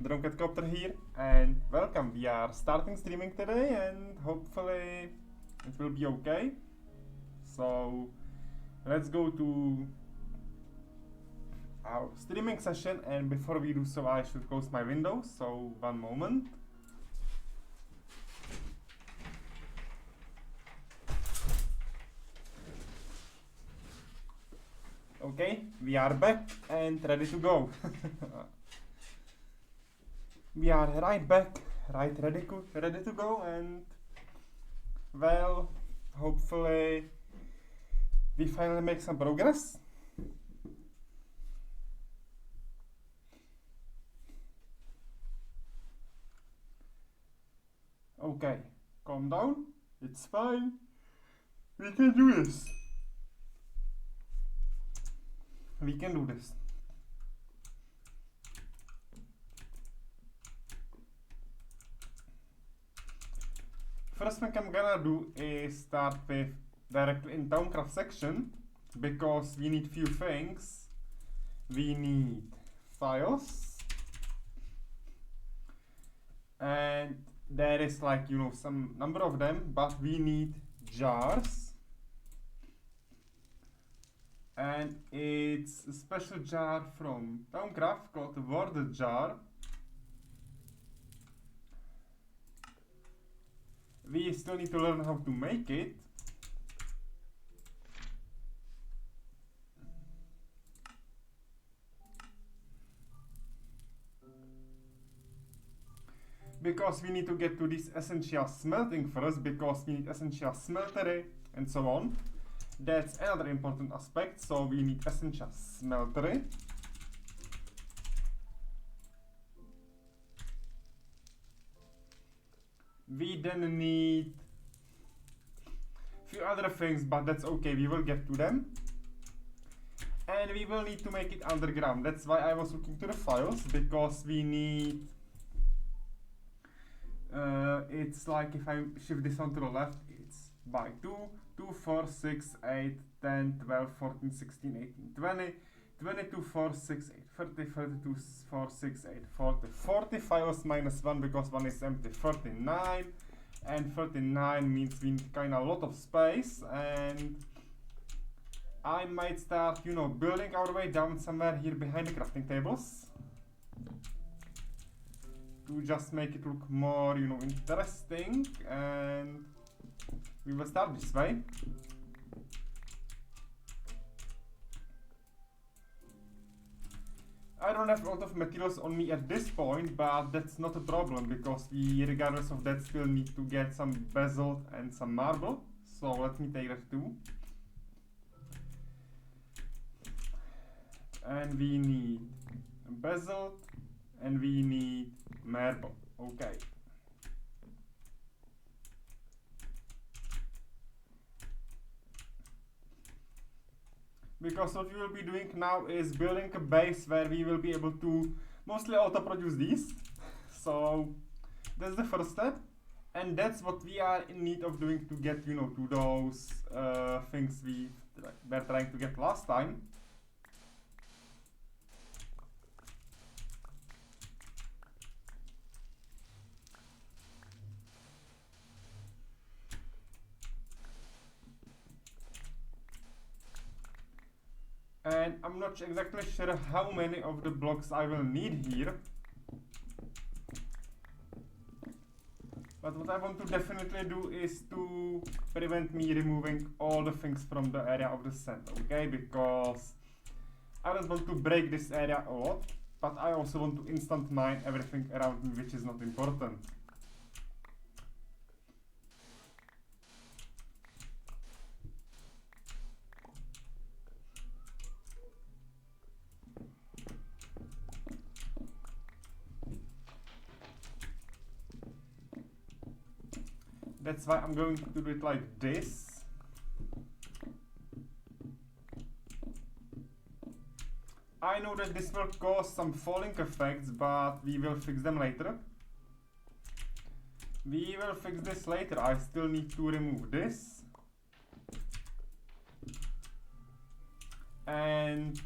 Copter here, and welcome. We are starting streaming today, and hopefully it will be okay. So let's go to our streaming session, and before we do so, I should close my window. So one moment. Okay, we are back and ready to go. We are right back, ready to go, and well, hopefully we finally make some progress. Okay, calm down, it's fine, we can do this. We can do this. First thing I'm gonna do is start with directly in Towncraft section, because we need few things. We need files, and there is like, you know, some number of them, but we need jars. And it's a special jar from Towncraft called the word jar. We still need to learn how to make it. Because we need to get to this essential smelting first, because we need essential smeltery and so on. That's another important aspect, so we need essential smeltery. We then need few other things, but that's okay, we will get to them. And we will need to make it underground. That's why I was looking to the files, because we need it's like if I shift this one to the left, it's by 2, 2, 4, 6, 8, 10, 12, 14, 16, 18, 20, 22, 4, 6, 8, 30, 32, 4, 6, 8, 40, 40 files minus 1 because 1 is empty, 39, and 39 means we need kinda a lot of space, and I might start, you know, building our way down somewhere here behind the crafting tables to just make it look more, you know, interesting, and we will start this way. I don't have a lot of materials on me at this point, but that's not a problem, because we, regardless of that, still need to get some basalt and some marble. So let me take that too. And we need basalt, and we need marble. Okay. Because what we will be doing now is building a base where we will be able to mostly auto-produce these. So that's the first step, and that's what we are in need of doing to get, you know, to those things we were trying to get last time. And I'm not exactly sure how many of the blocks I will need here. But what I want to definitely do is to prevent me removing all the things from the area of the center, okay? Because I don't want to break this area a lot, but I also want to instant mine everything around me, which is not important. That's why I'm going to do it like this. I know that this will cause some falling effects, but we will fix them later. We will fix this later. I still need to remove this. And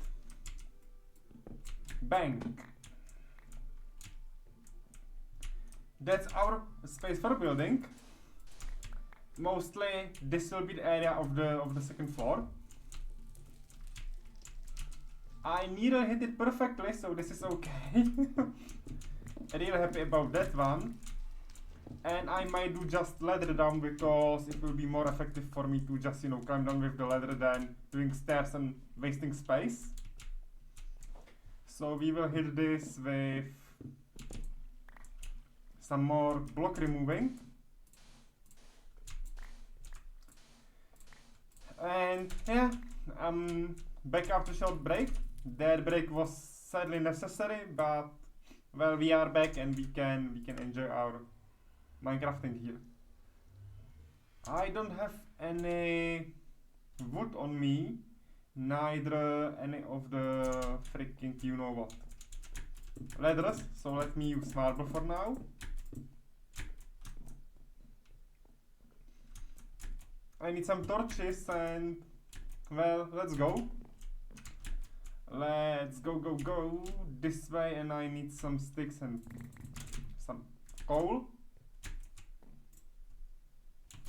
bang. that's our space for building. Mostly this will be the area of the second floor. I nearly hit it perfectly, so this is okay. Really happy about that one. And I might do just ladder down because it will be more effective for me to just, you know, climb down with the ladder than doing stairs and wasting space. So we will hit this with some more block removing. And yeah, I'm back after short break. That break was sadly necessary, but well, we are back and we can enjoy our Minecrafting here. I don't have any wood on me, neither any of the freaking you know what ladders, so let me use marble for now. I need some torches and well, let's go. Let's go this way, and I need some sticks and some coal.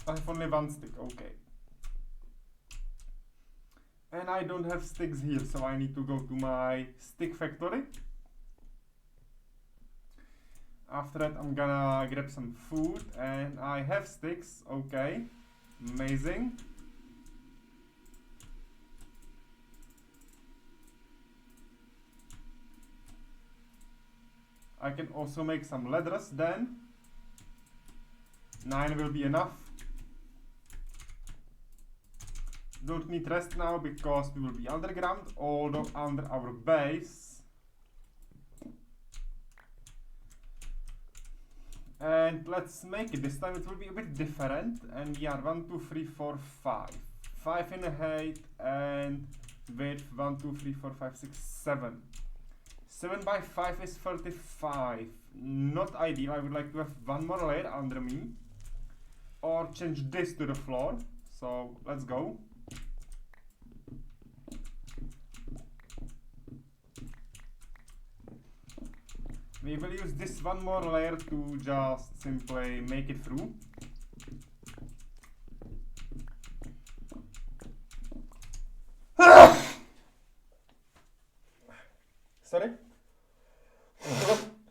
I have only one stick, okay. And I don't have sticks here, so I need to go to my stick factory. After that I'm gonna grab some food, and I have sticks, okay. Amazing. I can also make some ladders then. 9 will be enough. Don't need rest now because we will be underground, although under our base. And let's make it. This time it will be a bit different. And we are 1, 2, 3, 4, 5. 5 in the height and width 1, 2, 3, 4, 5, 6, 7. 7 by 5 is 35. Not ideal. I would like to have one more layer under me. Or change this to the floor. So let's go. We will use this one more layer to just simply make it through. Sorry.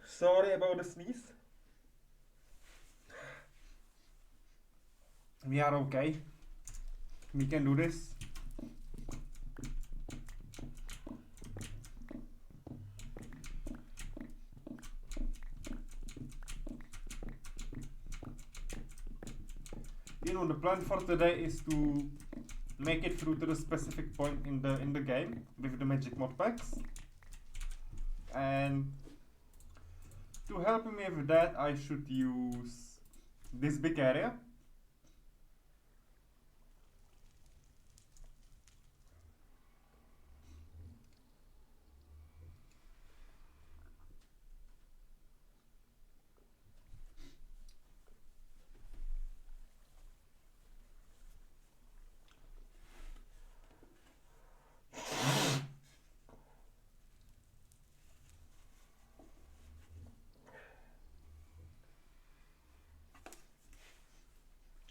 Sorry about the sneeze. We are okay. We can do this. You know, the plan for today is to make it through to the specific point in the game with the magic mod packs. And to help me with that, I should use this big area.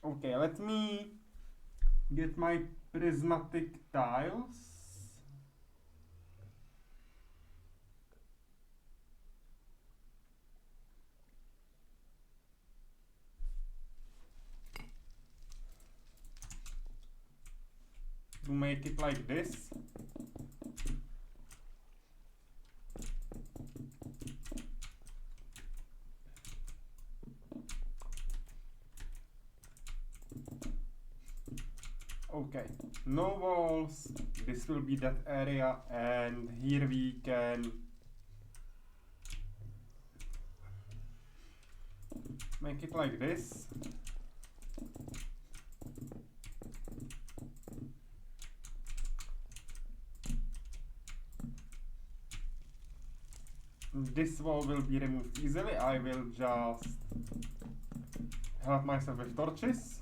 Okay, let me get my prismatic tiles. To make it like this. Okay, no walls, this will be that area, and here we can make it like this. This wall will be removed easily. I will just help myself with torches.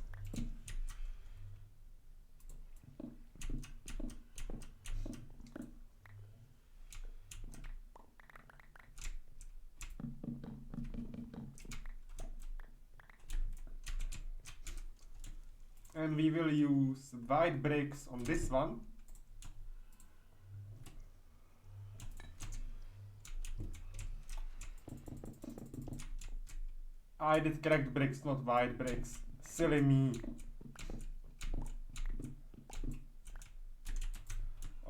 And we will use white bricks on this one. I did correct bricks, not white bricks. Silly me.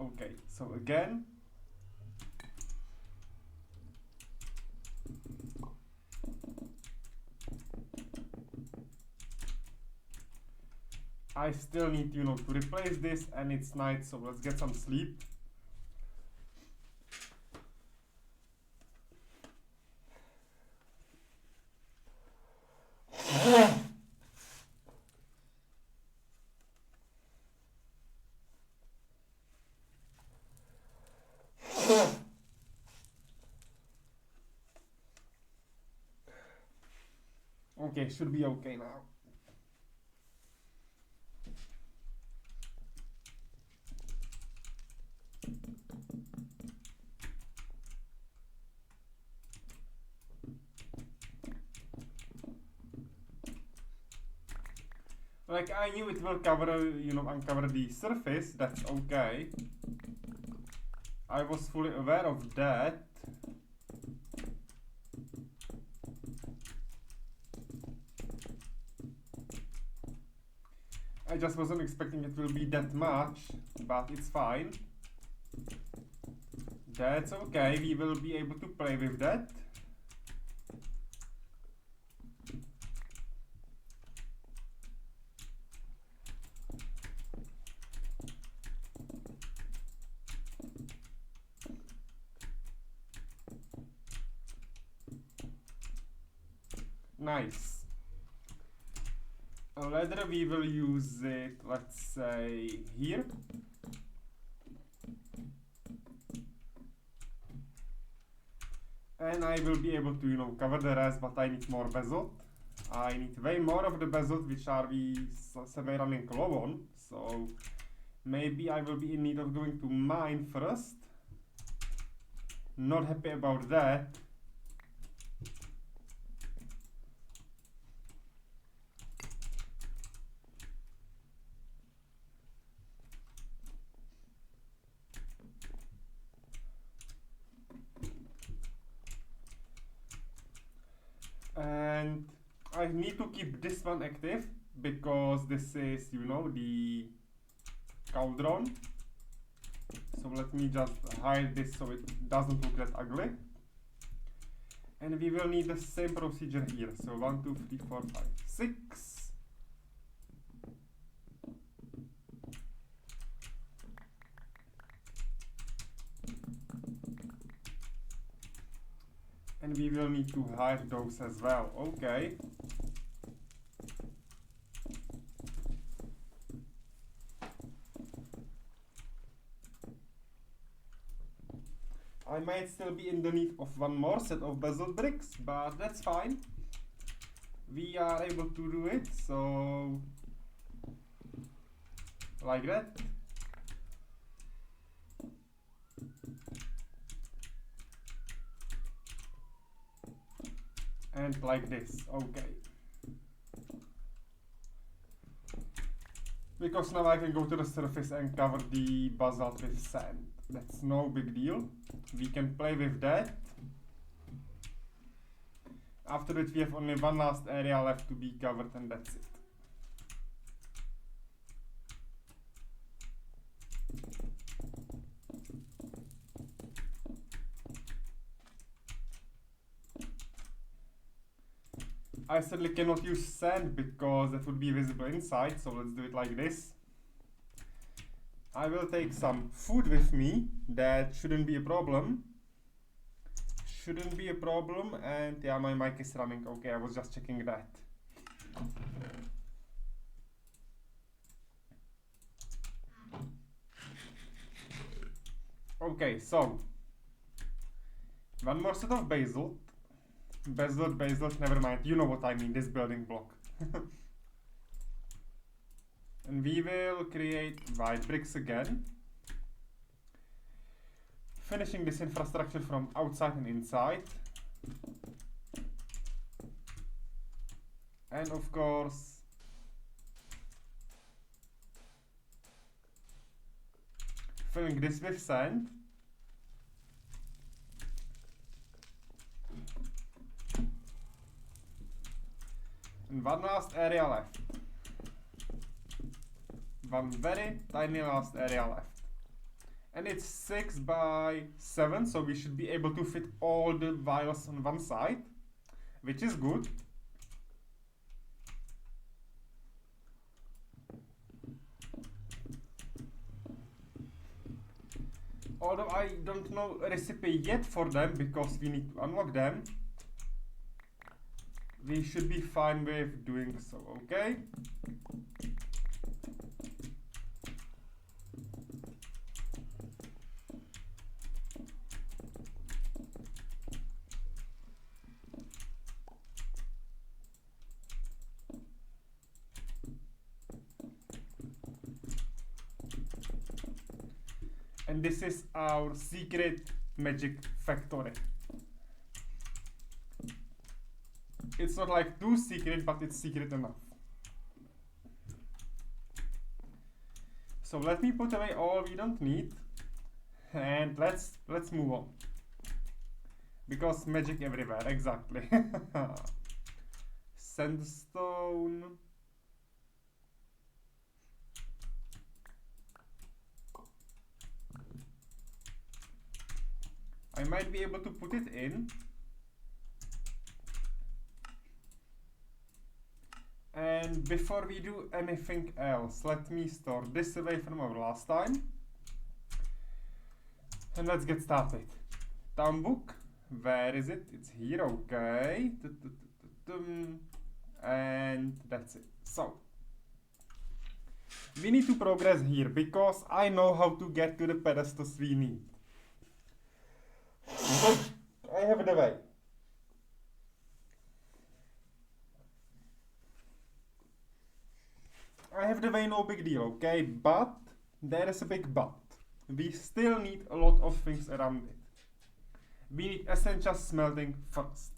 Okay, so again. I still need, to replace this, and it's night, so let's get some sleep. Okay, should be okay now. Like, I knew it will cover, uncover the surface, that's okay. I was fully aware of that. I just wasn't expecting it will be that much, but it's fine. That's okay, we will be able to play with that. Nice. A ladder, we will use it, let's say, here. And I will be able to, cover the rest, but I need more basalt. I need way more of the basalt, which are we running low on. So maybe I will be in need of going to mine first. Not happy about that. And I need to keep this one active because this is, the cauldron. So let me just hide this so it doesn't look that ugly. And we will need the same procedure here. So 1, 2, 3, 4, 5, 6. And we will need to hide those as well. Okay. I might still be in the need of one more set of basalt bricks, but that's fine. We are able to do it, so like that. And like this, okay. Because now I can go to the surface and cover the basalt with sand. That's no big deal. We can play with that. After that we have only one last area left to be covered, and that's it. I certainly cannot use sand because that would be visible inside, so let's do it like this. I will take some food with me, that shouldn't be a problem. Shouldn't be a problem, and yeah, my mic is running, okay, I was just checking that. Okay, so one more set of basalt. Basalt, never mind, you know what I mean, this building block. And we will create white bricks again. Finishing this infrastructure from outside and inside. And of course, filling this with sand. And one last area left. One very tiny last area left. And it's 6 by 7, so we should be able to fit all the vials on one side, which is good. Although I don't know a recipe yet for them because we need to unlock them, we should be fine with doing so, okay? And this is our secret magic factory. It's not like too secret, but it's secret enough. So let me put away all we don't need, and let's move on. Because magic everywhere, exactly. Sandstone. I might be able to put it in. And before we do anything else, let me store this away from our last time. And let's get started. Town book, where is it? It's here, okay. And that's it. So, we need to progress here because I know how to get to the pedestals we need. I have the way. I have the way, no big deal, okay? But there is a big but. We still need a lot of things around it. We need essential smelting first.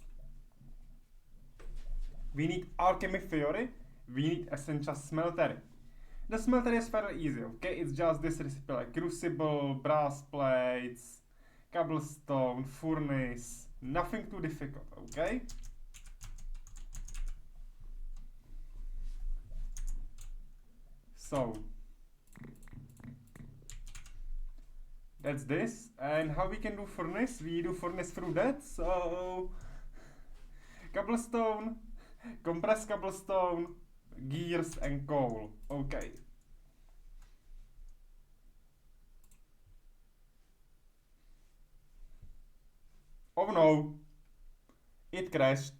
We need alchemy theory. We need essential smeltery. The smeltery is fairly easy, okay? It's just this recipe like crucible, brass plates, cobblestone, furnace. Nothing too difficult, okay? So, that's this. And how we can do furnace? We do furnace through that. So, cobblestone, compressed cobblestone, gears and coal. Okay. Oh no, it crashed.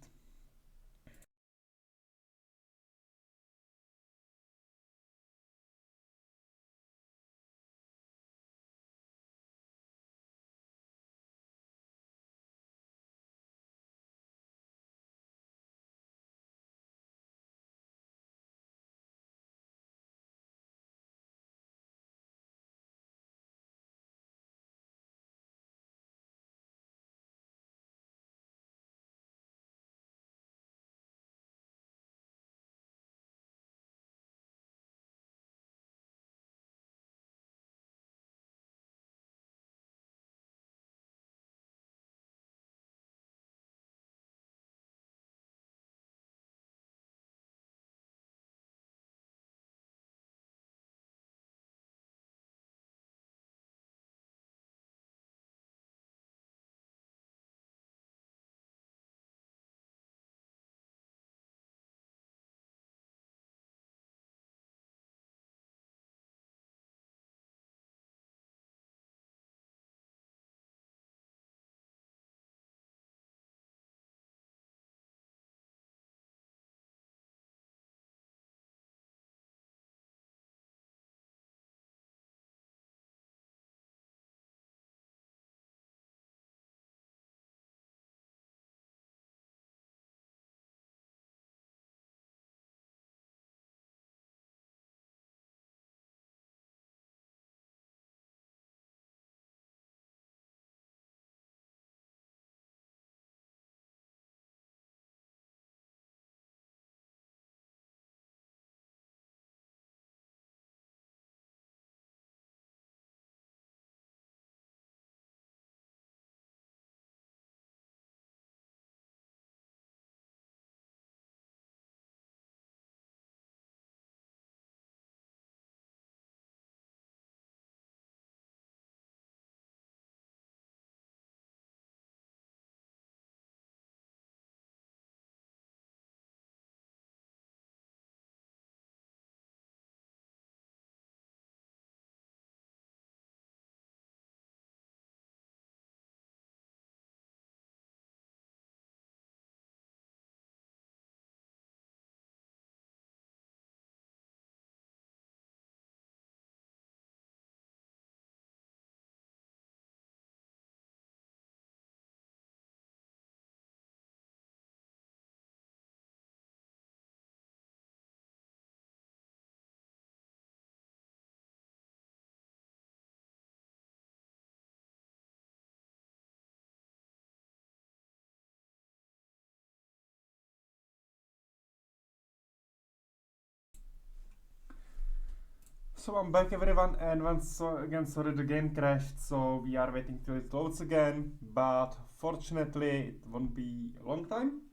So I'm back everyone, and once again sorry the game crashed, so we are waiting till it loads again, but fortunately it won't be a long time,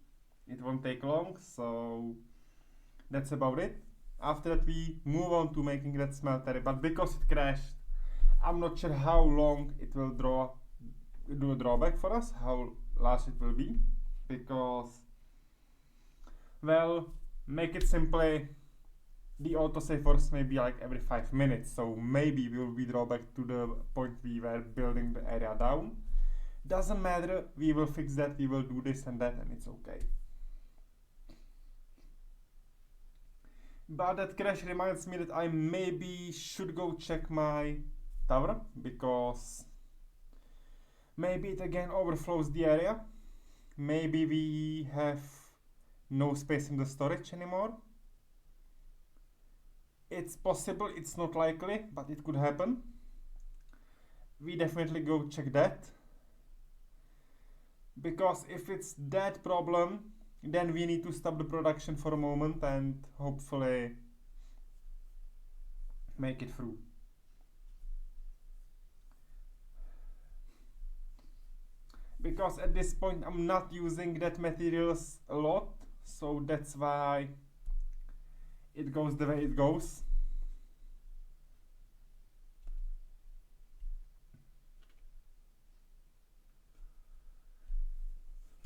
it won't take long, so that's about it. After that we move on to making that smelter, but because it crashed, I'm not sure how long it will do a drawback for us, how large it will be, because, well, make it simply, the autosave works maybe like every 5 minutes, so maybe we'll be draw back to the point we were building the area down. Doesn't matter, we will fix that, we will do this and that, and it's okay. But that crash reminds me that I maybe should go check my tower, because maybe it again overflows the area. Maybe we have no space in the storage anymore. It's possible, it's not likely, but it could happen. We definitely go check that. Because if it's that problem, then we need to stop the production for a moment and hopefully make it through. Because at this point I'm not using that materials a lot, so that's why it goes the way it goes.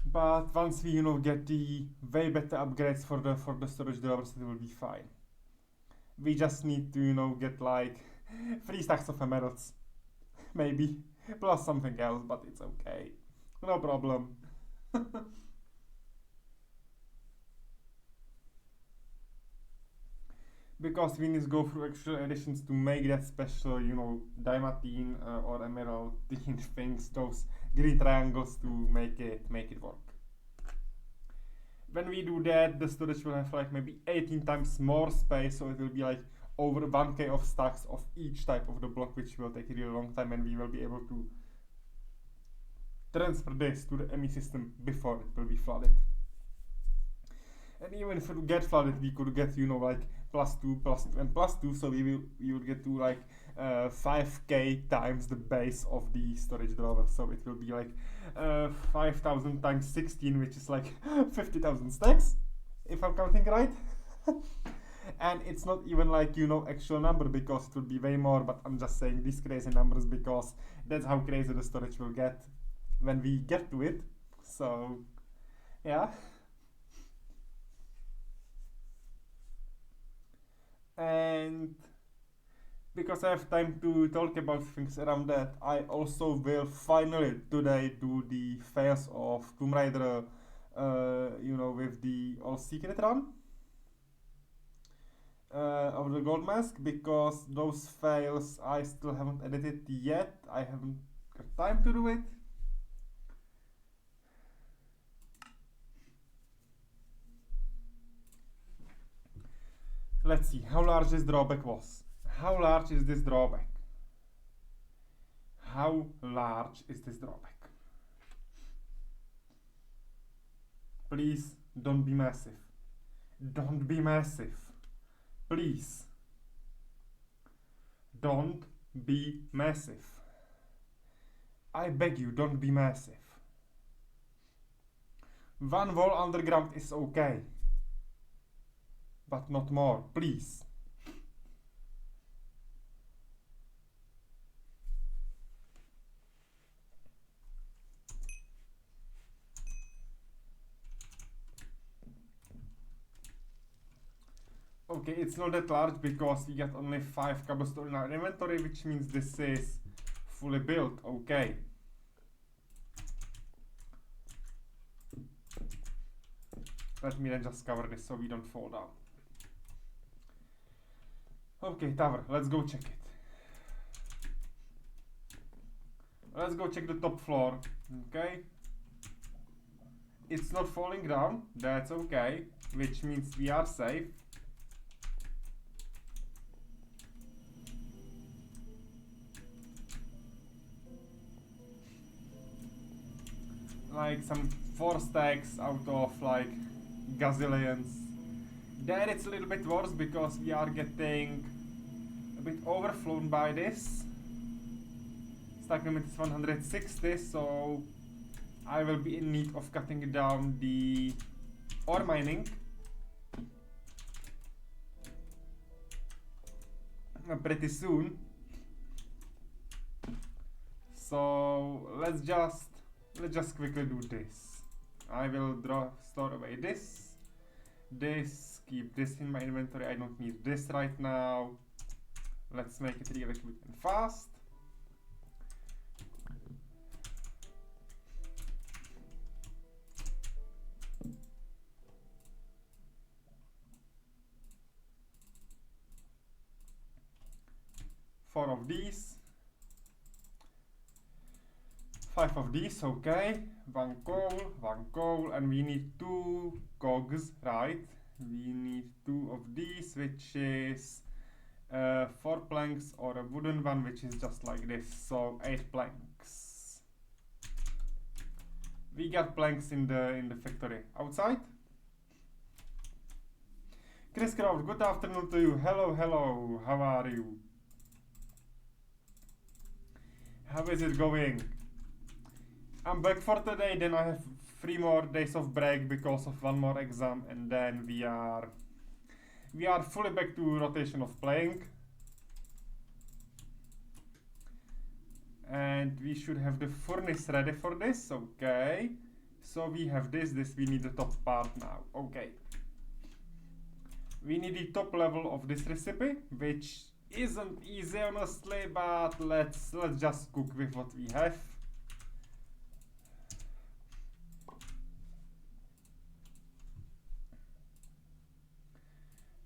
But once we get the way better upgrades for the storage drivers, it will be fine. We just need to get like 3 stacks of emeralds, maybe, plus something else, but it's okay, no problem. Because we need to go through extra additions to make that special, diamantine or emeraldine things, those green triangles to make it work. When we do that, the storage will have like maybe 18 times more space, so it will be like over 1k of stacks of each type of the block, which will take a really long time, and we will be able to transfer this to the ME system before it will be flooded. And even if it get flooded, we could get like +2, +2, and +2, so we would get to like 5k times the base of the storage driver, so it will be like 5000 times 16, which is like 50,000 stacks, if I'm counting right. And it's not even like actual number, because it would be way more, but I'm just saying these crazy numbers because that's how crazy the storage will get when we get to it. So yeah. And because I have time to talk about things around that, I also will finally today do the fails of Tomb Raider, with the all secret run of the gold mask, because those fails I still haven't edited yet. I haven't got time to do it. Let's see how large this drawback was. How large is this drawback? How large is this drawback? Please don't be massive. Don't be massive. Please. Don't be massive. I beg you, don't be massive. 1 wall underground is okay. But not more, please. Okay, it's not that large because we got only 5 cobblestone in our inventory, which means this is fully built. Okay. Let me then just cover this so we don't fall down. Okay, tower, let's go check it. Let's go check the top floor. Okay. It's not falling down, that's okay, which means we are safe. Like some 4 stacks out of like gazillions. There it's a little bit worse because we are getting bit overflown by this. Stack limit is 160, so I will be in need of cutting down the ore mining pretty soon. So let's just quickly do this. I will store away this, keep this in my inventory. I don't need this right now. Let's make it really quick and fast. Four of these. 5 of these, okay. One coal, and we need 2 cogs, right? We need 2 of these, which is 4 planks, or a wooden one, which is just like this, so 8 planks. We got planks in the factory. Outside? Chris Craft, good afternoon to you. Hello, how are you? How is it going? I'm back for today, then I have 3 more days of break because of 1 more exam, and then we are fully back to rotation of playing. And we should have the furnace ready for this, okay. So we have this, we need the top part now, okay. We need the top level of this recipe, which isn't easy honestly, but let's just cook with what we have.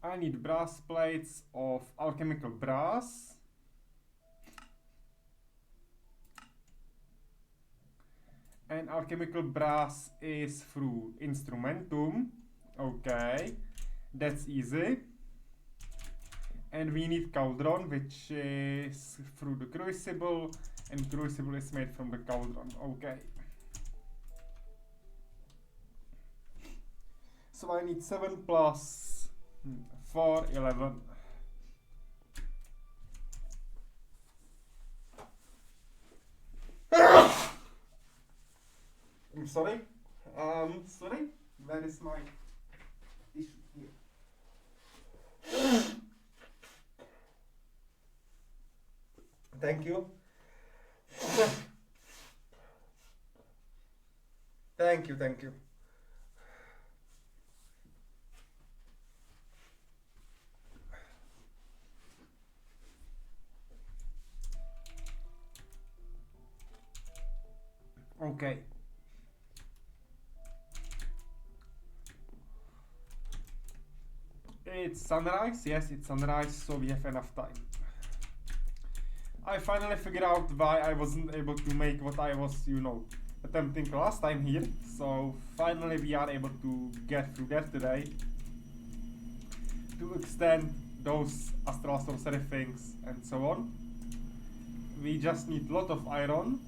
I need brass plates of alchemical brass. And alchemical brass is through instrumentum. Okay, that's easy. And we need cauldron, which is through the crucible, and crucible is made from the cauldron. Okay. So I need 7 plus 4, 11. I'm sorry. Sorry. Where is my tissue here? Thank you. Thank you. Okay. It's sunrise. Yes, it's sunrise, so we have enough time. I finally figured out why I wasn't able to make what I was, attempting last time here. So finally we are able to get through that today. To extend those astral sorcery things and so on. We just need a lot of iron.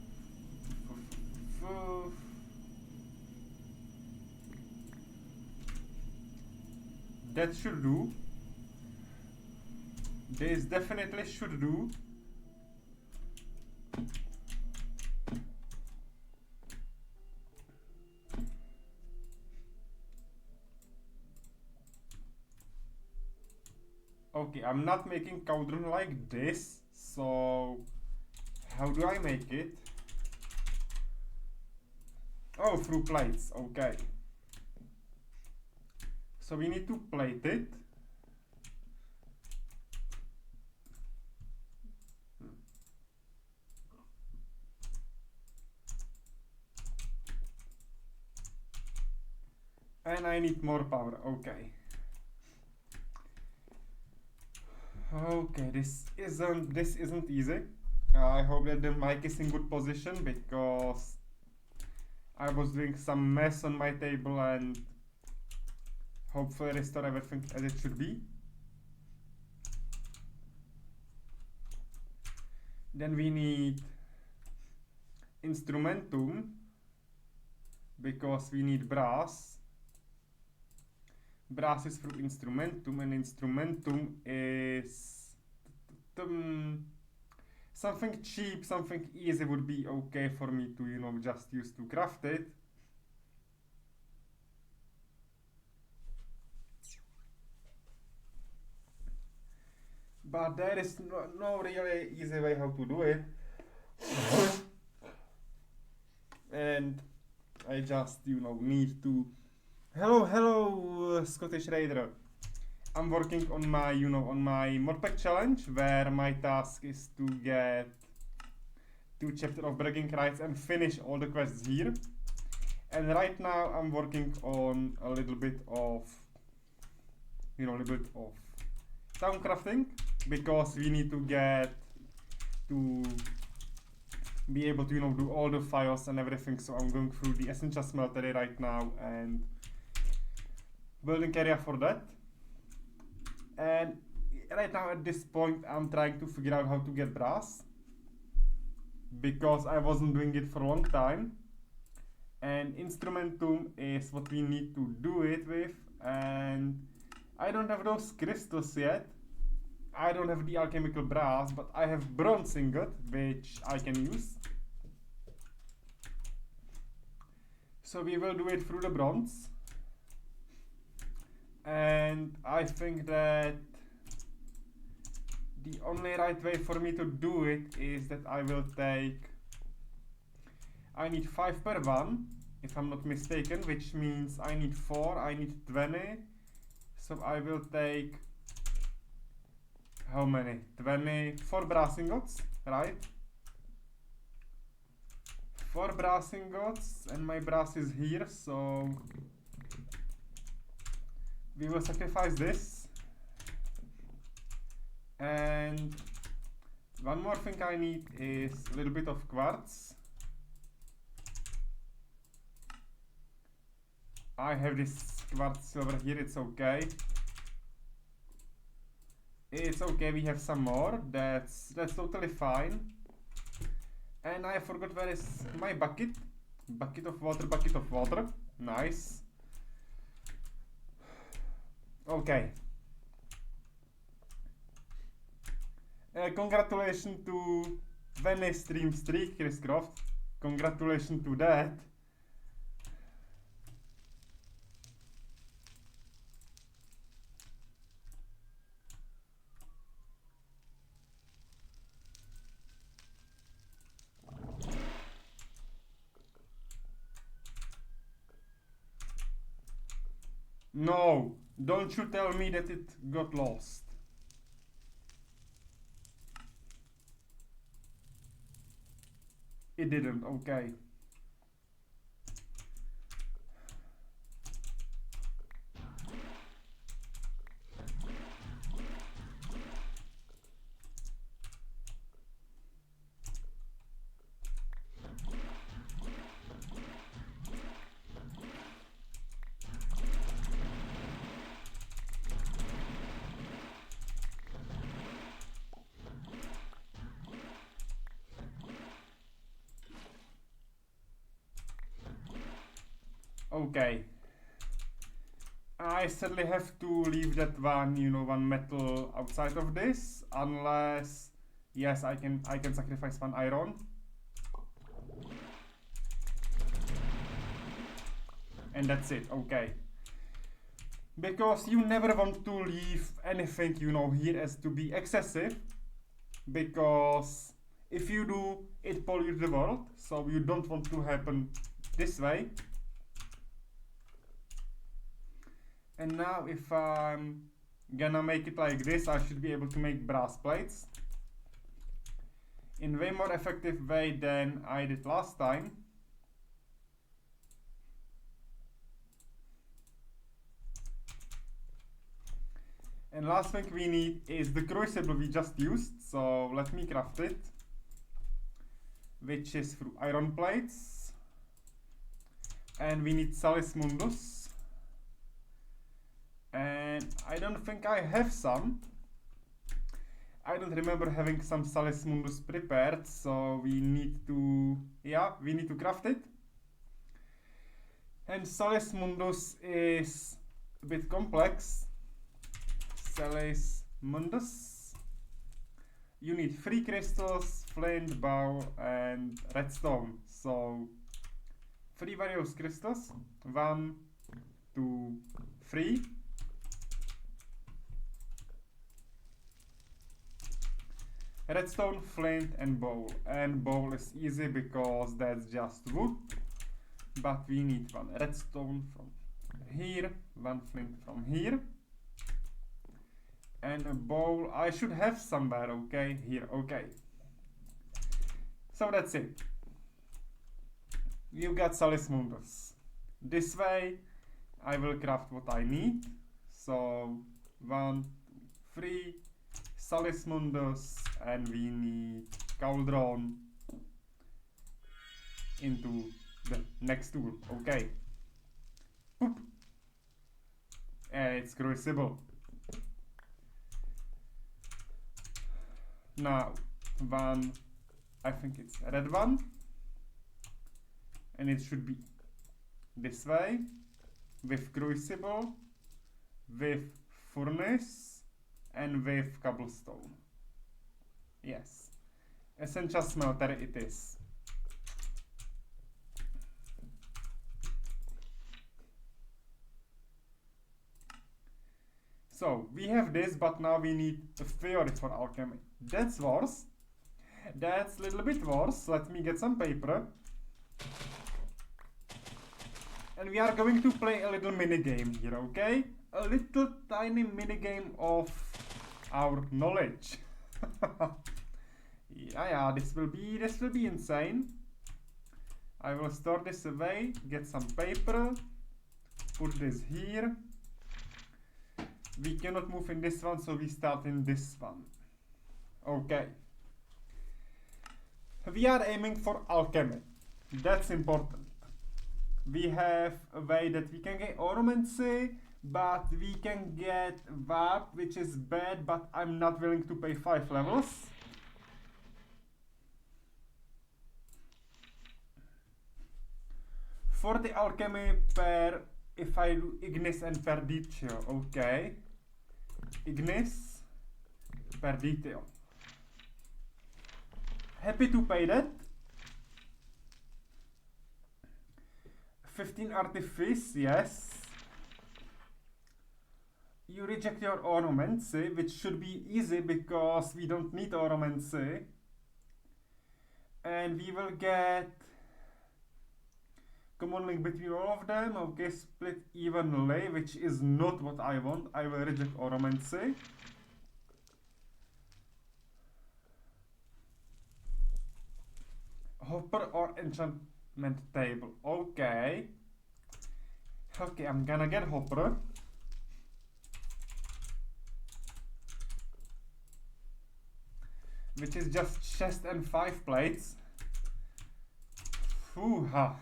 That should do. This definitely should do. Okay, I'm not making cauldron like this, so how do I make it? Oh, through plates, okay. So we need to plate it. And I need more power, okay. Okay, this isn't easy. I hope that the mic is in good position because I was doing some mess on my table and hopefully restore everything as it should be. Then we need instrumentum because we need brass. Brass is through instrumentum, and instrumentum is something cheap, something easy would be okay for me to, you know, just use to craft it. But there is no really easy way how to do it. And I just, you know, need to... Hello, Scottish Raider. I'm working on my, you know, on my modpack challenge, where my task is to get 2 chapters of bragging rights and finish all the quests here. And right now I'm working on a little bit of, you know, town crafting, because we need to get to be able to, you know, do all the files and everything. So I'm going through the essential smeltery right now and building area for that. And right now at this point I'm trying to figure out how to get brass, because I wasn't doing it for a long time. And instrumentum is what we need to do it with, and I don't have those crystals yet. I don't have the alchemical brass, but I have bronze ingot, which I can use. So we will do it through the bronze. And I think that the only right way for me to do it is that I will take... I need 5 per 1, if I'm not mistaken, which means I need 4, I need 20. So I will take... how many? 4 brass ingots, right? 4 brass ingots, and my brass is here, so... we will sacrifice this. And one more thing I need is a little bit of quartz. I have this quartz silver here, it's okay. It's okay, we have some more, that's totally fine. And I forgot where is my bucket. Bucket of water, nice. Okay. Congratulations to 20 stream streak, Chris Croft. Congratulations to that. No, don't you tell me that it got lost. It didn't, okay. Okay. I sadly have to leave that one, you know, one metal outside of this, unless, yes, I can sacrifice one iron. And that's it, okay. Because you never want to leave anything, you know, here as to be excessive, because if you do, it pollutes the world, so you don't want to happen this way. And now if I'm gonna make it like this, I should be able to make brass plates in way more effective way than I did last time. And last thing we need is the crucible we just used, so let me craft it, which is through iron plates. And we need Salis Mundus. And I don't think I have some. I don't remember having some Salis Mundus prepared, so we need to, yeah, we need to craft it. And Salis Mundus is a bit complex. Salis Mundus. you need 3 crystals, flint, bow, and redstone. So 3 various crystals. 1, 2, 3. Redstone, flint, and bowl. And bowl is easy because that's just wood. But we need 1 redstone from here, 1 flint from here. And a bowl I should have somewhere, okay? Here, okay. So that's it. You got Salis Mundus. This way I will craft what I need. So 1, 2, 3, Salis Mundus, and we need cauldron into the next tool. Okay. Boop. And it's crucible. Now, I think it's a red one, and it should be this way, with crucible, with furnace, and with cobblestone. Yes, essential smelter it is. So, we have this, but now we need a theory for alchemy. That's worse. That's a little bit worse. Let me get some paper. And we are going to play a little mini game here, okay? A little tiny mini game of our knowledge. yeah, this will be insane. I will store this away, get some paper, put this here. We cannot move in this one, so we start in this one. Okay. We are aiming for alchemy. That's important. We have a way that we can get ornamency, but we can get warp, which is bad, but I'm not willing to pay 5 levels. For the alchemy per, if I do ignis and perditio, okay. Ignis, perditio. Happy to pay that. 15 artifice, yes. You reject your ornamency, which should be easy because we don't need ornamency. And we will get common link between all of them. Okay, split evenly, which is not what I want. I will reject ornamency. Hopper or enchantment table. Okay. Okay, I'm gonna get hopper. Which is just chest and 5 plates. Hoo-ha.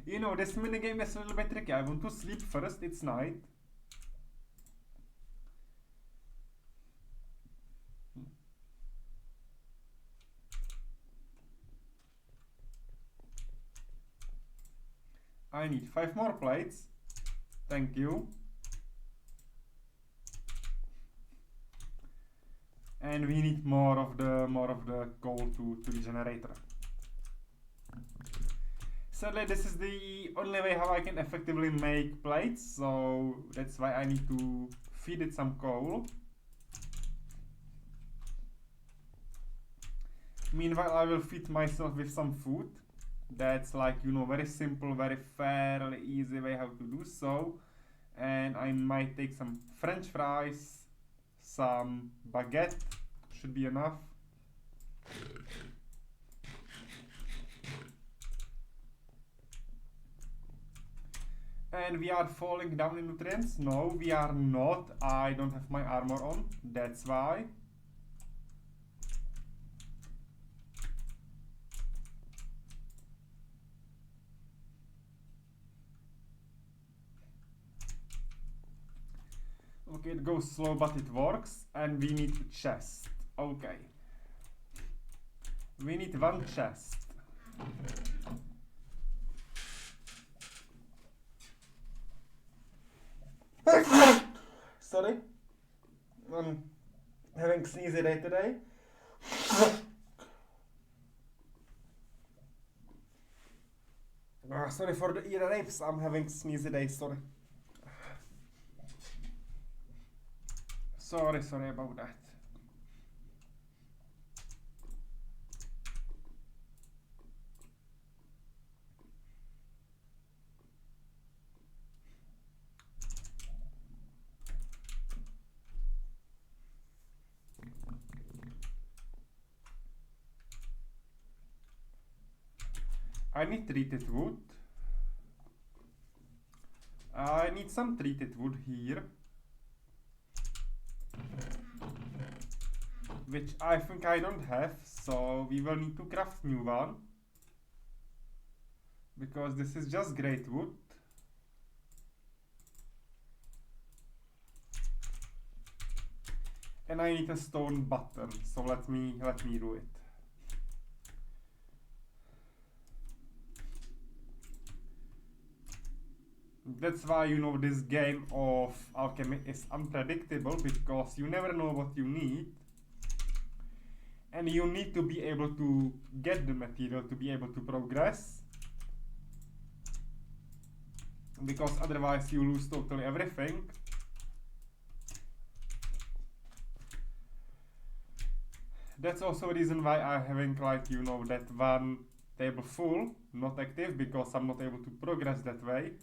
You know, this minigame is a little bit tricky. I want to sleep first, it's night. I need 5 more plates. Thank you. And we need more of the coal to the generator. Sadly, this is the only way how I can effectively make plates, so that's why I need to feed it some coal. Meanwhile, I will feed myself with some food. That's like, you know, very simple, very fairly easy way how to do so. And I might take some French fries, some baguette, should be enough. And we are falling down in nutrients? No, we are not. I don't have my armor on, that's why. Okay, it goes slow, but it works. And we need a chest. Okay. We need 1 chest. Sorry. Having sneezy day today. Sorry for the ear rapes, I'm having sneezy day, sorry. Sorry about that. I need treated wood. I need some treated wood here. Which I think I don't have, so we will need to craft new one. Because this is just great wood. And I need a stone button, so let me do it. That's why, you know, this game of alchemy is unpredictable, because you never know what you need. And you need to be able to get the material to be able to progress. Because otherwise you lose totally everything. That's also a reason why I'm having, like, you know, that one table full, not active, because I'm not able to progress that way.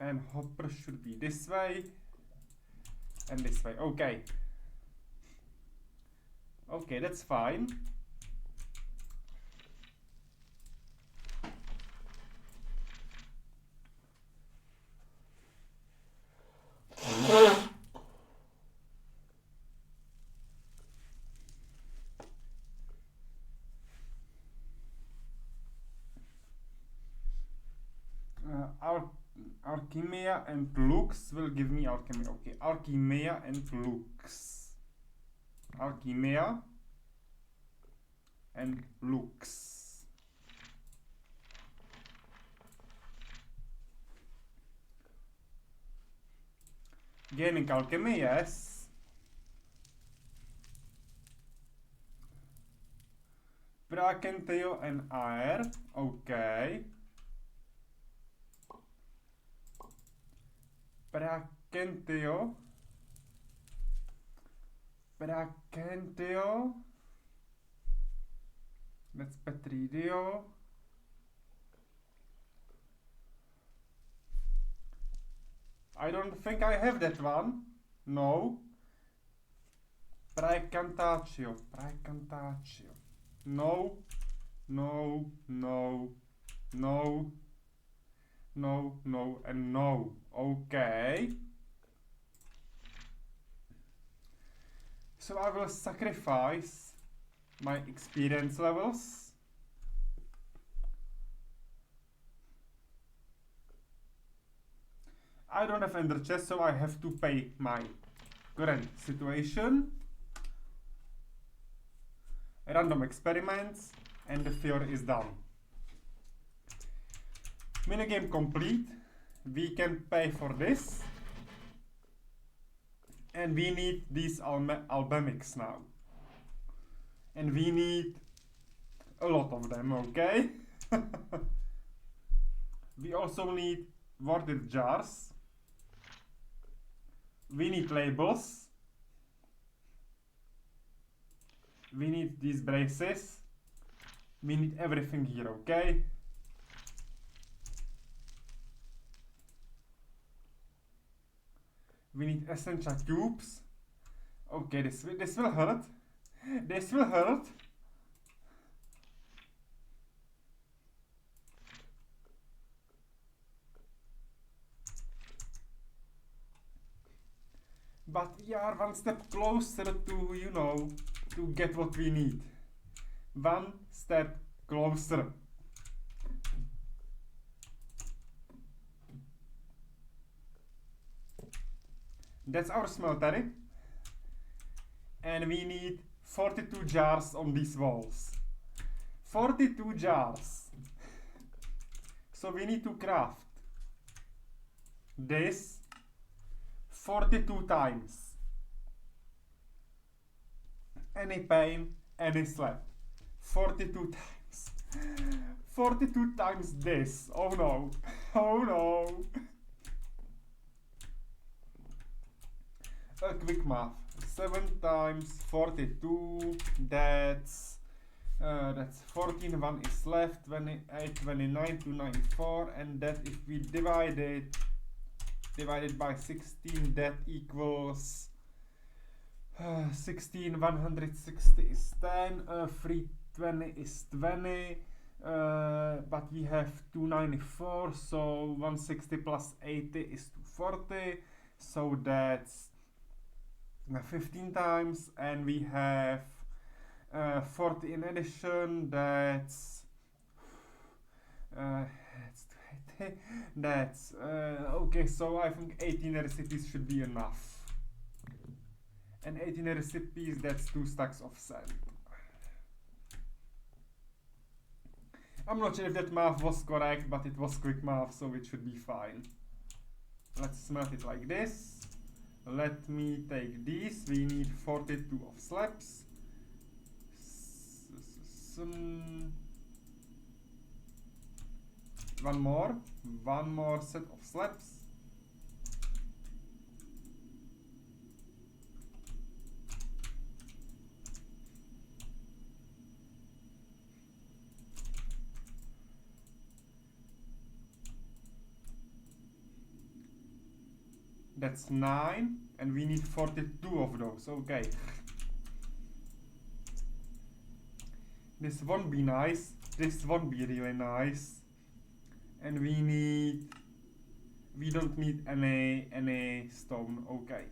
And hopper should be this way and this way. Okay. Okay, that's fine. Alchemia and looks will give me alchemy. Okay, alchemia and looks. Alchemia and looks. Gaining alchemy, yes. Bracanteo and air. Okay. Bracanteo. That's Petridio. I don't think I have that one. No. Bracantaccio. No. No, and no. Okay. So I will sacrifice my experience levels. I don't have ender chest, so I have to pay my current situation. Random experiments, and the fear is done. Minigame complete. We can pay for this. And we need these albemics now. And we need a lot of them, okay? We also need warded jars. We need labels. We need these braces. We need everything here, okay? We need essential cubes. Okay, this will hurt. This will hurt. But we are one step closer to, you know, to get what we need. One step closer. That's our smeltery. And we need 42 jars on these walls. 42 jars. So we need to craft this 42 times. Any pane, any slab. 42 times. 42 times this. Oh no. Oh no. A quick math. 7 times 42. That's 14. 1 is left. 28, 29 to 94. And that if we divide it by 16, that equals 16. 160 is 10. 320 is 20. But we have 294, so 160 plus 80 is 240. So that's 15 times, and we have 40 in addition. That's okay. So I think 18 recipes should be enough. And 18 recipes, that's 2 stacks of sand. I'm not sure if that math was correct, but it was quick math, so it should be fine. Let's smelt it like this. Let me take these. We need 42 of slabs. One more set of slabs. That's 9, and we need 42 of those. Okay. This won't be nice. This won't be really nice. And we don't need any stone. Okay.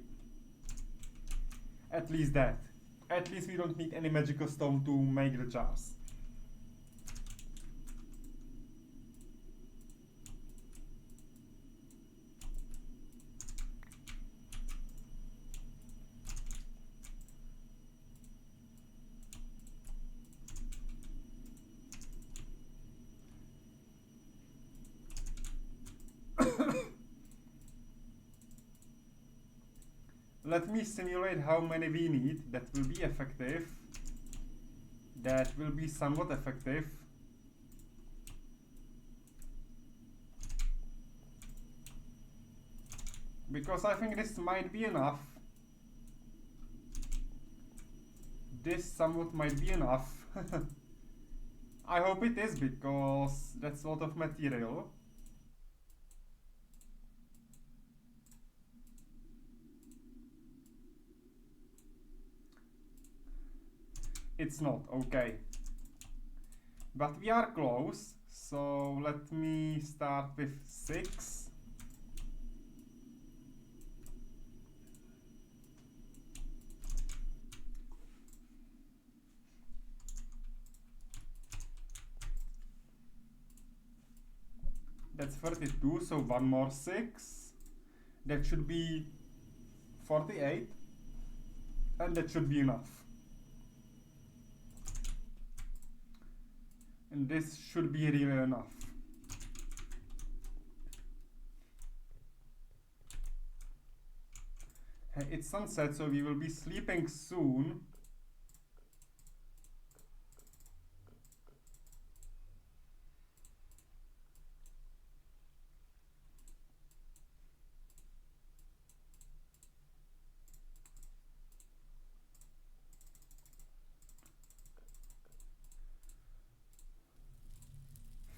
At least that. At least we don't need any magical stone to make the jars. Let me simulate how many we need. That will be effective. That will be somewhat effective. Because I think this might be enough. This somewhat might be enough. I hope it is, because that's a lot of material. It's not, okay. But we are close, so let me start with 6. That's 32, so one more 6. That should be 48. And that should be enough. And this should be really enough. Hey, it's sunset, so we will be sleeping soon.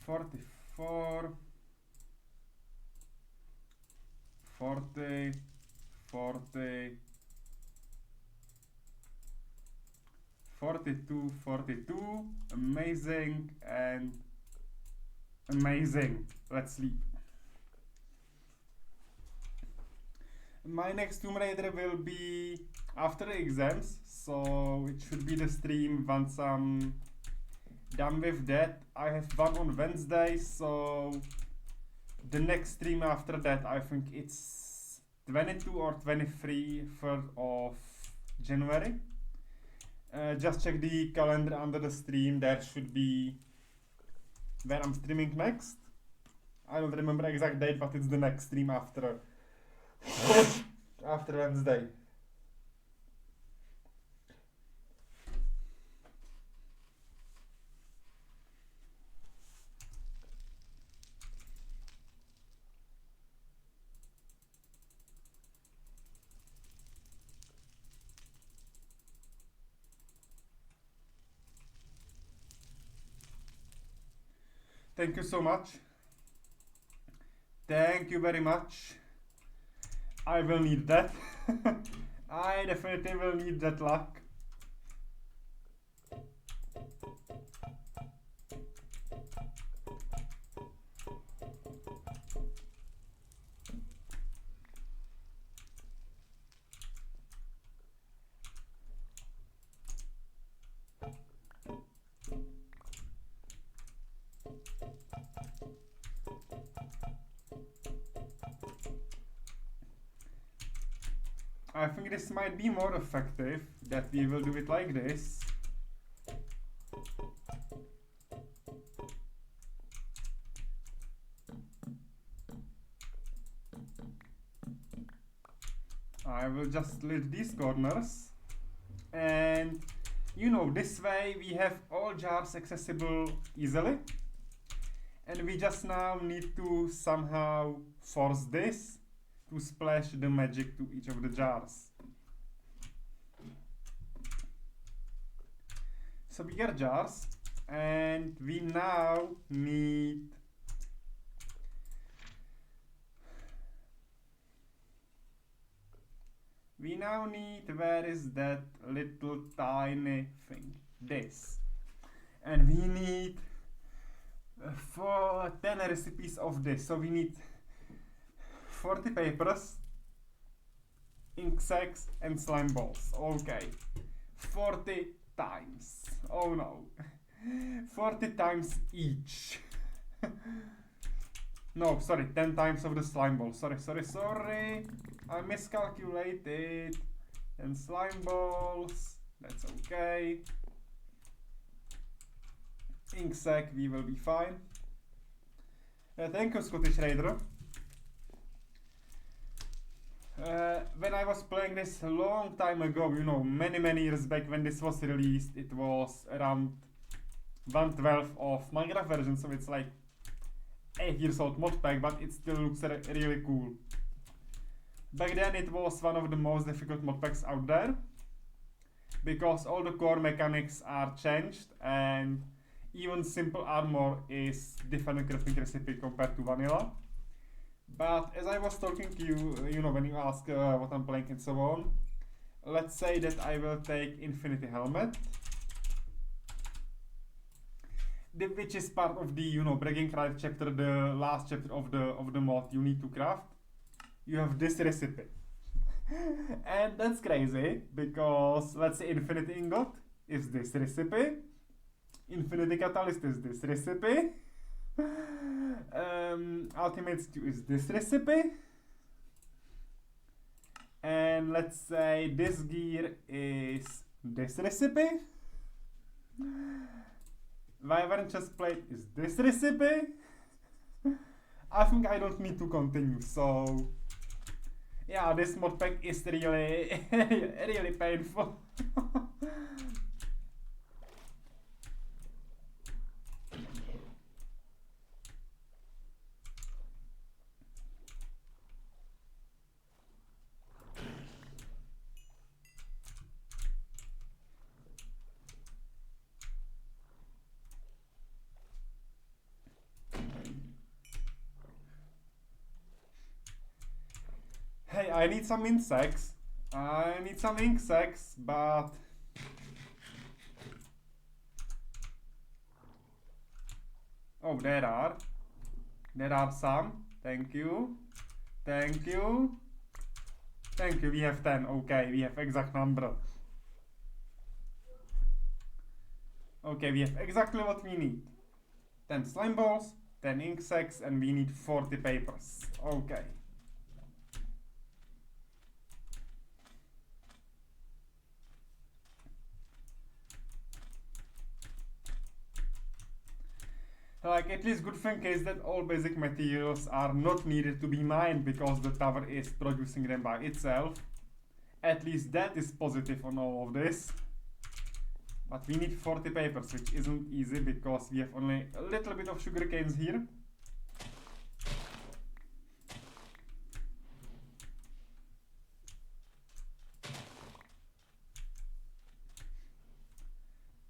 $44, 40, 40, 42, 42, amazing and amazing. Let's sleep. My next Tomb Raider will be after the exams, so it should be the stream once I'm done with that. I have one on Wednesday, so the next stream after that, I think it's 22 or 23 of January. Just check the calendar under the stream. There should be where I'm streaming next. I don't remember exact date, but it's the next stream after after Wednesday. Thank you so much. Thank you very much. I will need that. I definitely will need that luck. I think this might be more effective, that we will do it like this. I will just split these corners, and you know, this way we have all jars accessible easily, and we just now need to somehow force this to splash the magic to each of the jars. So bigger jars, and we now need where is that little tiny thing? This. And we need 10 recipes of this. So we need 40 papers, ink sacs, and slime balls. Okay. 40 times. Oh no. 40 times each. No, sorry, 10 times of the slime ball. Sorry. I miscalculated. And slime balls. That's okay. Ink sac, we will be fine. Thank you, Scottish Raider. When I was playing this a long time ago, you know, many years back when this was released, it was around 1/12 of Minecraft version, so it's like 8 years old mod pack, but it still looks really cool. Back then it was one of the most difficult mod packs out there, because all the core mechanics are changed, and even simple armor is different crafting recipe compared to vanilla. But as I was talking to you, you know, when you ask what I'm playing and so on, let's say that I will take Infinity Helmet, which is part of the, you know, Bragging Rights chapter, the last chapter of the mod you need to craft. You have this recipe. And that's crazy, because let's say Infinity Ingot is this recipe, Infinity Catalyst is this recipe, Ultimate Stew is this recipe, and let's say this gear is this recipe, Wyvern Chestplate is this recipe. I think I don't need to continue, so yeah, this mod pack is really really painful. Hey, I need some insects. I need some ink sacs, but oh, there are some. Thank you. We have 10. Okay, we have exact number. Okay, we have exactly what we need. 10 slime balls, 10 ink sacs, and we need 40 papers. Okay. Like, at least good thing is that all basic materials are not needed to be mined because the tower is producing them by itself. At least that is positive on all of this. But we need 40 papers, which isn't easy because we have only a little bit of sugar canes here.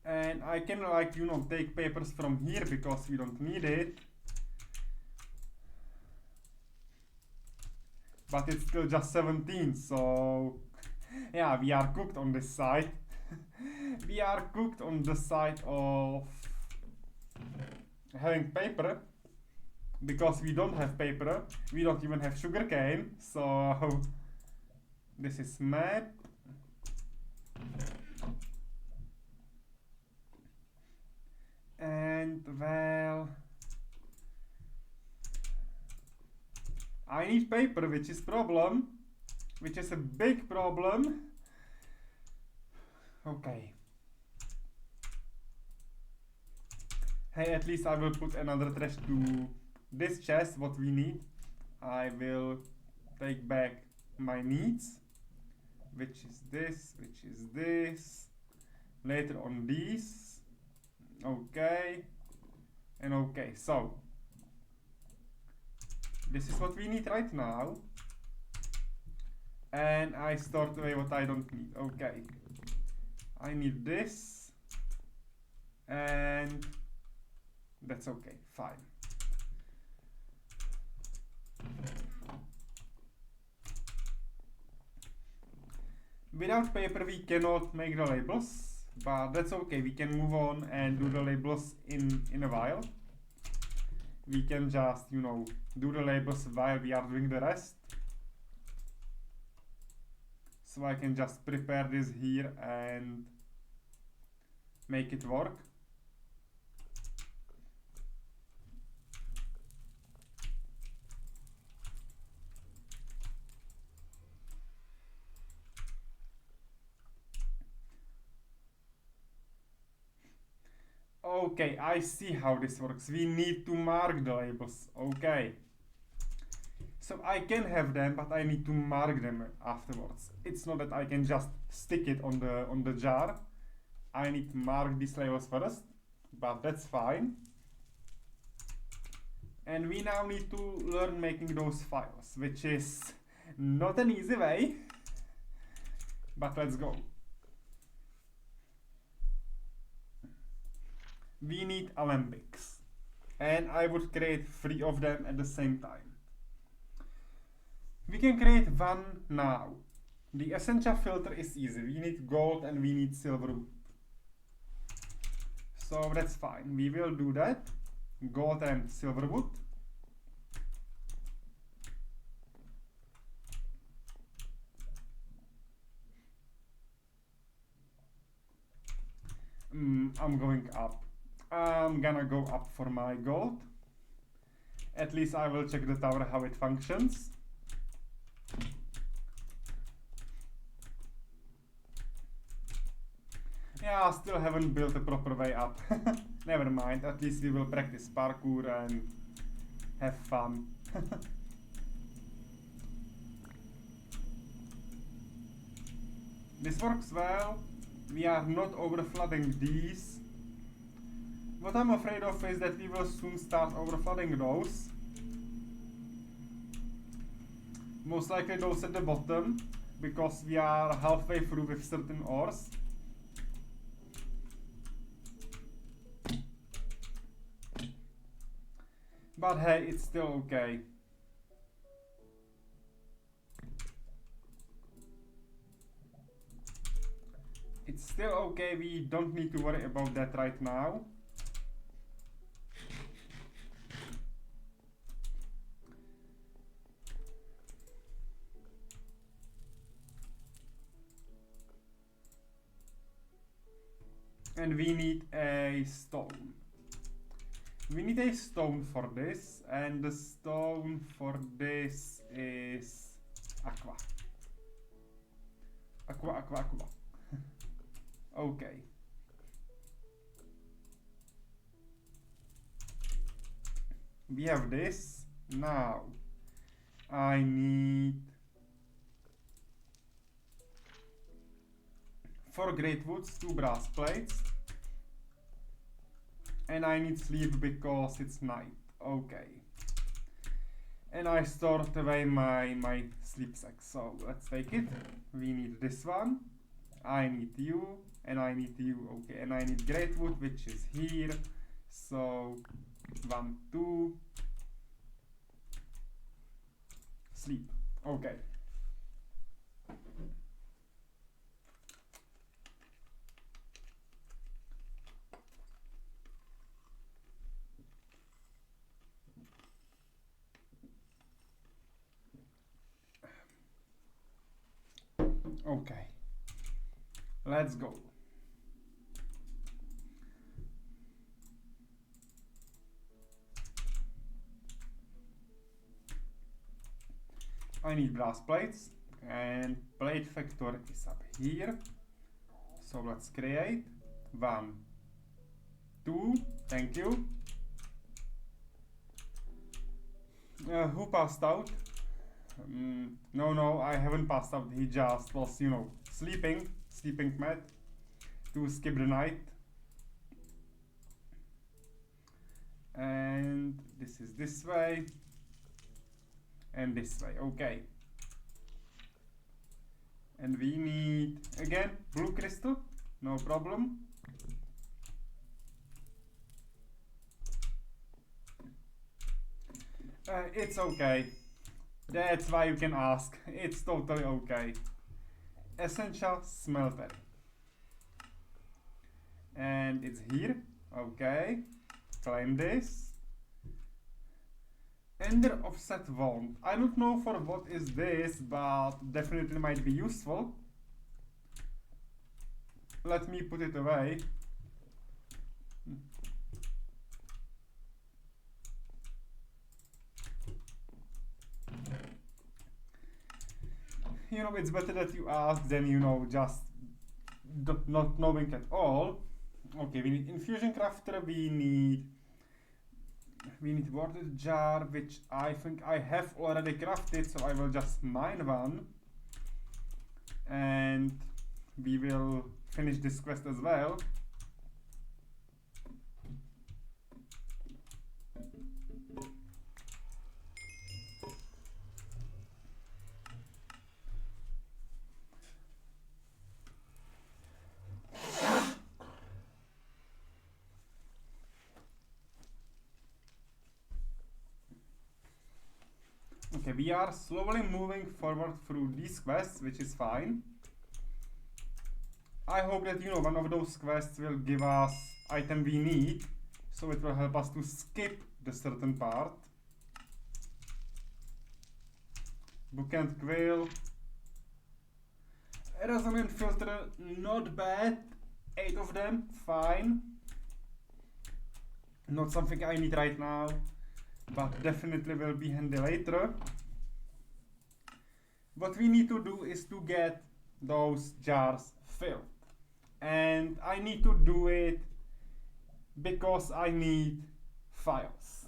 And I can, like, you know, take papers from here because we don't need it. But it's still just 17, so yeah, we are cooked on this side. We are cooked on the side of having paper, because we don't have paper, we don't even have sugarcane, so this is map. And well, I need paper, which is a big problem. Okay. Hey, at least I will put another trash to this chest, what we need. I will take back my needs, which is this, later on these. Okay, and okay, so this is what we need right now, and I stored away what I don't need. Okay, I need this, and that's okay, fine. Without paper we cannot make the labels, but that's okay, we can move on and do the labels in a while. We can just, you know, do the labels while we are doing the rest. So I can just prepare this here and make it work. Okay, I see how this works. We need to mark the labels. Okay. So I can have them, but I need to mark them afterwards. It's not that I can just stick it on the jar. I need to mark these labels first, but that's fine. And we now need to learn making those files, which is not an easy way, but let's go. We need alembics, and I would create 3 of them at the same time. We can create one now. The essential filter is easy. We need gold and we need silver wood. So that's fine. We will do that. Gold and silver wood. I'm going up. I'm gonna go up for my gold. At least I will check the tower how it functions. Yeah, I still haven't built a proper way up. Never mind, at least we will practice parkour and have fun. This works well. We are not overflooding these. What I'm afraid of is that we will soon start overflooding those. Most likely those at the bottom, because we are halfway through with certain ores. But hey, it's still okay. It's still okay, we don't need to worry about that right now. And we need a stone. We need a stone for this, and the stone for this is aqua. Aqua. Okay. we have this. Now I need 4 great woods, 2 brass plates, and I need sleep because it's night. Okay. And I stored away my sleep sack. So let's take it. We need this one. I need you, and I need you. Okay, and I need great wood, which is here. So 1, 2. Sleep. Okay. Okay. Let's go. I need brass plates, and plate factor is up here. So let's create 1, 2. Thank you. Who passed out? No, I haven't passed out. He just was, sleeping mat to skip the night. And this is this way. And this way, okay. And we need, again, blue crystal, no problem. It's okay. That's why you can ask. It's totally okay. Essential smelter. And it's here. Okay. Claim this. Ender offset wand. I don't know for what is this, but definitely might be useful. Let me put it away. It's better that you ask than, just not knowing at all. Okay, we need infusion crafter, we need water jar, which I think I have already crafted, so I will just mine one. And we will finish this quest as well. Okay, we are slowly moving forward through these quests, which is fine. I hope that, one of those quests will give us item we need, so it will help us to skip the certain part. Book and quill. Resonant filter, not bad. 8 of them, fine. Not something I need right now, but definitely will be handy later. What we need to do is to get those jars filled. And I need to do it because I need files.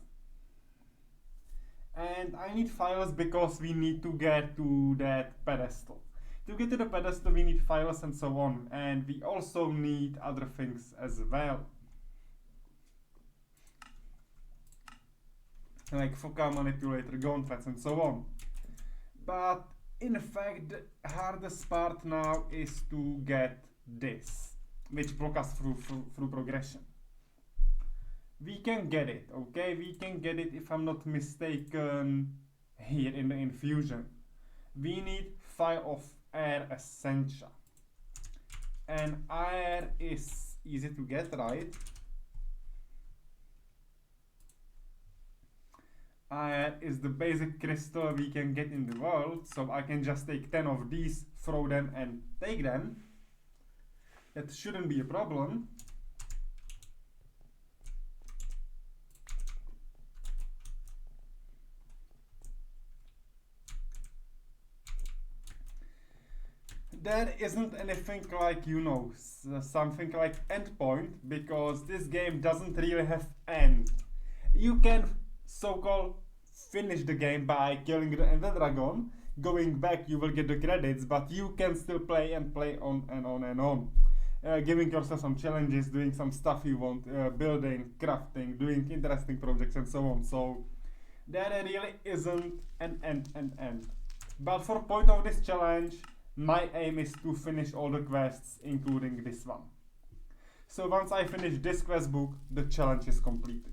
And I need files because we need to get to that pedestal. To get to the pedestal we need files and so on. And we also need other things as well. Like focal manipulator, gauntlets and so on. But in fact the hardest part now is to get this, which blocks us through progression. We can get it, okay? We can get it, if I'm not mistaken, here in the infusion. We need file of air essential. And air is easy to get, right? Air is the basic crystal we can get in the world, so I can just take 10 of these, throw them and take them. That shouldn't be a problem. There isn't anything like, something like endpoint, because this game doesn't really have end. You can so-called finish the game by killing the ender dragon. Going back, you will get the credits, but you can still play and play on and on and on. Giving yourself some challenges, doing some stuff you want, building, crafting, doing interesting projects, and so on. So there really isn't an end. But for point of this challenge, my aim is to finish all the quests, including this one. So once I finish this quest book, the challenge is completed.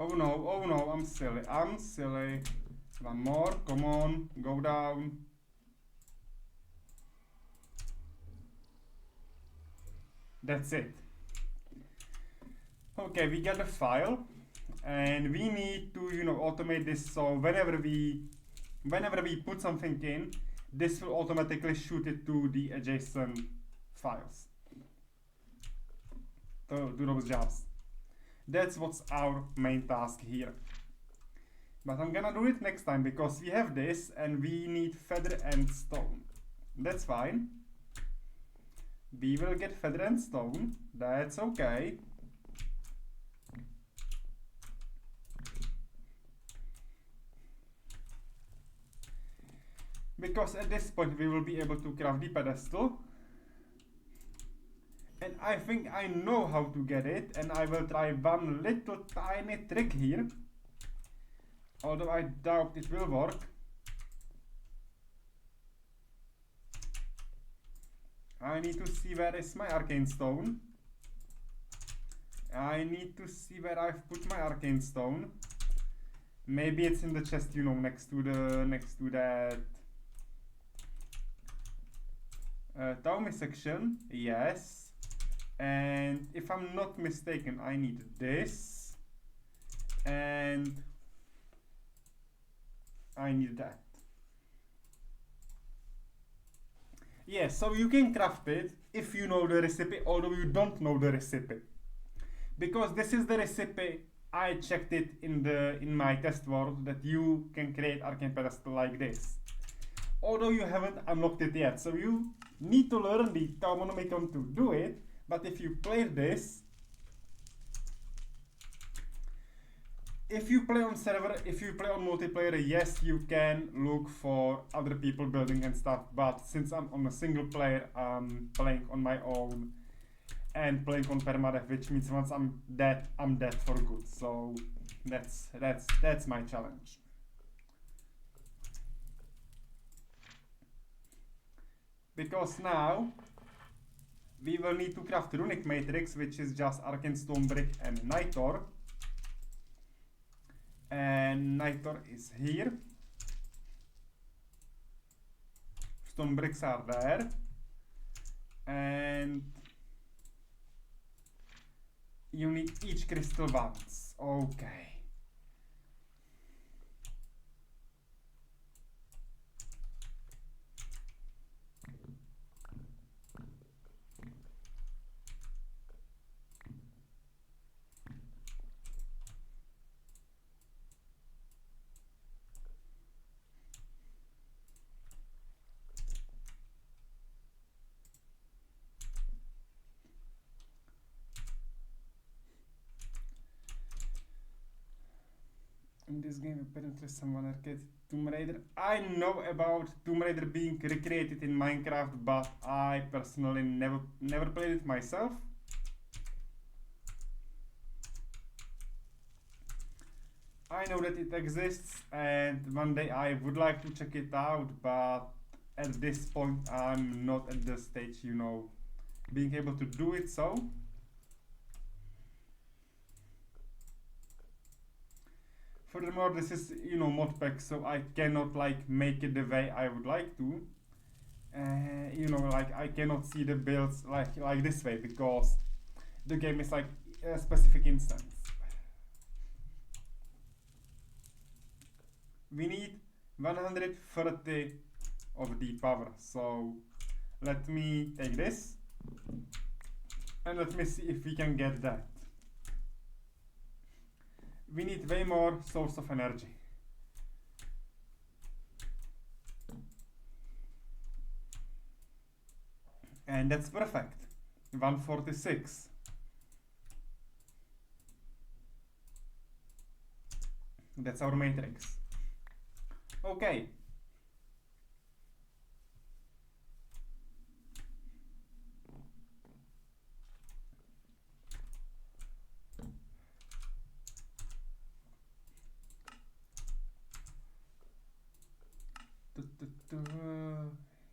Oh no, I'm silly. One more, come on, go down. That's it. Okay, we get the file, and we need to, automate this, so whenever we put something in, this will automatically shoot it to the adjacent files, to those jobs. That's what's our main task here. But I'm gonna do it next time because we have this and we need feather and stone. That's fine. We will get feather and stone. That's okay. Because at this point we will be able to craft the pedestal. And I think I know how to get it, and I will try one little tiny trick here. Although I doubt it will work. I need to see where is my arcane stone. I need to see where I've put my arcane stone. Maybe it's in the chest, next to that Taumi section. Yes. And if I'm not mistaken, I need this, and I need that. Yeah, so you can craft it if you know the recipe, although you don't know the recipe. Because this is the recipe, I checked it in my test world, that you can create arcane pedestal like this. Although you haven't unlocked it yet, so you need to learn the Taumonomicon to do it. But if you play this, if you play on server, if you play on multiplayer, yes, you can look for other people building and stuff. But since I'm on a single player, I'm playing on my own and playing on permadeath, which means once I'm dead for good. So that's my challenge. Because now we will need to craft runic matrix, which is just arcane stone brick and nitor. And nitor is here. Stone bricks are there. And you need each crystal once. Okay. In this game, apparently someone arcade Tomb Raider. I know about Tomb Raider being recreated in Minecraft, but I personally never played it myself. I know that it exists, and one day I would like to check it out, but at this point I'm not at the stage, being able to do it, so. Furthermore, this is, modpack, so I cannot make it the way I would like to. you know, like I cannot see the builds like this way because the game is like a specific instance. We need 130 of the power, so let me take this and let me see if we can get that. We need way more source of energy. And that's perfect. 146. That's our matrix. Okay.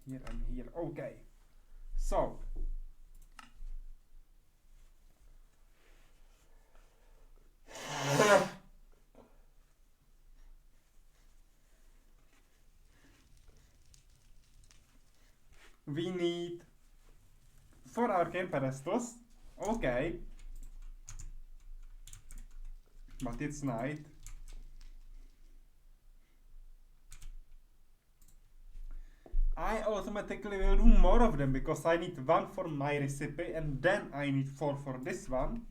Here and here. Okay. So we need 4 arcane pedestals. Okay. But it's night. I automatically will do more of them because I need 1 for my recipe and then I need 4 for this one.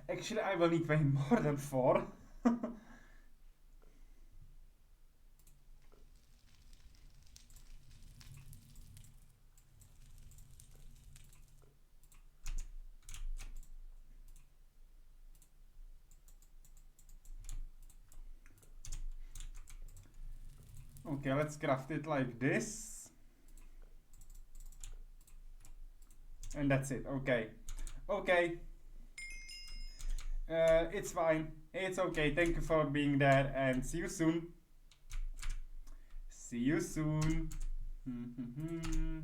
Actually, I will need way more than 4. Okay, let's craft it like this. And that's it. Okay. Okay. It's fine. It's okay. Thank you for being there and see you soon. See you soon.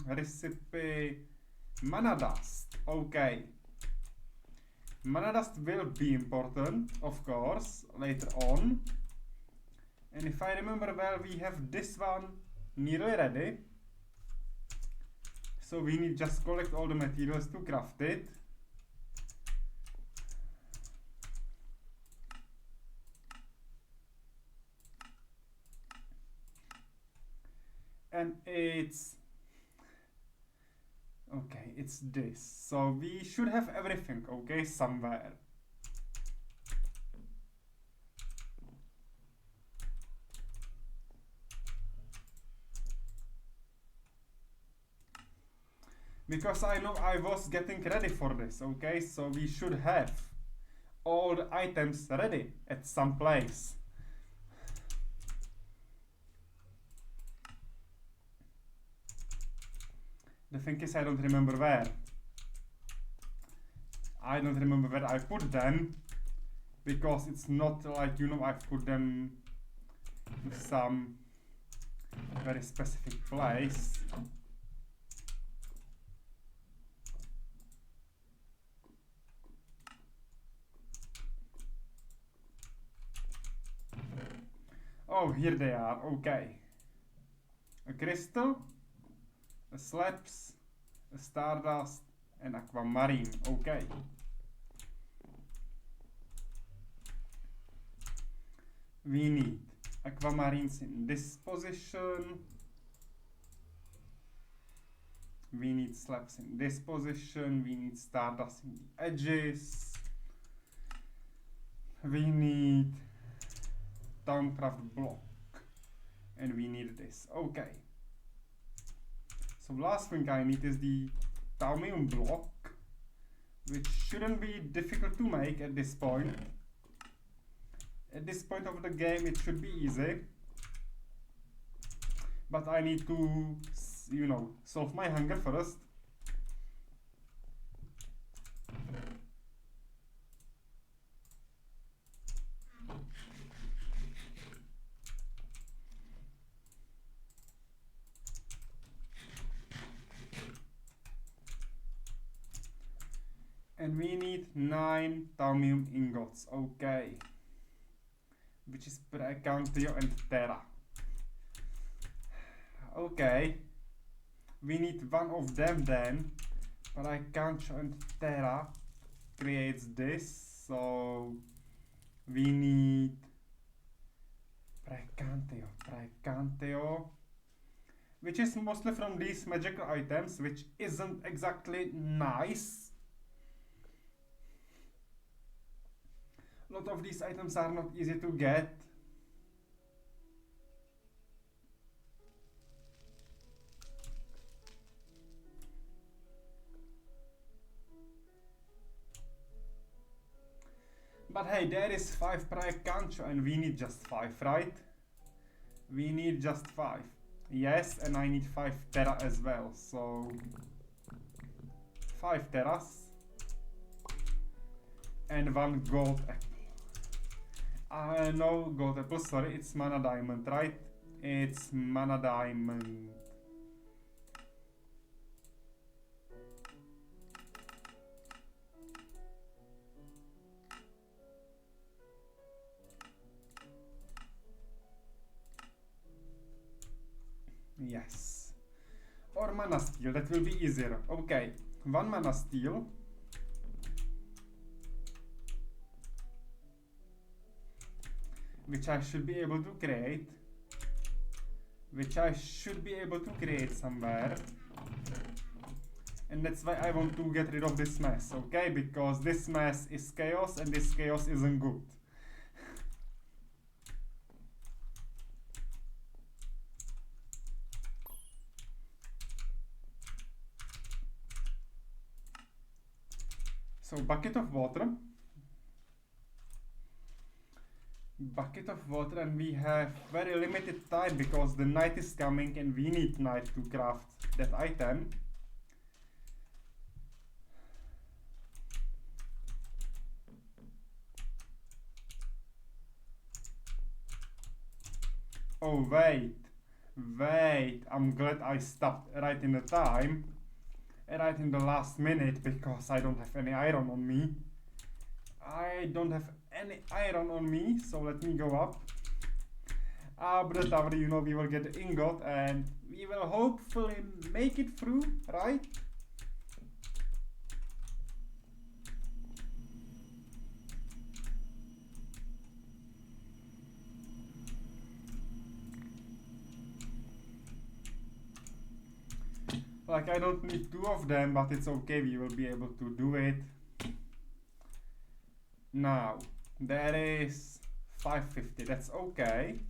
Recipe. Mana dust. Okay. Mana dust will be important, of course, later on. And if I remember well, we have this one nearly ready. So we need just collect all the materials to craft it. And it's okay, it's this. So we should have everything, okay, somewhere. Because I know I was getting ready for this, okay? So we should have all the items ready at some place. The thing is, I don't remember where. I don't remember where I put them. Because it's not like, you know, I've put them in some very specific place. Oh, here they are, okay. A crystal, a slabs, a stardust, and aquamarine, okay. We need aquamarines in this position. We need slabs in this position. We need stardust in the edges. We need Towncraft block. And we need this. Okay. So last thing I need is the Taumium block, which shouldn't be difficult to make at this point. At this point of the game it should be easy. But I need to, you know, solve my hunger first. And we need 9 Taumium ingots, okay. Which is Precantio and Terra. Okay. We need one of them then. Praecancio and Terra creates this, so we need Praecanteo, which is mostly from these magical items, which isn't exactly nice. A lot of these items are not easy to get. But hey, there is 5 Praecancio and we need just 5, right? We need just 5. Yes, and I need 5 Terra as well, so 5 Terras and 1 gold apple. No gold apple, sorry, it's mana diamond, right? It's mana diamond. Yes. Or mana steel, that will be easier. Okay, 1 mana steel. Which I should be able to create. Somewhere. And that's why I want to get rid of this mess, okay? Because this mess is chaos and this chaos isn't good. So bucket of water, and we have very limited time because the night is coming and we need night to craft that item. Oh wait, I'm glad I stopped right in the time. Right in the last minute, because I don't have any iron on me. So let me go up. Up the tower, you know, we will get the ingot and we will hopefully make it through, right? Like, I don't need 2 of them, but it's okay, we will be able to do it. Now, there is 550, that's okay.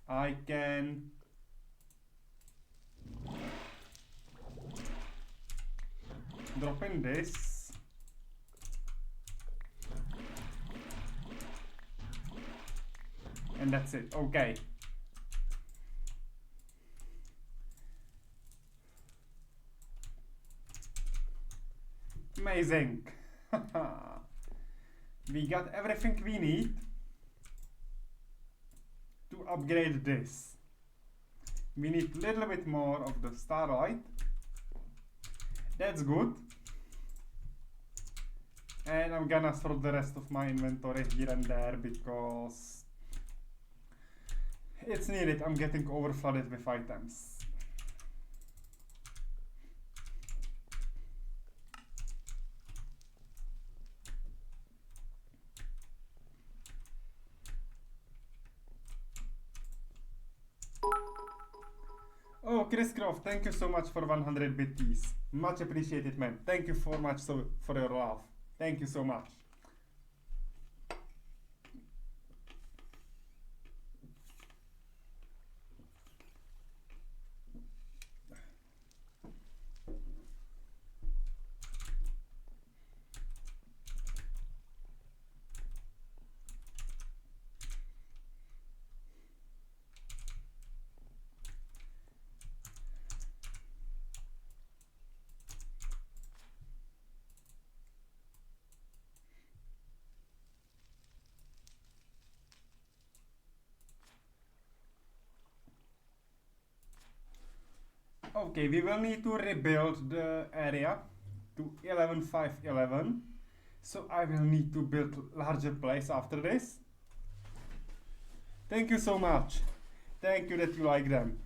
I can drop in this. And that's it, okay. Amazing. We got everything we need to upgrade this. We need a little bit more of the starlight. That's good. And I'm gonna throw the rest of my inventory here and there because it's needed. I'm getting overflooded with items. Oh, Chris Croft, thank you so much for 100 BTs. Much appreciated, man. Thank you for your love. Thank you so much. Okay, we will need to rebuild the area to 11.5.11. So I will need to build larger place after this. Thank you so much. Thank you that you like them.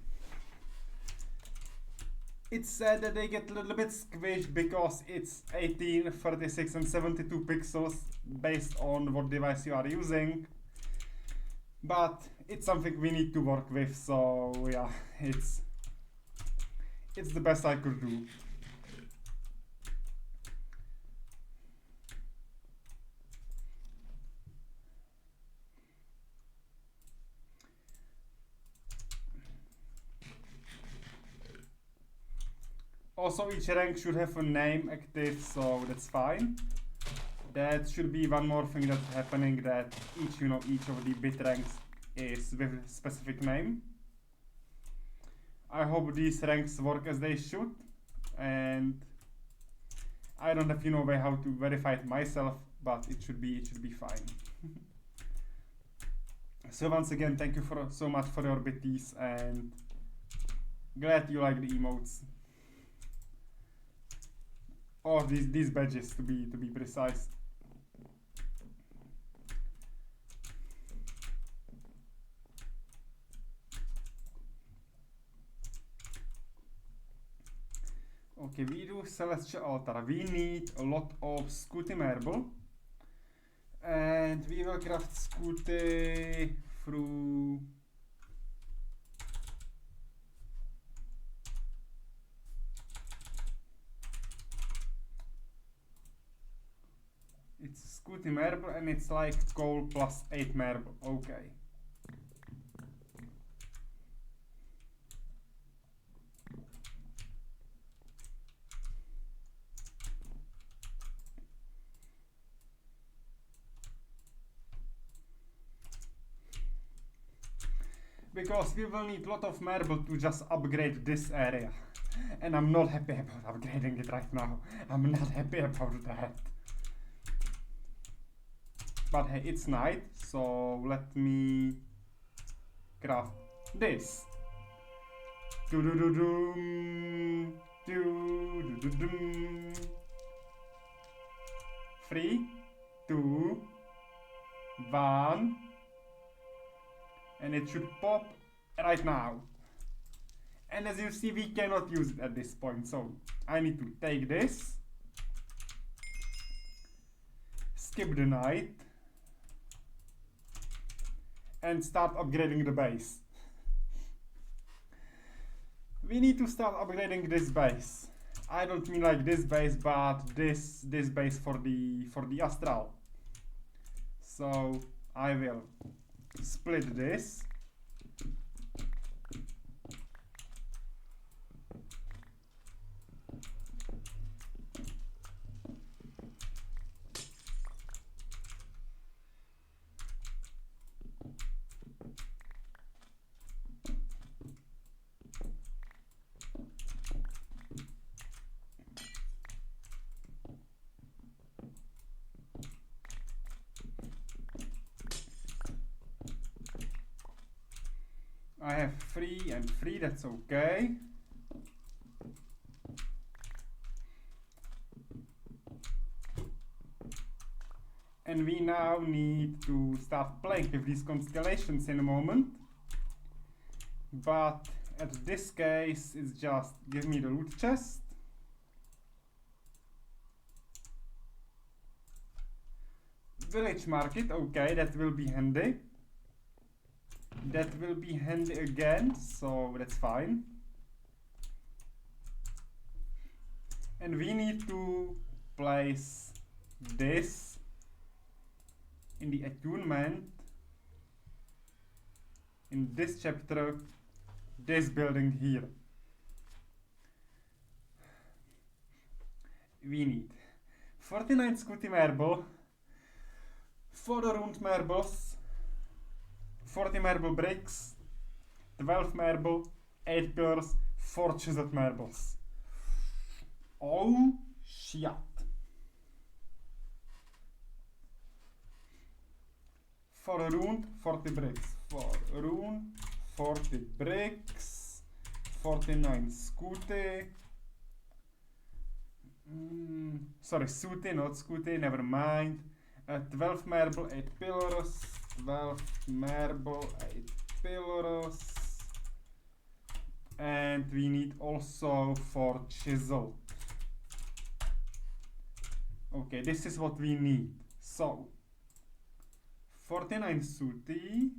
It's sad that they get a little bit squished because it's 18, 36 and 72 pixels based on what device you are using. But it's something we need to work with, so yeah, it's the best I could do. Also, each rank should have a name active, so that's fine. That should be one more thing that's happening, that each of the bit ranks is with a specific name. I hope these ranks work as they should, and I don't have way how to verify it myself, but it should be fine. So once again, thank you so much for your bitties, and glad you like the emotes. Or these badges to be precise. Okay, we do Celestial Altar. We need a lot of Scooty Marble. And we will craft Scooty through... It's Scooty Marble and it's like coal plus 8 marble. Okay. Because we will need a lot of marble to just upgrade this area. And I'm not happy about upgrading it right now. I'm not happy about that. But hey, it's night, so let me craft this. 3, 2, 1, and it should pop right now. And as you see, we cannot use it at this point, so I need to take this, skip the night, and start upgrading the base. We need to start upgrading this base. I don't mean like this base, but this base for the Astral. So I will split this. I have 3 and 3, that's okay. And we now need to start playing with these constellations in a moment. But at this case, it's just give me the loot chest. Village market, okay, that will be handy. That will be handy again, so that's fine. And we need to place this in the attunement in this chapter, this building here. We need 49 Scooty Marble, 4 round marbles, 40 marble bricks, 12 marble, 8 pillars, 4 chiseled marbles. Oh shit. 4 round, 40 bricks. 4 round, 40 bricks, 49 Scooty. Sorry, Scooty, not Scooty, never mind. 12 marble, 8 pillars. 12 marble, 8 pillars. And and we need also 4 chisel. Okay, this is what we need. So 49 sooty.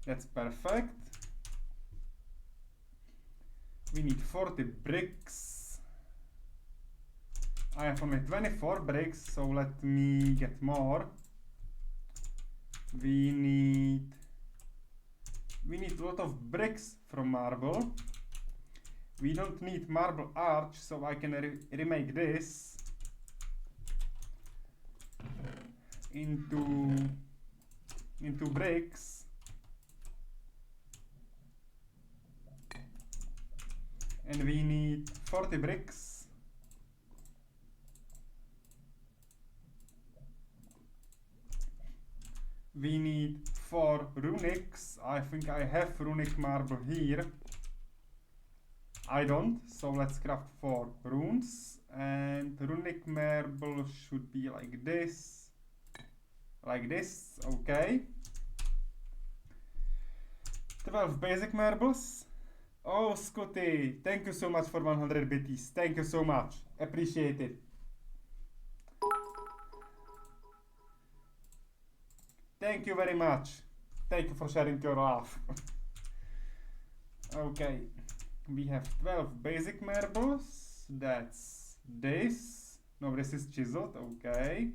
That's perfect. We need 40 bricks. I have only 24 bricks, so let me get more. We need a lot of bricks from marble. We don't need marble arch, so I can remake this into bricks. And we need 40 bricks. We need 4 runics. I think I have runic marble here. I don't, so let's craft 4 runes. And runic marble should be like this. Like this, okay. 12 basic marbles. Oh, Scotty, thank you so much for 100 bits. Thank you so much. Appreciate it. Thank you very much. Thank you for sharing your laugh. Okay, we have 12 basic marbles. That's this. No, this is chiseled. Okay.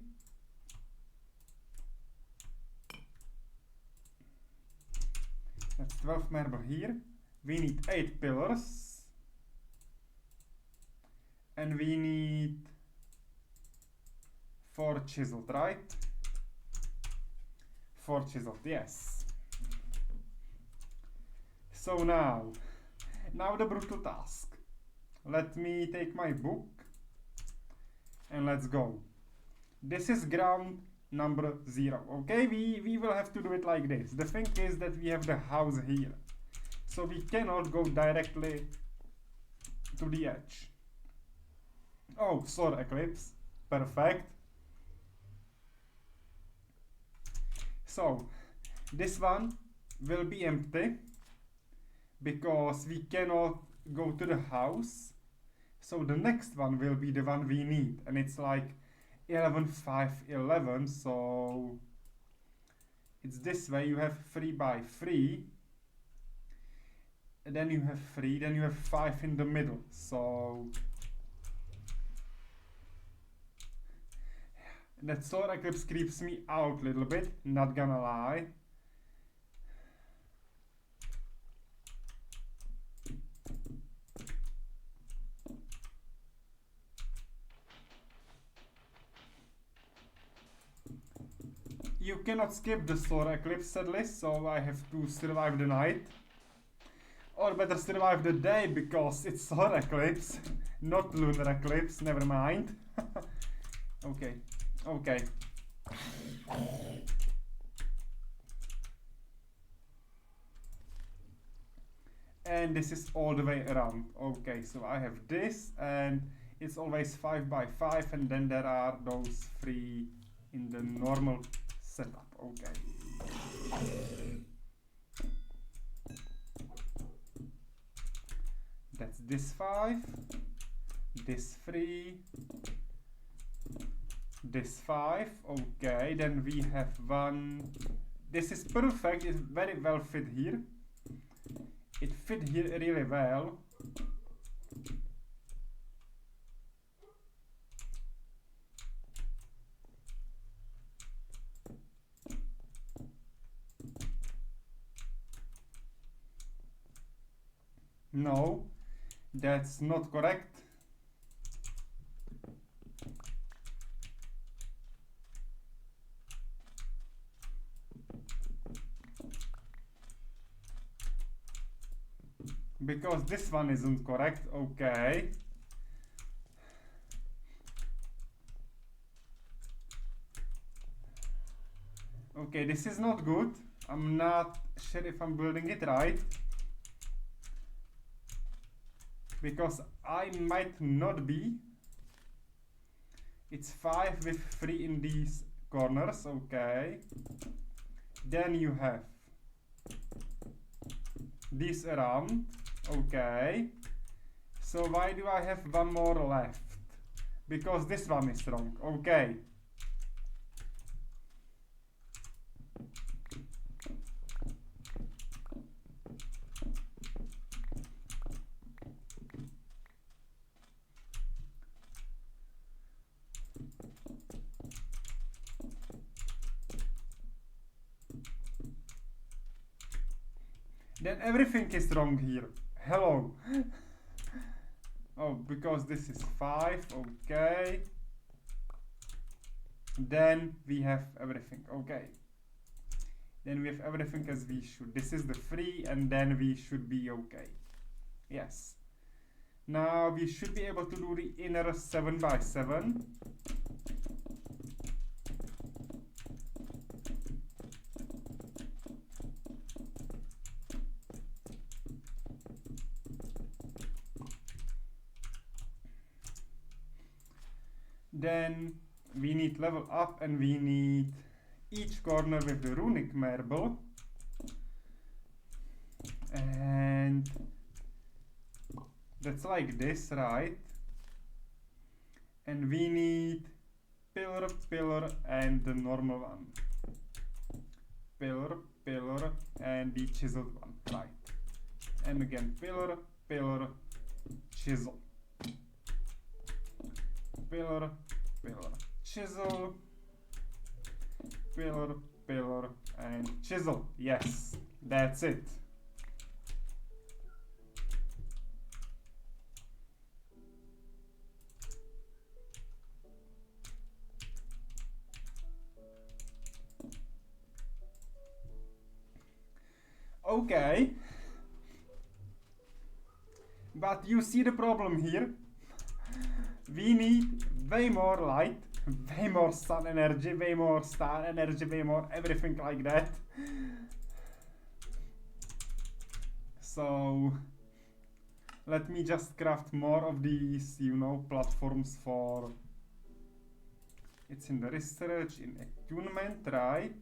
That's 12 marble here. We need 8 pillars. And we need 4 chiseled, right? 4 chiseled, yes. So now the brutal task. Let me take my book and let's go. This is ground number 0, okay? We will have to do it like this. The thing is that we have the house here. So we cannot go directly to the edge. Oh, solar eclipse. Perfect. So this one will be empty because we cannot go to the house. So the next one will be the one we need, and it's like 11, 5, 11. So it's this way. You have 3 by 3. And then you have 3, then you have 5 in the middle. So that solar eclipse creeps me out a little bit, not gonna lie. You cannot skip the solar eclipse sadly, so I have to survive the night. Or better survive the day because it's solar eclipse, not lunar eclipse, never mind. Okay, okay. And this is all the way around. Okay, so I have this and it's always 5 by 5 and then there are those 3 in the normal setup. Okay. That's this 5, this 3, this 5. Okay, then we have 1. This is perfect. It very well fit here. It fit here really well. No, that's not correct. Because this one isn't correct. Okay. Okay, this is not good. I'm not sure if I'm building it right. Because I might not be. It's 5 with 3 in these corners, okay. Then you have this around. Okay. So why do I have one more left? Because this one is wrong. Okay. Then everything is wrong here. Hello. Oh, because this is 5. Okay. Then we have everything. Okay. Then we have everything as we should. This is the 3, and then we should be okay. Yes. Now we should be able to do the inner 7 by 7. Then we need level up, and we need each corner with the runic marble. And that's like this, right? And we need pillar, pillar, and the normal one. Pillar, pillar, and the chiseled one, right? And again, pillar, pillar, chisel. Pillar, pillar, chisel. Pillar, pillar, and chisel. Yes, that's it. Okay. But you see the problem here. We need way more light, way more sun energy, way more star energy, way more everything like that. So let me just craft more of these, you know, platforms for... It's in the research, in attunement, right?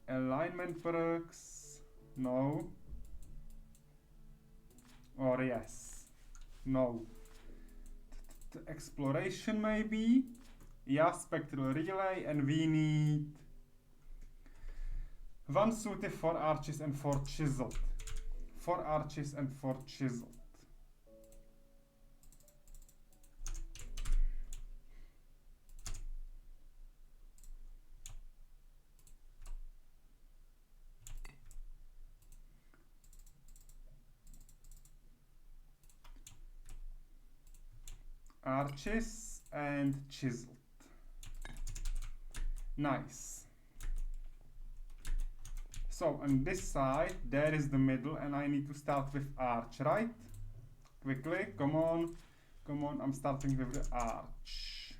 Alignment perks, no. Or yes, no. Exploration maybe. Yeah, spectral relay, and we need 1 suited, 4 arches, and 4 chiseled. 4 arches and 4 chiseled. Arches and chiseled. Nice. So on this side there is the middle, and I need to start with arch, right? Quickly, come on, come on. I'm starting with the arch.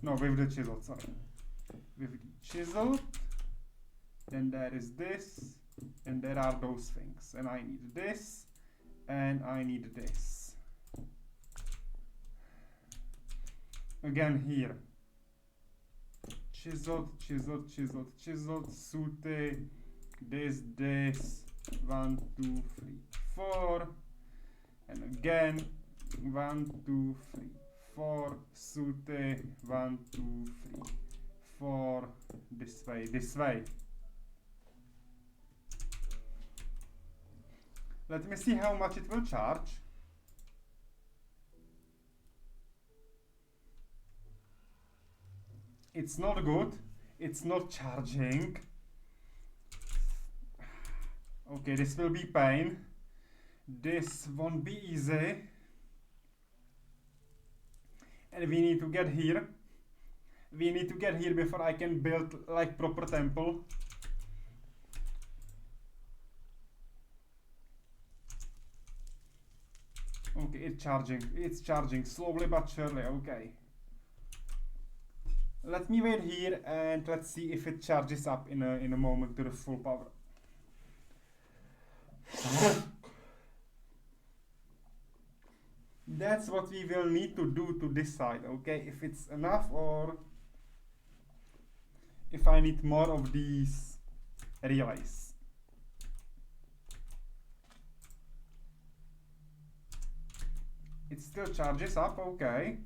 No, with the chisel, sorry. With the chisel. Then there is this, and there are those things, and I need this, and I need this. Again here, chiseled, chiseled, chiseled, chiseled, sute, this, 1, 2, 3, 4, and again 1, 2, 3, 4, sute, 1, 2, 3, 4, this way, this way. Let me see how much it will charge. It's not good. It's not charging. Okay, this will be pain. This won't be easy. And we need to get here. We need to get here before I can build like proper temple. Okay, it's charging. It's charging slowly but surely. Okay. Let me wait here and let's see if it charges up in a moment to the full power. That's what we will need to do to decide, okay, if it's enough or if I need more of these relays. It still charges up, okay.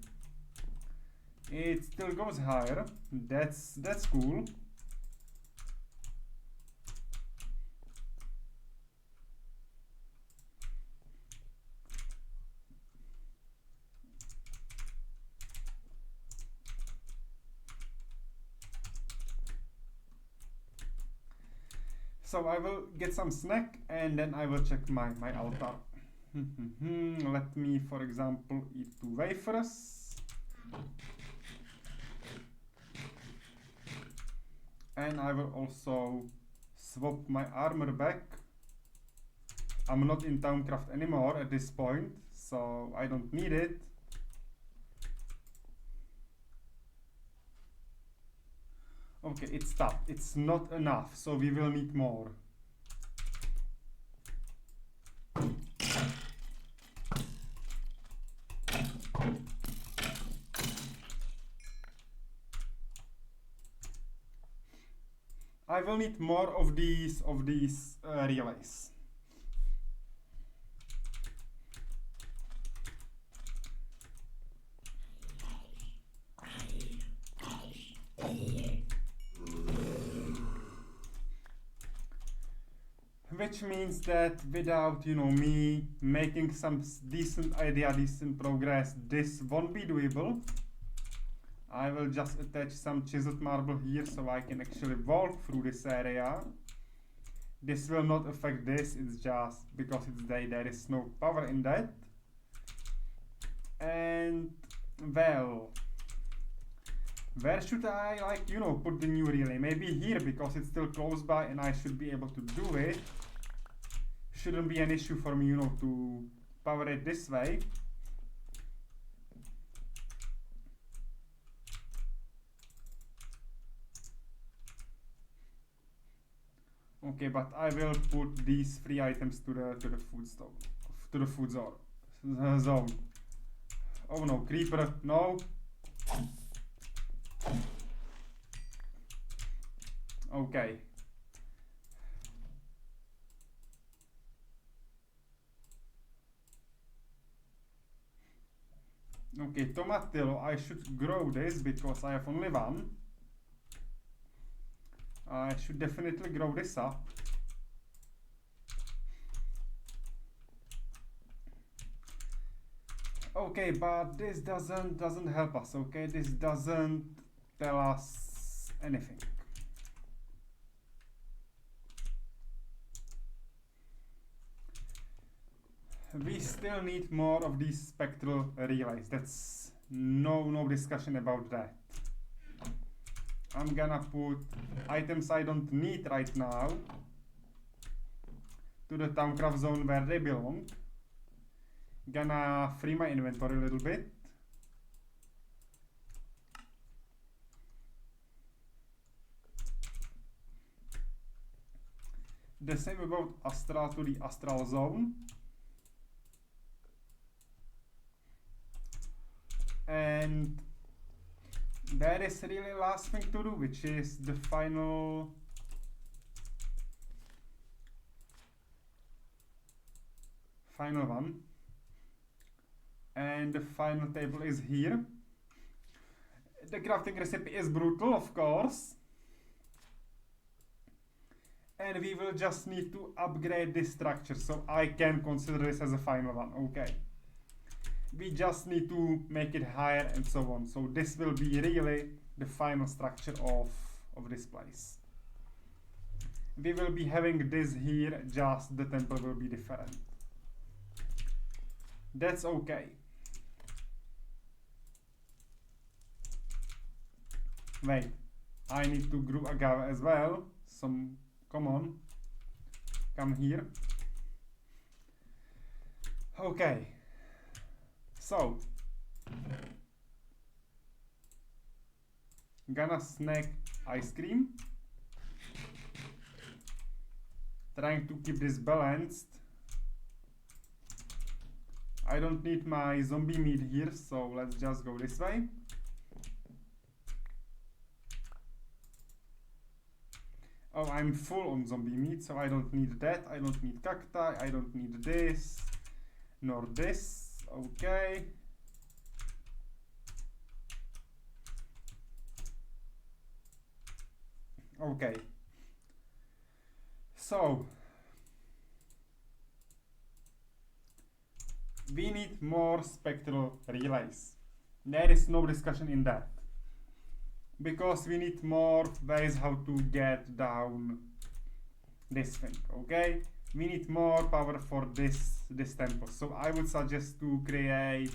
It still goes higher. That's cool. So I will get some snack and then I will check my altar. Let me, for example, eat 2 wafers. And I will also swap my armor back. I'm not in Towncraft anymore at this point, so I don't need it. Okay, it's stopped. It's not enough, so we will need more. I will need more of these relays. Which means that without, me making some decent progress, this won't be doable. I will just attach some chiseled marble here so I can actually walk through this area. This will not affect this, it's just because it's day, there is no power in that. And, well, where should I, put the new relay? Maybe here, because it's still close by and I should be able to do it. Shouldn't be an issue for me, to power it this way. Okay, but I will put these 3 items to the food stove, to the food zone. Oh no, creeper, no. Okay. Okay, tomatillo, I should grow this because I have only 1. I should definitely grow this up. Okay, but this doesn't help us, okay? This doesn't tell us anything. We still need more of these spectral relays. That's no discussion about that. I'm gonna put items I don't need right now to the Towncraft zone where they belong. Gonna free my inventory a little bit. The same about Astral to the Astral zone. And there is really last thing to do, which is the final one. And the final table is here. The crafting recipe is brutal, of course. And we will just need to upgrade this structure, so I can consider this as a final one, okay. We just need to make it higher and so on. So this will be really the final structure of this place. We will be having this here, just the temple will be different. That's okay. Wait, I need to grow agave as well. Come on, come here. Okay. So, gonna snack ice cream. Trying to keep this balanced. I don't need my zombie meat here, so let's just go this way. Oh, I'm full on zombie meat, so I don't need that. I don't need cacti, I don't need this, nor this. Okay. Okay. So we need more spectral relays. There is no discussion in that. Because we need more ways how to get down this thing, okay? We need more power for this tempo. So I would suggest to create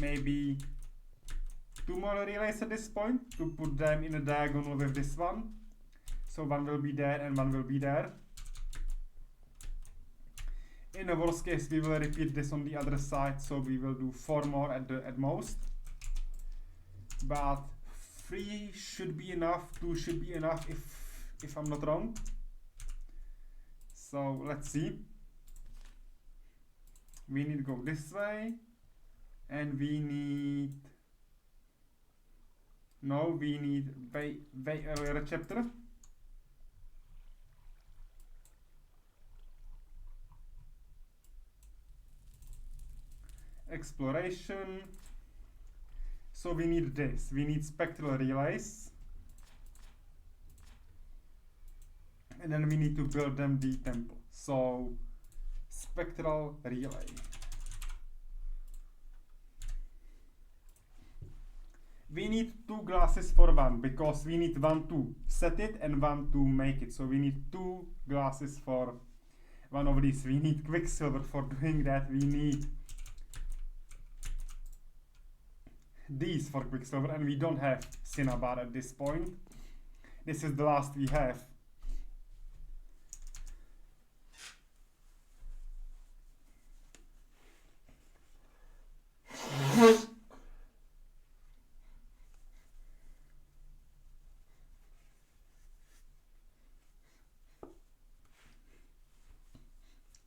maybe 2 more relays at this point to put them in a diagonal with this one. So one will be there and one will be there. In the worst case, we will repeat this on the other side, so we will do 4 more at most. But 3 should be enough, 2 should be enough if I'm not wrong. So let's see. We need to go this way, and we need way earlier chapter. Exploration. So we need this. We need spectral relays. And then we need to build them the temple. So spectral relay. We need 2 glasses for one because we need one to set it and one to make it. So we need 2 glasses for one of these. We need quicksilver for doing that. We need these for quicksilver, and we don't have cinnabar at this point. This is the last we have.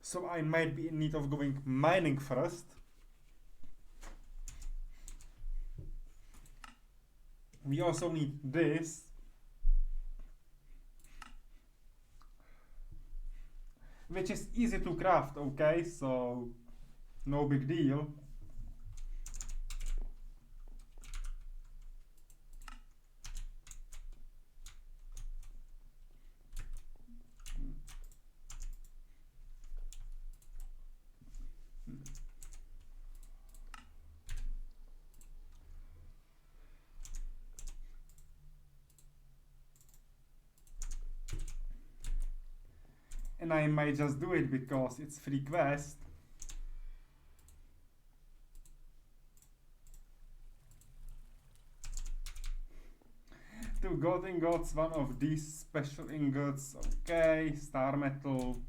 So I might be in need of going mining first. We also need this. Which is easy to craft, okay? So no big deal. And I might just do it because it's free quest. Two gold ingots, one of these special ingots, okay, star metal.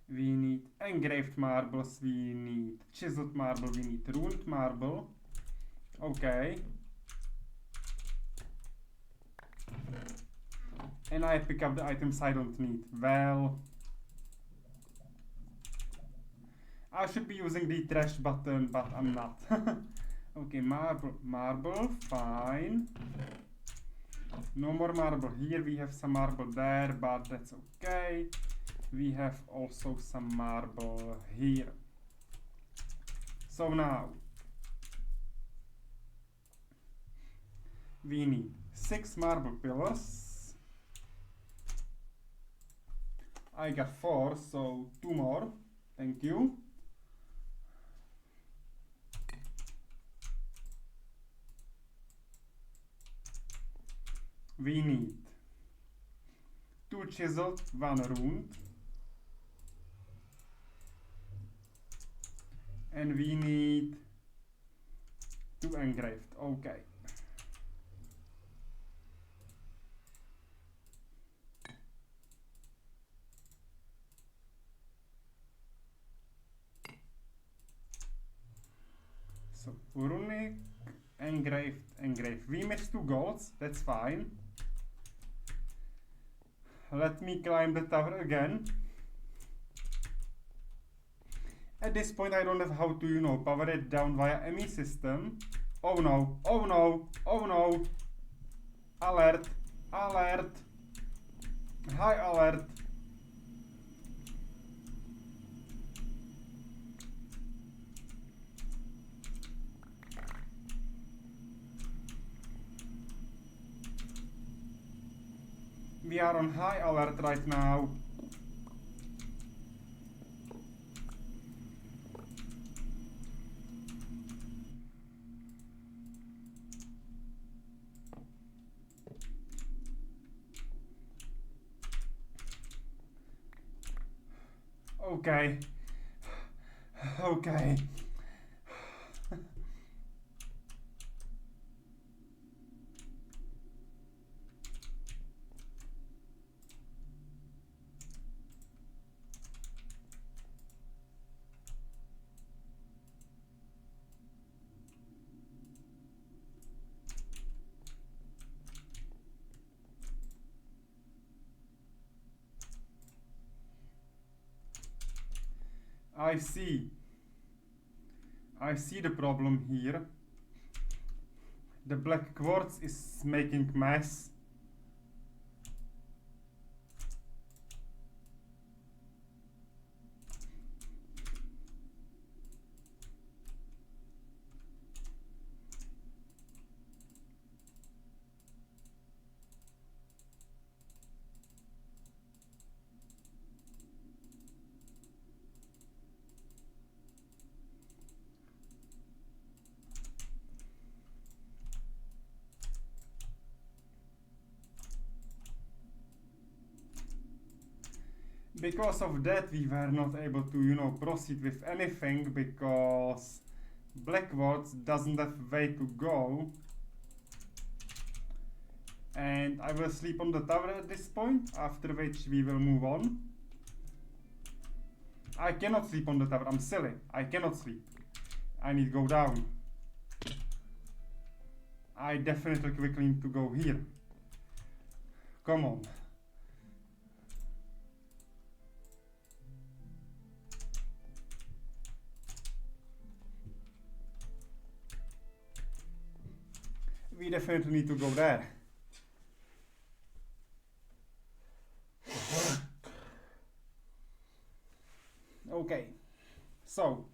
We need engraved marbles, we need chiseled marble, we need ruined marble, okay. And I pick up the items I don't need. Well, I should be using the trash button, but I'm not. Okay, marble, fine. No more marble here. We have some marble there, but that's okay. We have also some marble here. So now we need 6 marble pillars. I got 4, so 2 more. Thank you. We need 2 chiseled, 1 ruined. And we need 2 engraved. Okay. So runic, engraved. We missed 2 golds, that's fine. Let me climb the tower again. At this point I don't know how to, power it down via ME system. Oh no, oh no, oh no. Alert, alert. High alert. We are on high alert right now. Okay. Okay. I see. I see the problem here. The black quartz is making mess. Because of that, we were not able to, you know, proceed with anything because black quartz doesn't have way to go. And I will sleep on the tower at this point, after which we will move on. I cannot sleep on the tower, I'm silly. I cannot sleep. I need to go down. I definitely quickly need to go here. Come on. We definitely need to go there. Okay, so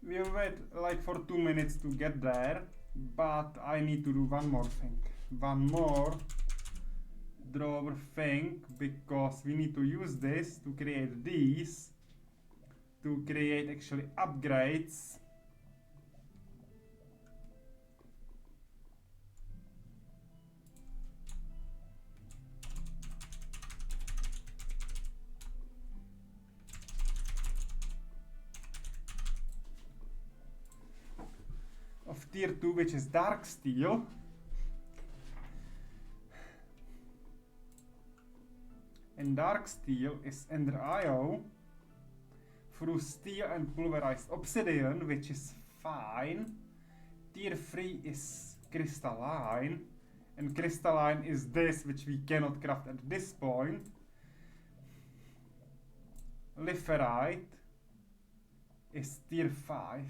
we'll wait like for 2 minutes to get there, but I need to do one more thing. One more drawer thing, because we need to use this to create these, to create actually upgrades. Of tier 2, which is dark steel. And dark steel is under IO through steel and pulverized obsidian, which is fine. Tier 3 is crystalline, and crystalline is this, which we cannot craft at this point. Litherite is tier 5.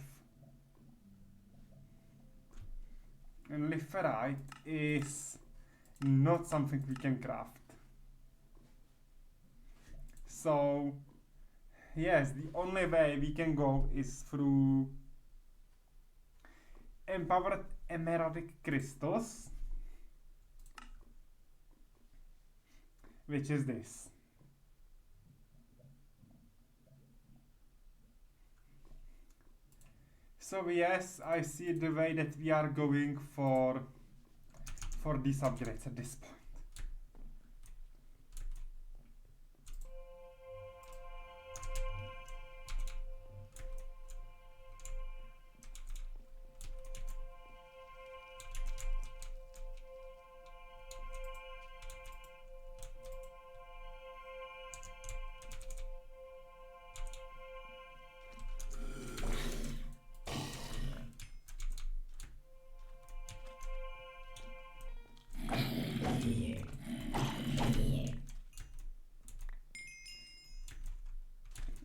And litherite is not something we can craft. So, yes, the only way we can go is through empowered emeraldic crystals, which is this. So yes, I see the way that we are going for these upgrades at this point.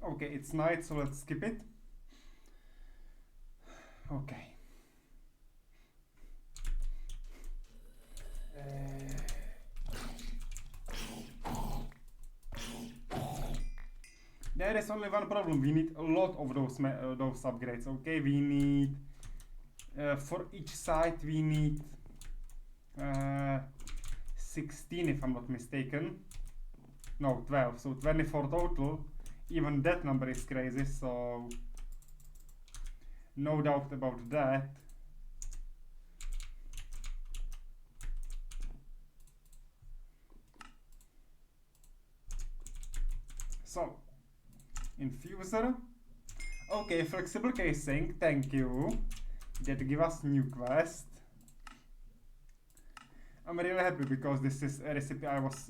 Okay, it's night, so let's skip it. Okay. There is only one problem. We need a lot of those upgrades. Okay, we need for each side we need 16 if I'm not mistaken. No, 12. So 24 total. Even that number is crazy. So no doubt about that. So infuser. Okay, flexible casing, thank you. That give us new quest. I'm really happy because this is a recipe I was,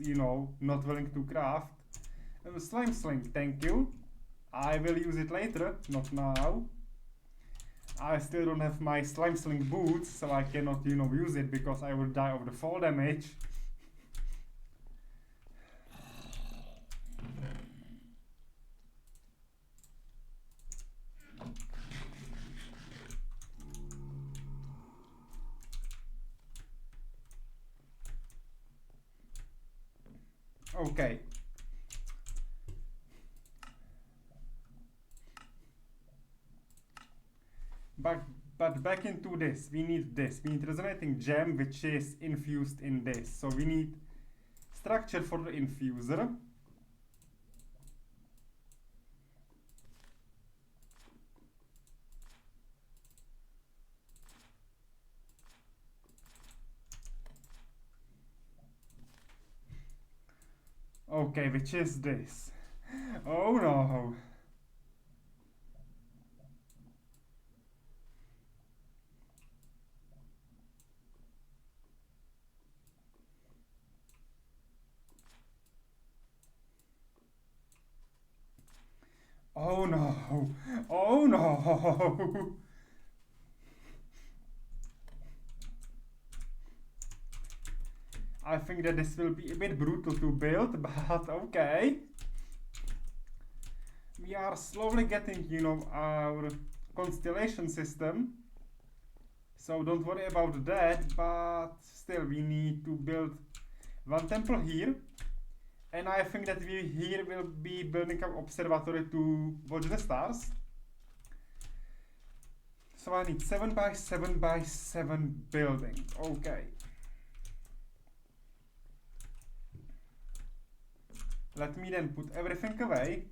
not willing to craft. Slime sling, thank you. I will use it later, not now. I still don't have my slime sling boots, so I cannot, use it because I will die of the fall damage. Okay. But back into this, we need this. We need resonating gem, which is infused in this. So we need structure for the infuser. Okay, which is this? Oh no. Oh no. Oh no. I think that this will be a bit brutal to build, but okay. We are slowly getting, our constellation system. So don't worry about that, but still we need to build one temple here. And I think that we here will be building an observatory to watch the stars. So I need 7 by 7 by 7 building. Okay. Let me then put everything away.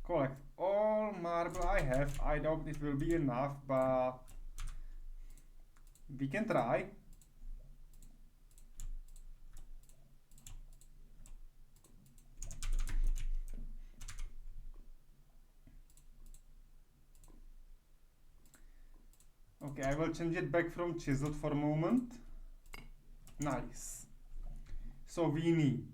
Collect all marble I have. I doubt it will be enough, but we can try. Okay, I will change it back from chiseled for a moment. Nice. So we need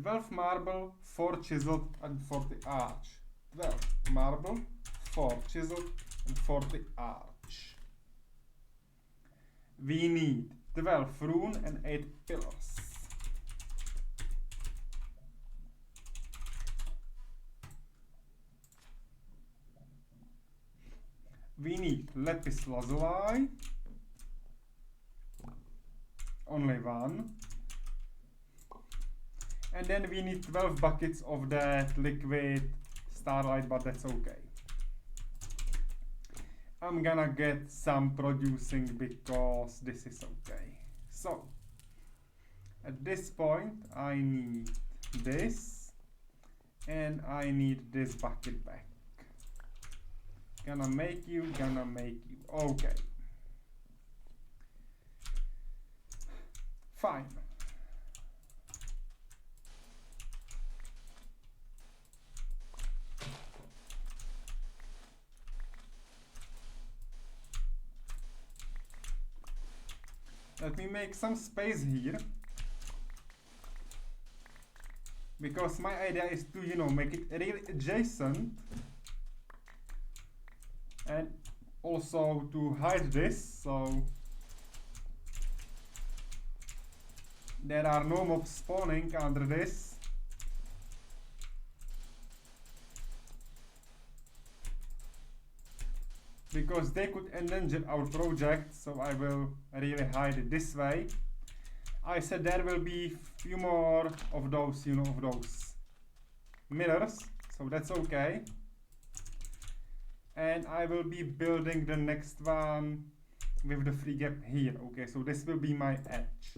12 marble, 4 chiseled, and 40 arch. 12 marble, 4 chiseled, and 40 arch. We need 12 rune and 8 pillars. We need lapis lazuli. Only one. And then we need 12 buckets of that liquid starlight, but that's okay. I'm gonna get some producing because this is okay. So, at this point, I need this, and I need this bucket back. Gonna make you. Okay. Fine. Let me make some space here. Because my idea is to, make it really adjacent. And also to hide this, so there are no mobs spawning under this. Because they could endanger our project, so I will really hide it this way. I said there will be few more of those, you know, of those mirrors, so that's okay. And I will be building the next one with the free gap here. Okay, so this will be my edge.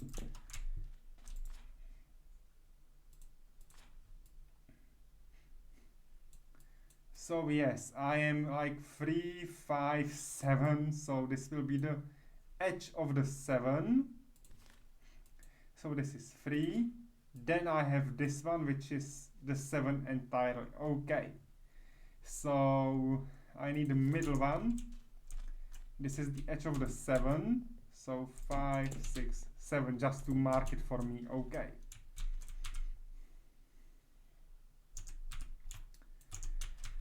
So yes, I am like 3, 5, 7, so this will be the edge of the 7. So this is 3. Then I have this one, which is the 7 entirely. Okay, so I need the middle one. This is the edge of the 7. So 5, 6, 7, just to mark it for me. Okay.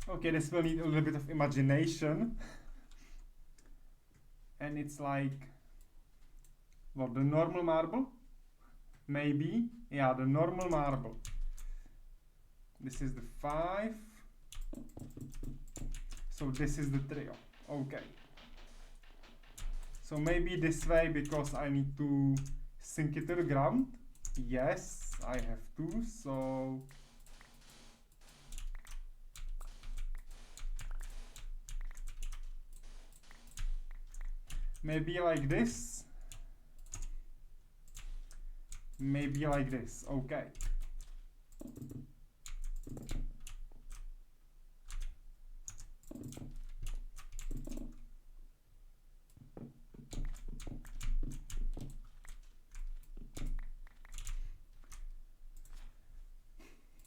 Okay, this will need a little bit of imagination. And it's like, well, the normal marble. Maybe, yeah, the normal marble. This is the 5. So this is the trio. Okay. So maybe this way, because I need to sink it to the ground. Yes, I have to. So maybe like this. Maybe like this. Okay.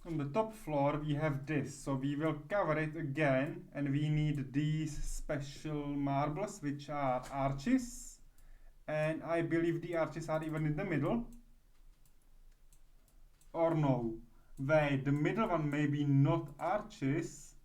On the top floor we have this, so we will cover it again, and we need these special marbles which are arches, and I believe the arches are even in the middle. Or no, wait, the middle one maybe not arches.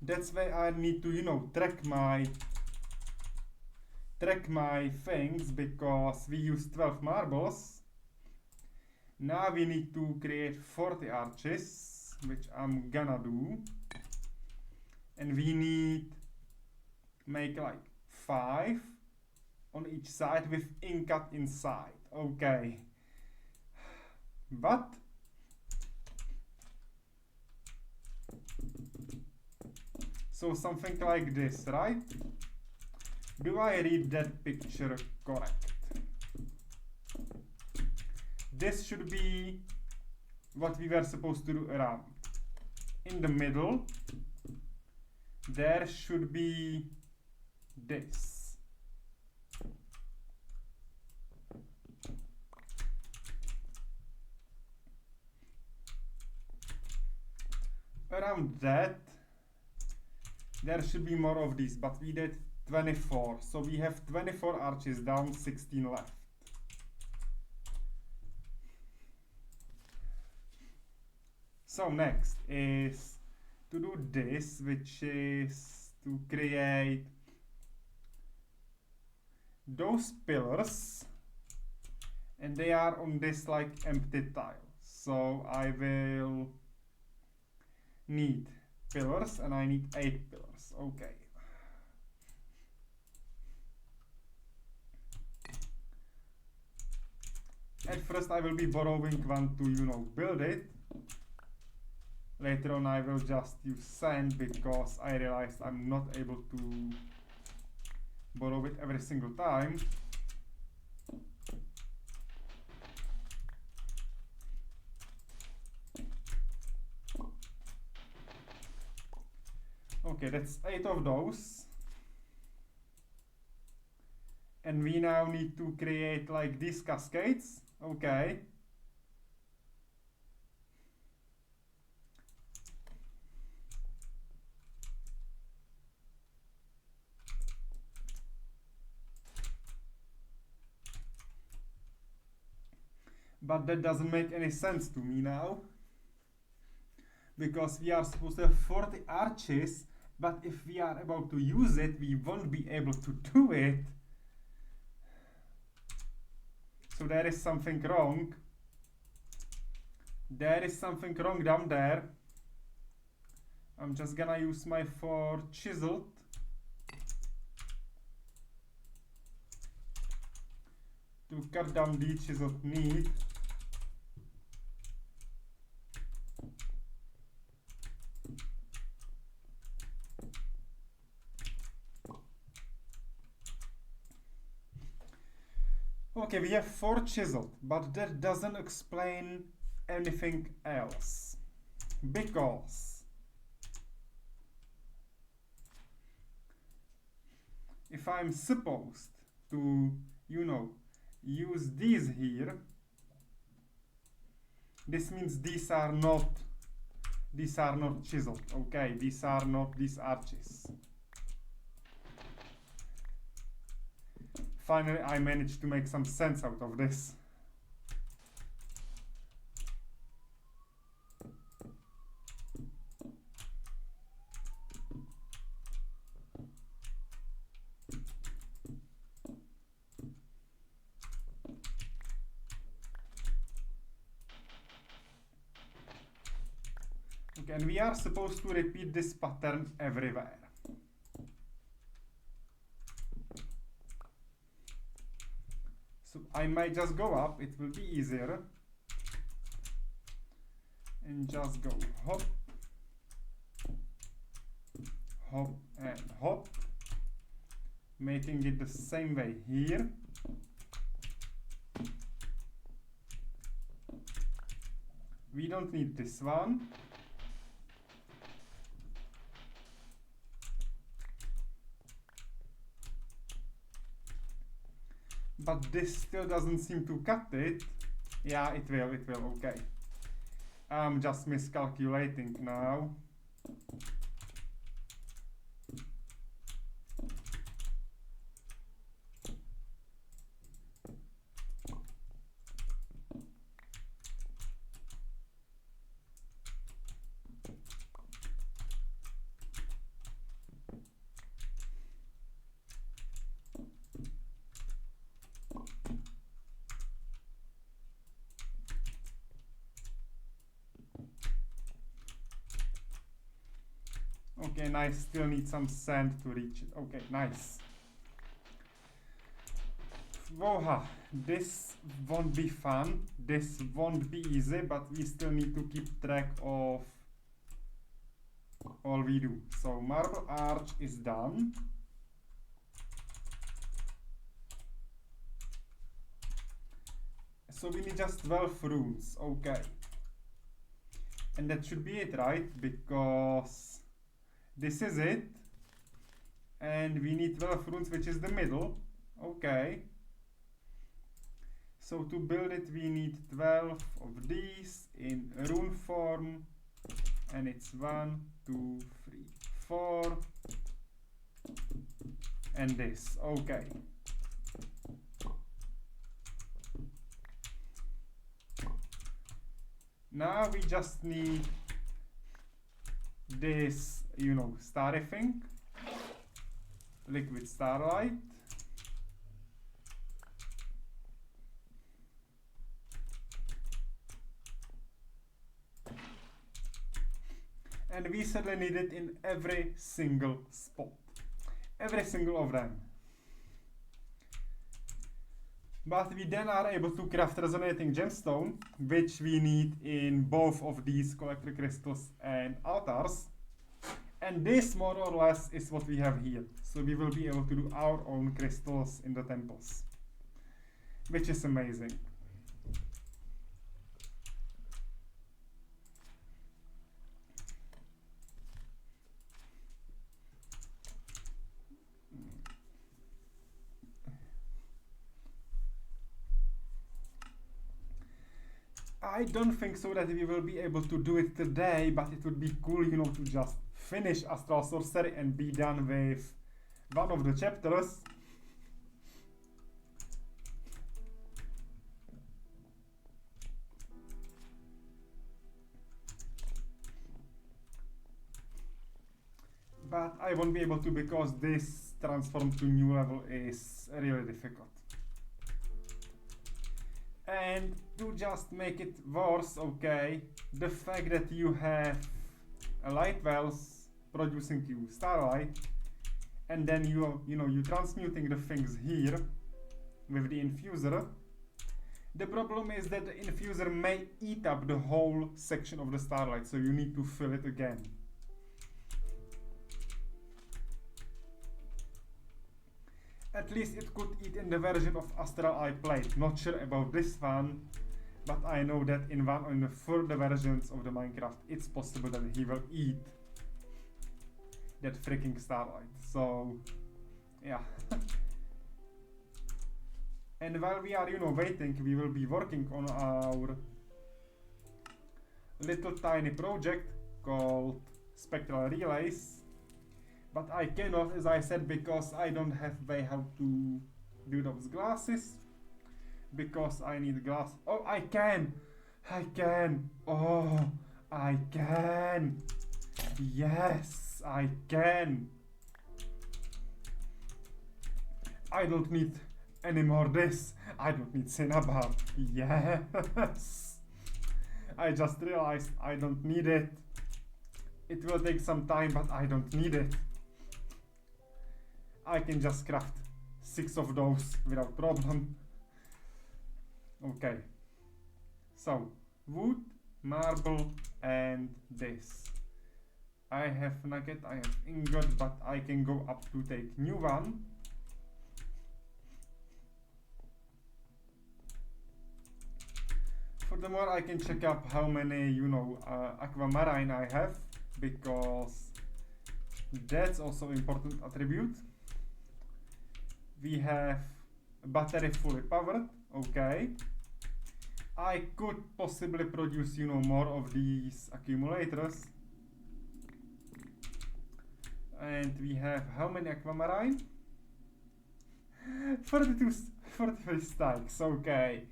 That's why I need to, you know, track my things, because we use 12 marbles. Now we need to create 40 arches, which I'm gonna do. And we need make like 5 on each side with ink cut inside. Okay. But so something like this, right? Do I read that picture correct? This should be what we were supposed to do around. In the middle, there should be this. Around that, there should be more of these, but we did 24. So we have 24 arches down, 16 left. So next is to do this, which is to create those pillars, and they are on this like empty tile. So I will need pillars, and I need 8 pillars. Okay. At first I will be borrowing one to, you know, build it. Later on I will just use sand, because I realized I'm not able to borrow it every single time. Okay, that's 8 of those. And we now need to create like these cascades. Okay. But that doesn't make any sense to me now, because we are supposed to have 40 arches, but if we are about to use it, we won't be able to do it. So there is something wrong. There is something wrong down there. I'm just gonna use my 4 chiseled. To cut down the chiseled meat. Okay, we have 4 chiseled, but that doesn't explain anything else. Because if I'm supposed to, you know, use these here, this means these are not chiseled, okay? These are not these arches. Finally, I managed to make some sense out of this. Okay, and we are supposed to repeat this pattern everywhere. So I might just go up, it will be easier. And just go hop, hop, and hop. Making it the same way here. We don't need this one. But this still doesn't seem to cut it. Yeah, it will, okay. I'm just miscalculating now. Okay, and I still need some sand to reach it. Okay, nice. Woha, this won't be fun. This won't be easy, but we still need to keep track of all we do. So marble arch is done. So we need just 12 runes. Okay. And that should be it, right? Because this is it. And we need 12 runes, which is the middle. Okay. So to build it, we need 12 of these in rune form. And it's 1, 2, 3, 4. And this. Okay. Now we just need this, you know, starry thing, liquid starlight. And we certainly need it in every single spot, every single of them. But we then are able to craft resonating gemstone, which we need in both of these collector crystals and altars. And this more or less is what we have here. So we will be able to do our own crystals in the temples, which is amazing. I don't think so that we will be able to do it today, but it would be cool, you know, to just finish Astral Sorcery and be done with one of the chapters. But I won't be able to because this transform to new level is really difficult. And to just make it worse, okay, the fact that you have a light wells producing you starlight, and then you transmuting the things here with the infuser. The problem is that the infuser may eat up the whole section of the starlight, so you need to fill it again. At least it could eat in the version of Astral I played. Not sure about this one, but I know that in one of the further versions of the Minecraft, it's possible that he will eat that freaking starlight. So, yeah. And while we are, waiting, we will be working on our little tiny project called Spectral Relays. But I cannot, as I said, because I don't have way how to do those glasses. Because I need glass. Oh, I can! I can! Oh, I can! Yes, I can! I don't need any more this. I don't need cinnabar. Yes! I just realized I don't need it. It will take some time, but I don't need it. I can just craft 6 of those without problem. Okay. So, wood, marble, and this. I have nugget, I have ingot, but I can go up to take new one. Furthermore, I can check up how many, aquamarine I have, because that's also important attribute. We have battery fully powered, okay. I could possibly produce, more of these accumulators. And we have how many aquamarine? 43 stacks, okay.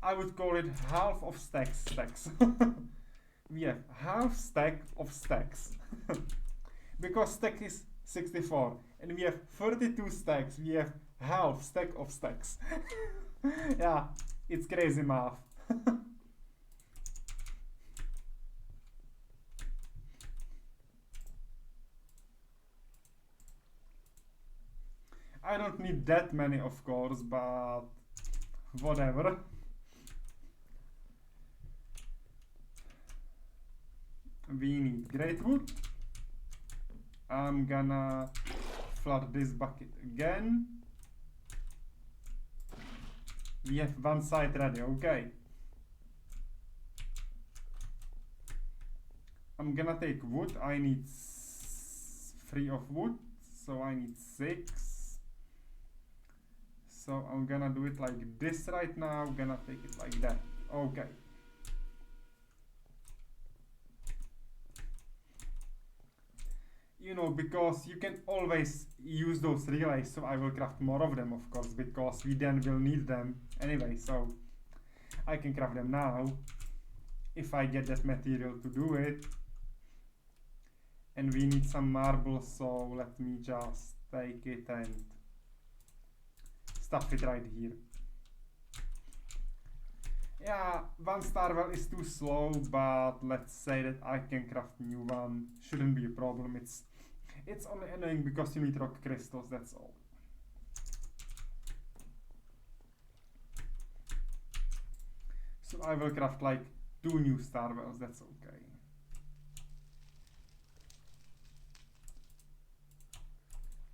I would call it half of stacks. We have half stack of stacks. Because stack is 64 and we have 32 stacks, we have half stack of stacks. Yeah, it's crazy math. I don't need that many, of course, but whatever. We need great wood. I'm gonna flood this bucket again. We have one side ready, okay. I'm gonna take wood. I need 3 of wood, so I need 6. So I'm gonna do it like this right now. I'm gonna take it like that. Okay. Because you can always use those relays, so I will craft more of them, of course, because we then will need them anyway, so I can craft them now if I get that material to do it. And we need some marble, so let me just take it and stuff it right here. Yeah, one star well is too slow, but let's say that I can craft new one. Shouldn't be a problem. It's only annoying because you need rock crystals, that's all. So I will craft like 2 new star wells, that's okay.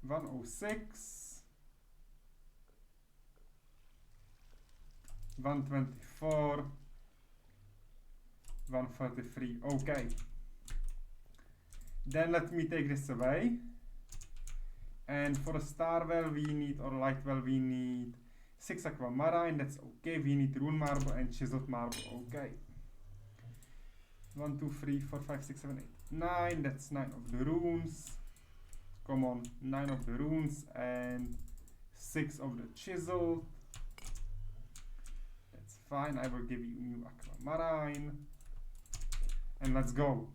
$106, 124, 133, okay. Then let me take this away. And for a star well we need, or light well we need 6 aquamarine, that's okay. We need rune marble and chiseled marble, okay. 1, 2, 3, 4, 5, 6, 7, 8, 9, that's 9 of the runes. Come on, 9 of the runes and 6 of the chisel. That's fine, I will give you new aquamarine. And let's go.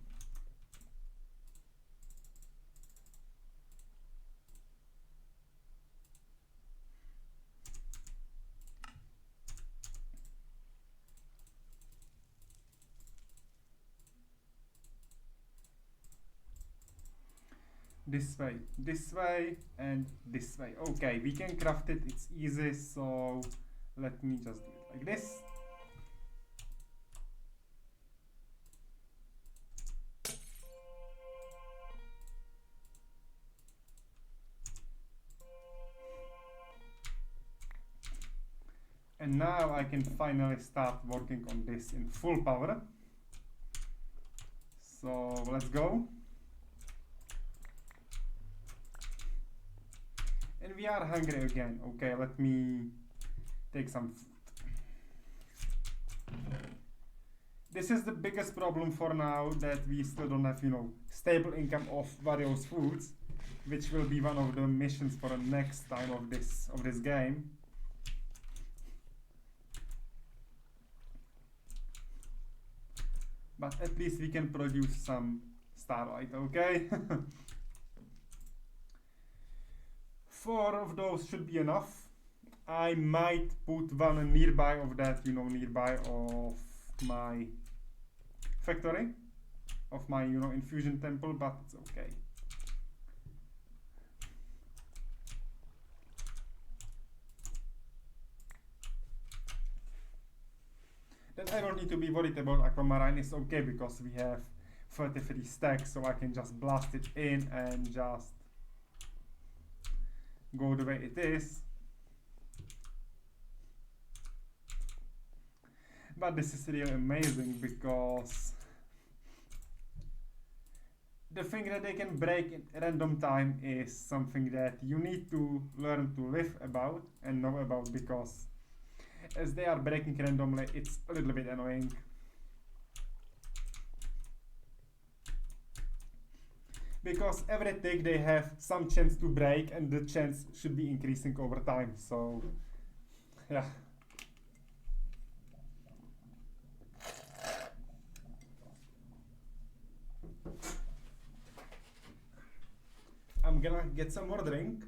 this way, and this way. Okay, we can craft it, it's easy, so let me just do it like this. And now I can finally start working on this in full power. So let's go. And we are hungry again. Okay, let me take some food. This is the biggest problem for now, that we still don't have, stable income of various foods, which will be one of the missions for the next time of this game. But at least we can produce some starlight, okay? 4 of those should be enough. I might put one nearby of that, nearby of my factory, of my, infusion temple, but it's okay. Then I don't need to be worried about aquamarine, it's okay because we have 33 stacks, so I can just blast it in and just go the way it is. But this is really amazing because the thing that they can break in random time is something that you need to learn to live about and know about, because as they are breaking randomly, it's a little bit annoying. Because every tick they have some chance to break, and the chance should be increasing over time, so yeah. I'm gonna get some more drink.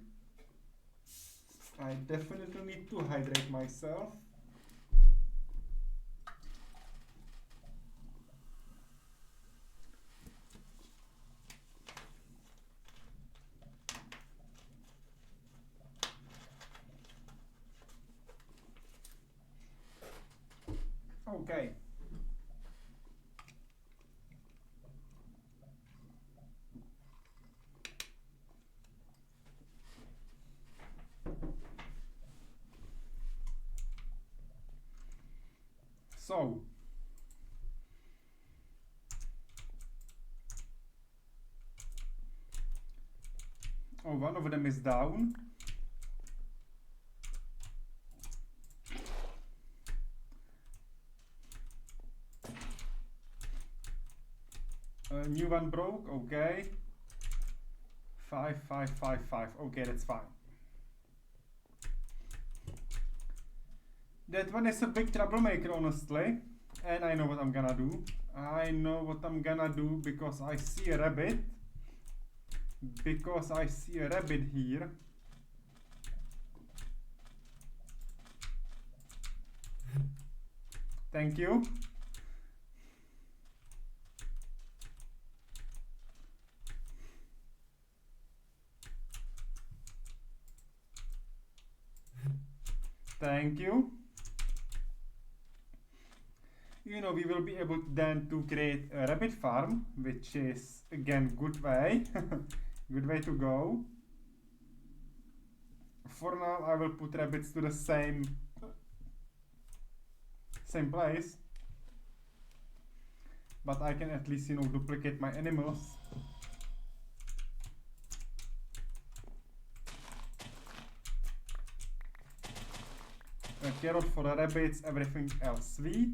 I definitely need to hydrate myself. Okay. So, one of them is down. A new one broke, okay. 5, 5, 5, 5, okay, that's fine. That one is a big troublemaker, honestly, and I know what I'm gonna do. I know what I'm gonna do because I see a rabbit. Because I see a rabbit here. Thank you. Thank you. We will be able then to create a rabbit farm, which is again good way, good way to go. For now, I will put rabbits to the same place, but I can at least duplicate my animals. A carrot for the rabbits, everything else sweet.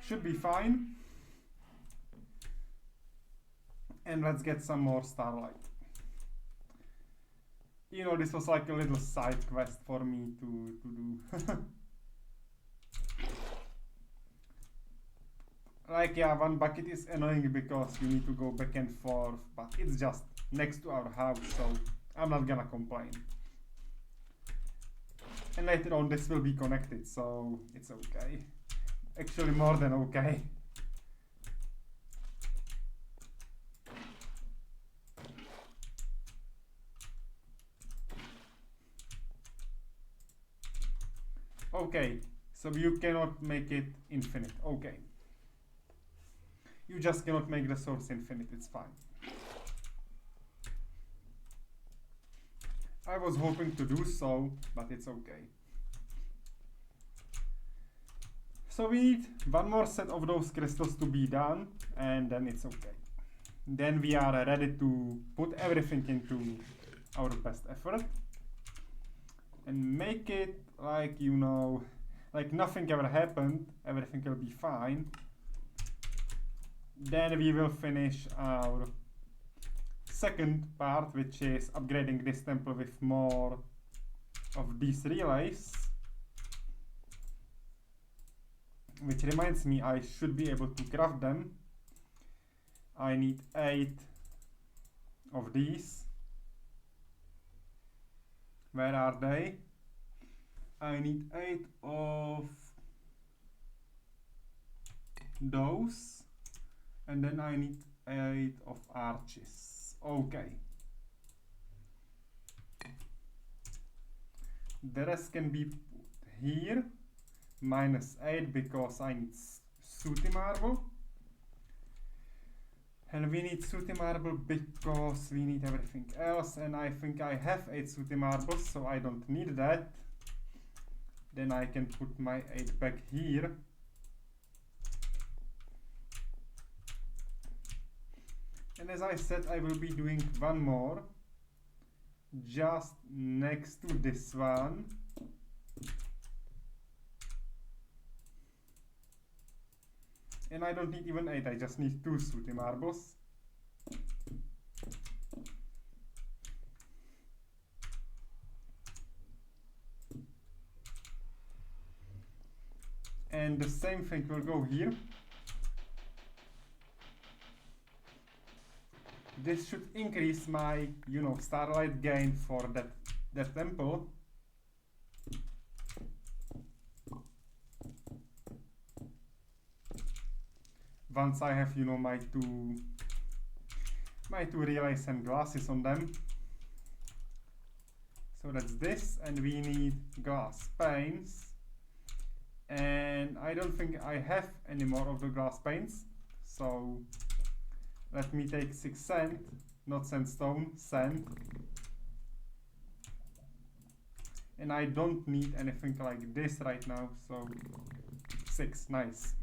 Should be fine. And let's get some more starlight. This was like a little side quest for me to do. Like, yeah, one bucket is annoying because you need to go back and forth, but it's just next to our house, so I'm not gonna complain. And later on this will be connected, so it's okay. Actually more than okay. Okay, so you cannot make it infinite. Okay. You just cannot make the source infinite, it's fine. I was hoping to do so, but it's okay. So we need one more set of those crystals to be done, and then it's okay. Then we are ready to put everything into our best effort and make it like, you know, like nothing ever happened, everything will be fine. Then we will finish our second part, which is upgrading this temple with more of these relays. Which reminds me, I should be able to craft them. I need 8 of these. Where are they? I need 8 of those. And then I need 8 of arches. Okay. The rest can be put here. -8 because I need sooty marble. And we need sooty marble because we need everything else. And I think I have 8 sooty marbles, so I don't need that. Then I can put my 8 back here. And as I said, I will be doing one more just next to this one. And I don't need even 8, I just need 2 sooty marbles. And the same thing will go here. This should increase my, you know, starlight gain for that temple. Once I have, you know, my two relays and glasses on them. So that's this, and we need glass panes. And I don't think I have any more of the glass panes. So let me take 6 sand, not sandstone, sand. And I don't need anything like this right now, so 6, nice.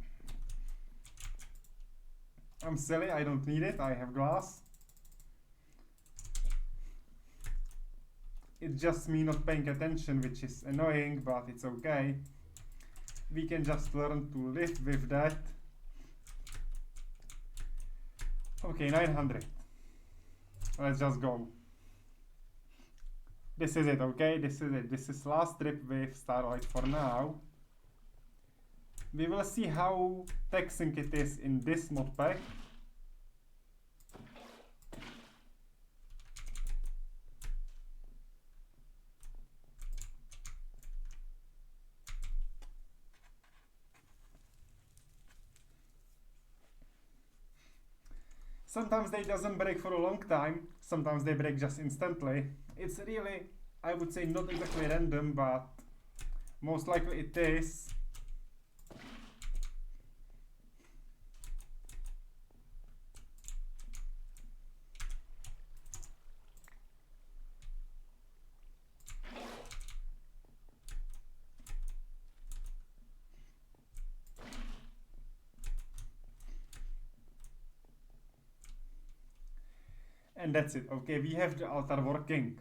I'm silly, I don't need it, I have glass. It's just me not paying attention, which is annoying, but it's okay. We can just learn to live with that. Okay, 900. Let's just go. This is it, okay? This is it. This is last trip with Starlight for now. We will see how taxing it is in this mod pack. Sometimes they doesn't break for a long time, sometimes they break just instantly. It's really, I would say, not exactly random, but most likely it is. And that's it. Okay, we have the altar working.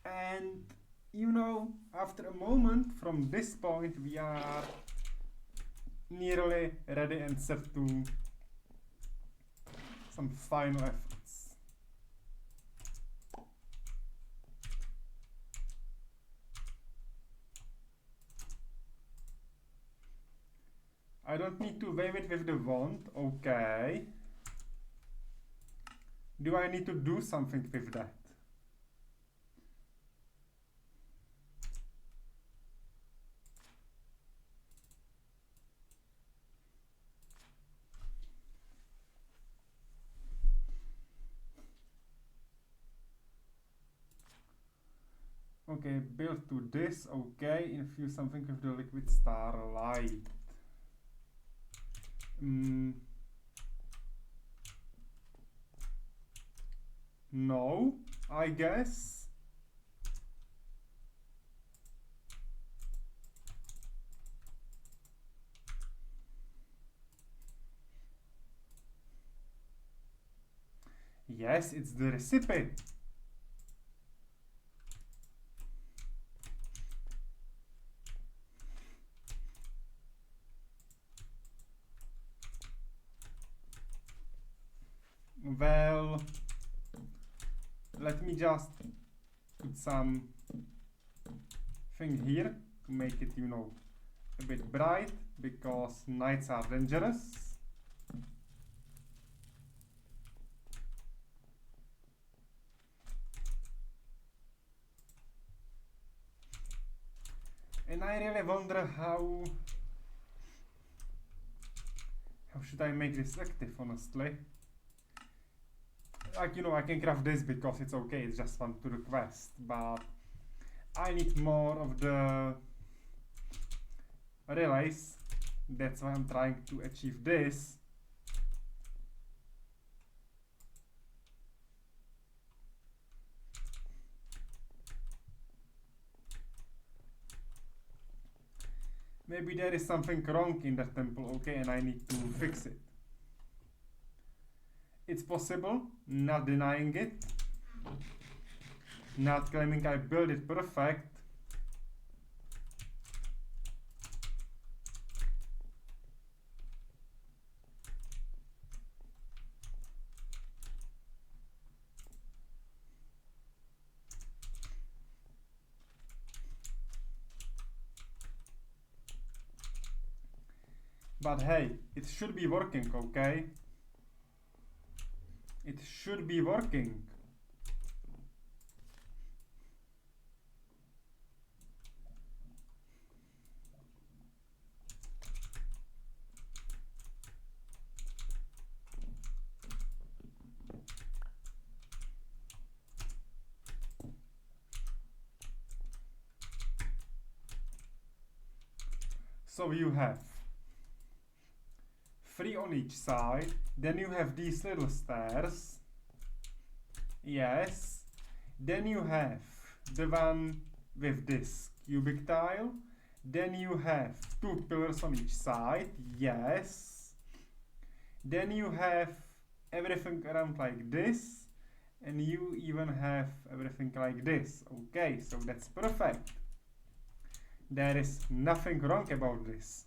And you know, after a moment from this point, we are nearly ready and set to some final efforts. I don't need to wave it with the wand, okay. Do I need to do something with that? Okay, build to this, okay, infuse something with the liquid starlight. No, I guess. Yes, it's the recipe. Well, let me just put some thing here to make it, you know, a bit bright, because nights are dangerous. And I really wonder how should I make this active, honestly. Like, you know, I can craft this because it's okay, it's just one to request, but I need more of the relays. That's why I'm trying to achieve this. Maybe there is something wrong in that temple, okay, and I need to fix it. It's possible, not denying it, not claiming I built it perfect. But hey, it should be working, okay? It should be working. So you have 3 on each side, then you have these little stairs. Yes. Then you have the one with this cubic tile. Then you have 2 pillars on each side. Yes. Then you have everything around like this. And you even have everything like this. Okay, so that's perfect. There is nothing wrong about this.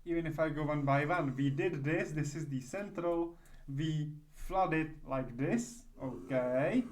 Even if I go one by one, we did this, this is the central, we flood it like this, okay.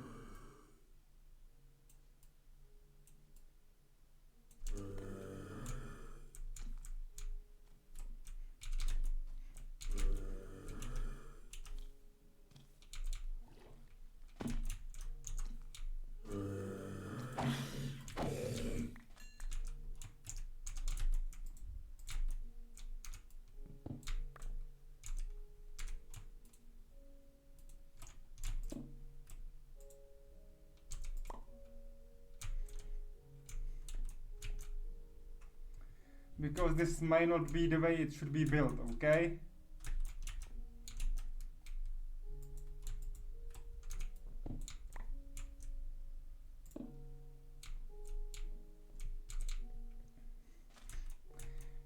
Because this might not be the way it should be built, okay?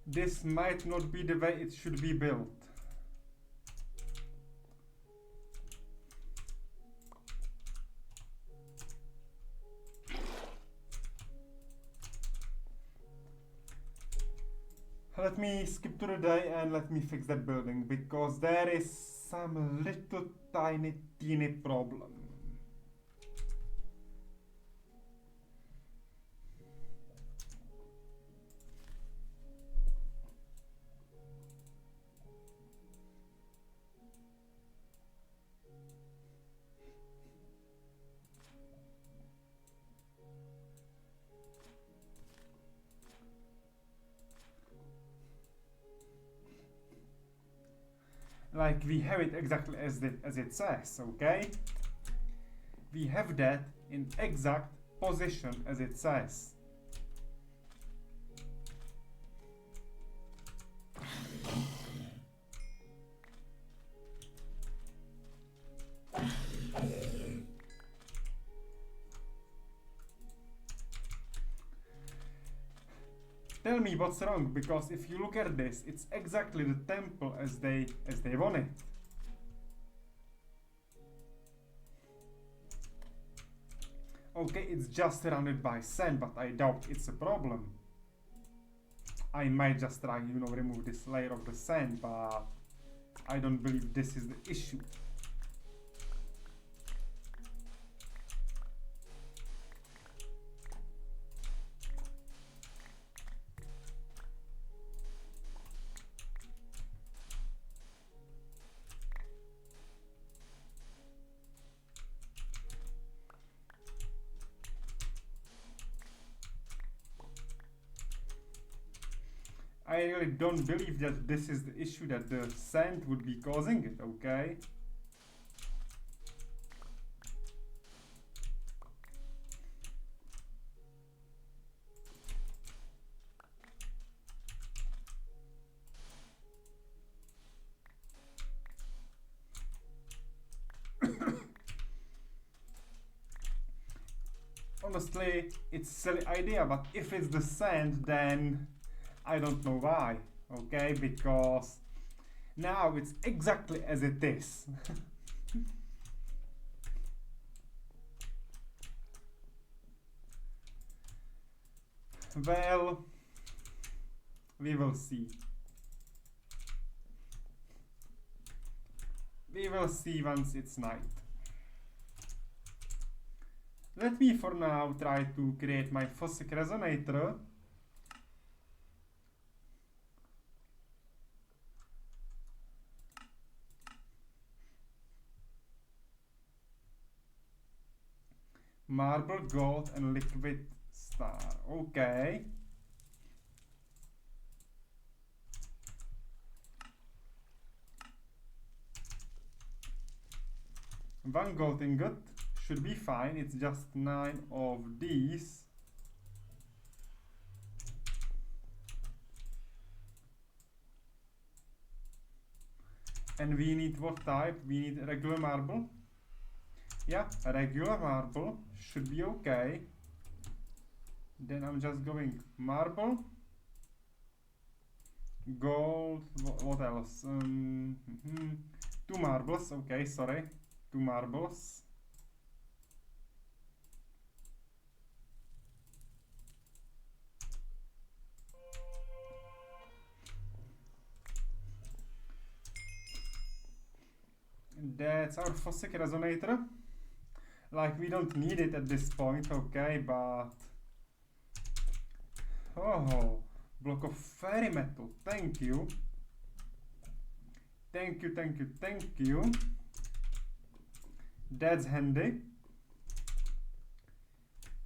This might not be the way it should be built. Let me skip to the day and let me fix that building, because there is some little tiny teeny problem. like we have it exactly as it says, okay? We have that in exact position as it says. Tell me what's wrong, because if you look at this, it's exactly the temple as they want it. Okay, it's just surrounded by sand, but I doubt it's a problem. I might just try, you know, remove this layer of the sand, but I don't believe this is the issue. I really don't believe that this is the issue, that the sand would be causing it, okay? Honestly, it's a silly idea, but if it's the sand, then I don't know why, okay? Because now it's exactly as it is. Well, we will see. We will see once it's night. Let me for now try to create my Fossick resonator. Marble, gold, and liquid star. Okay. One gold ingot should be fine. It's just 9 of these. And we need what type? We need regular marble. Yeah, a regular marble should be okay. Then I'm just going marble, gold, what else? 2 marbles, okay, sorry, 2 marbles. That's our Fossick resonator. Like, we don't need it at this point, okay, but... Oh, block of fairy metal, thank you. Thank you, thank you, thank you. That's handy.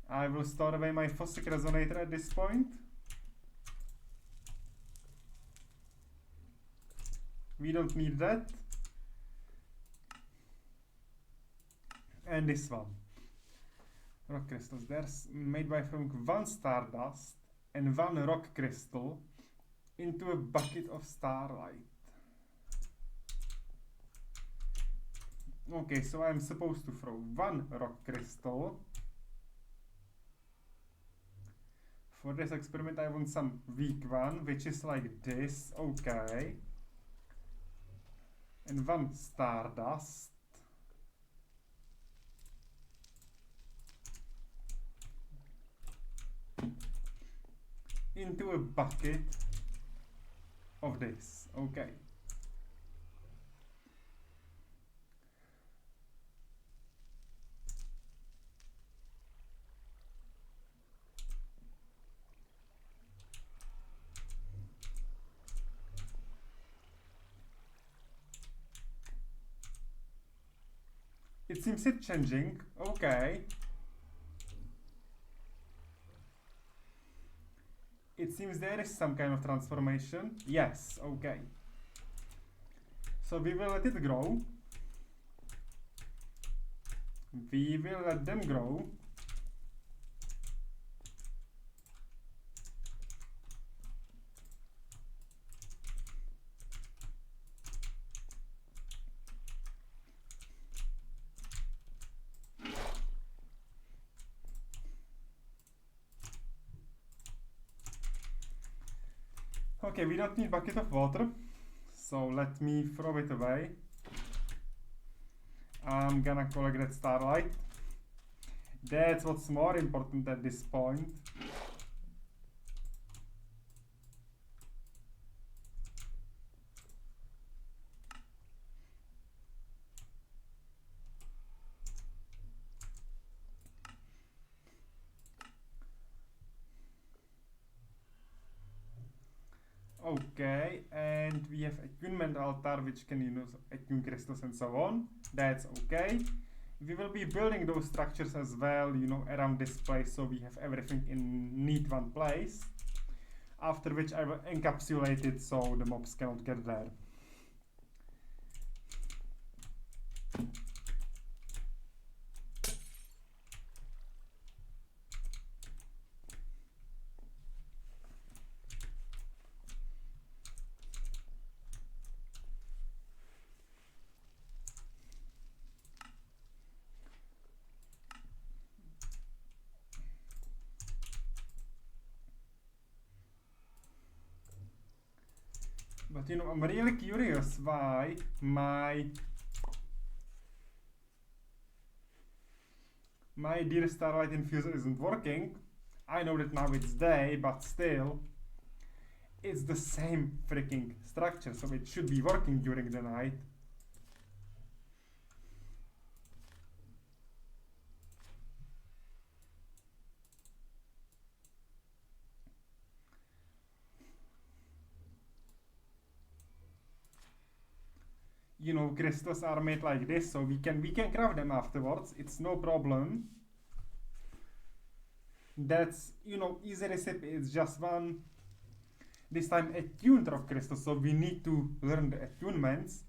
I will store away my Fossick resonator at this point. We don't need that. And this one. Rock crystals. There's made by throwing 1 stardust and 1 rock crystal into a bucket of starlight. Okay, so I'm supposed to throw 1 rock crystal. For this experiment I want some weak one, which is like this, okay. And 1 stardust. Into a bucket of this, okay. It seems it's changing, okay. It seems there is some kind of transformation. Yes, okay. So we will let it grow. We will let them grow. Okay, we don't need bucket of water, so let me throw it away. I'm gonna collect that starlight. That's what's more important at this point. Okay, and we have attunement altar which can attune crystals and so on. That's okay. We will be building those structures as well, around this place, so we have everything in neat one place. After which I will encapsulate it so the mobs cannot get there. But I'm really curious why my dear starlight infuser isn't working. I know that now it's day, but still it's the same freaking structure, so it should be working during the night. Crystals are made like this, so we can craft them afterwards. It's no problem. That's easy recipe. It's just one, this time attuned rock crystal, so we need to learn the attunements,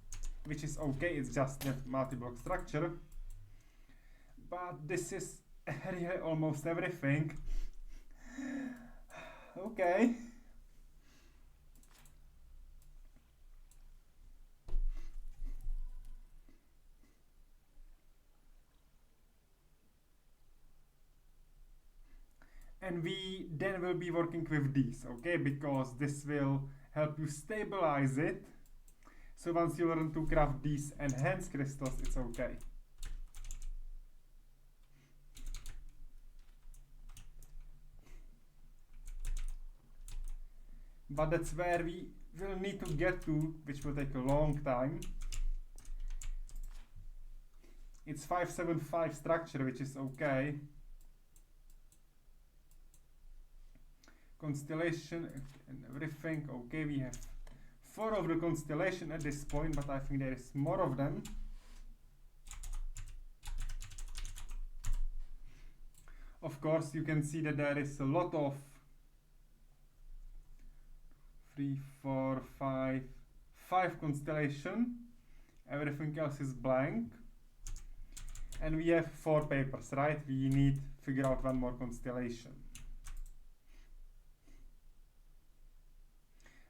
which is okay. It's just that multi-block structure, but this is really almost everything. Okay. And we then will be working with these, okay, because this will help you stabilize it. So once you learn to craft these enhanced crystals, it's okay. But that's where we will need to get to, which will take a long time. It's 575 structure, which is okay. Constellation and everything, okay, we have 4 of the constellation at this point, but I think there is more of them. Of course, you can see that there is a lot of 3, 4, 5 constellation. Everything else is blank. And we have 4 papers, right? We need to figure out 1 more constellation.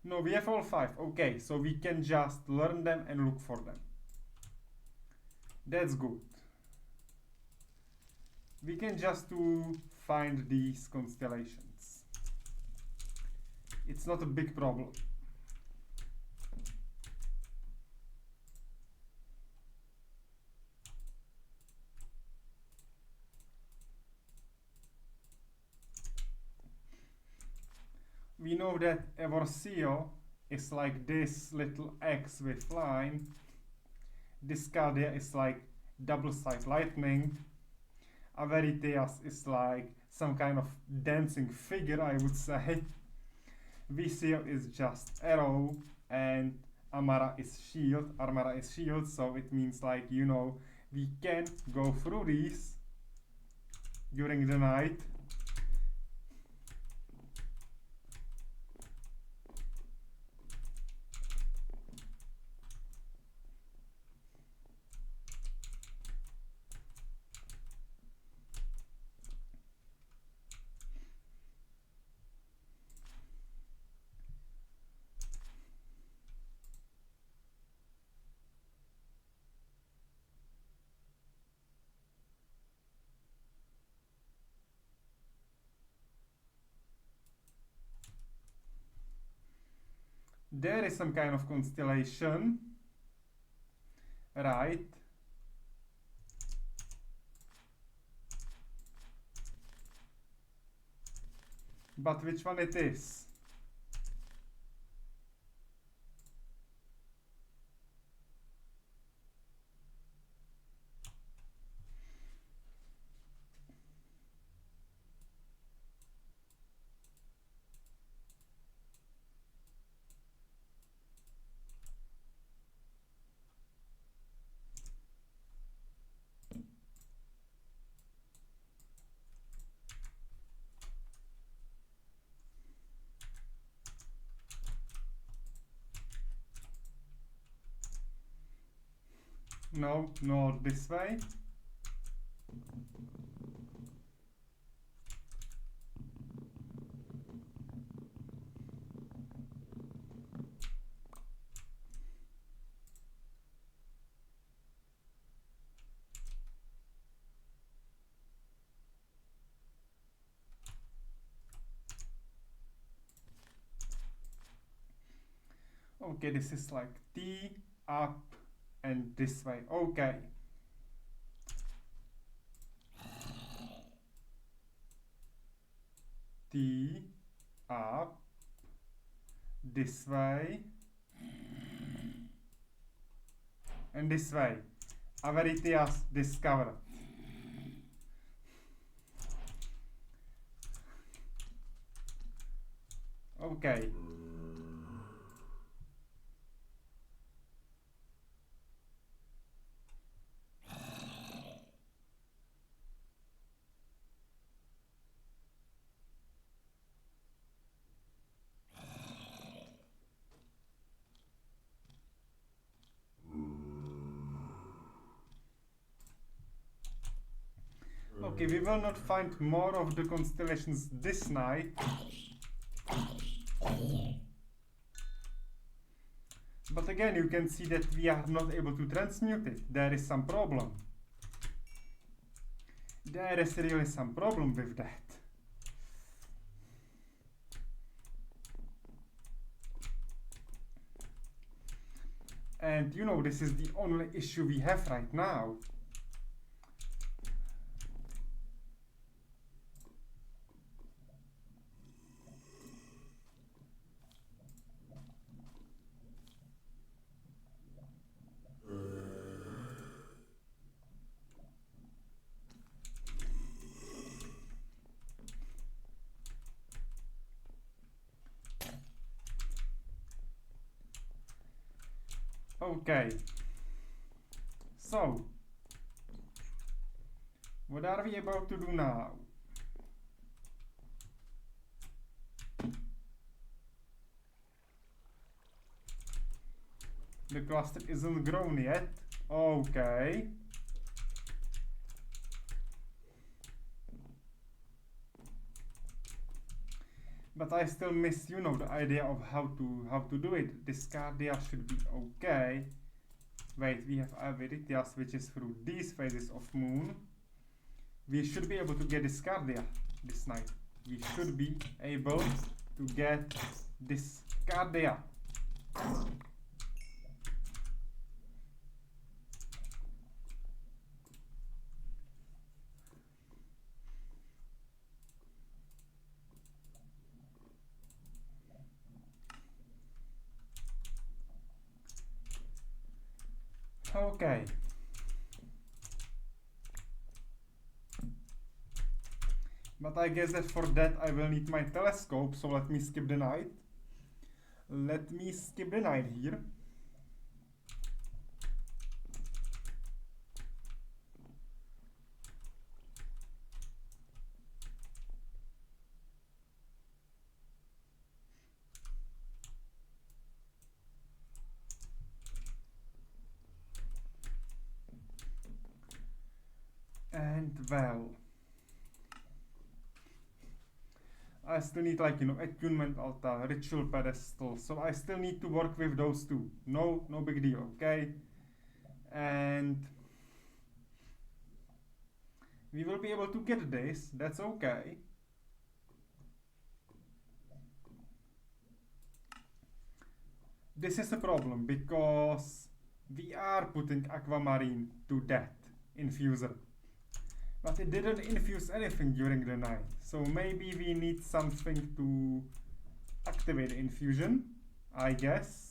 No, we have all 5. Okay, so we can just learn them and look for them. That's good. We can just find these constellations. It's not a big problem. We know that Evorcio is like this little X with line. Discardia is like double-sided lightning. Averiteas is like some kind of dancing figure, I would say. Visio is just arrow, and Amara is shield. Armara is shield, so it means like, we can go through these during the night. there is some kind of constellation, right? But which one it is? No, not this way. Okay, this is like T, up, and this way. Okay. T, up, this way, and this way. Averitias discovered. Okay. Okay, we will not find more of the constellations this night. But again, you can see that we are not able to transmute it. There is some problem. There is really some problem with that. And you know, this is the only issue we have right now. Okay, so what are we about to do now? The cluster isn't grown yet. Okay. But I still miss, you know, the idea of how to do it. Discardia should be okay. Wait, we have Averitias, which is through these phases of Moon. We should be able to get Discardia this night. We should be able to get Discardia. Okay. But I guess that for that I will need my telescope, so let me skip the night. Let me skip the night here. And well, I still need, like, you know, attunement altar, ritual pedestal, so I still need to work with those two. No big deal, okay? And we will be able to get this, that's okay. this is a problem because we are putting aquamarine to that infuser, but it didn't infuse anything during the night, so maybe we need something to activate the infusion, I guess.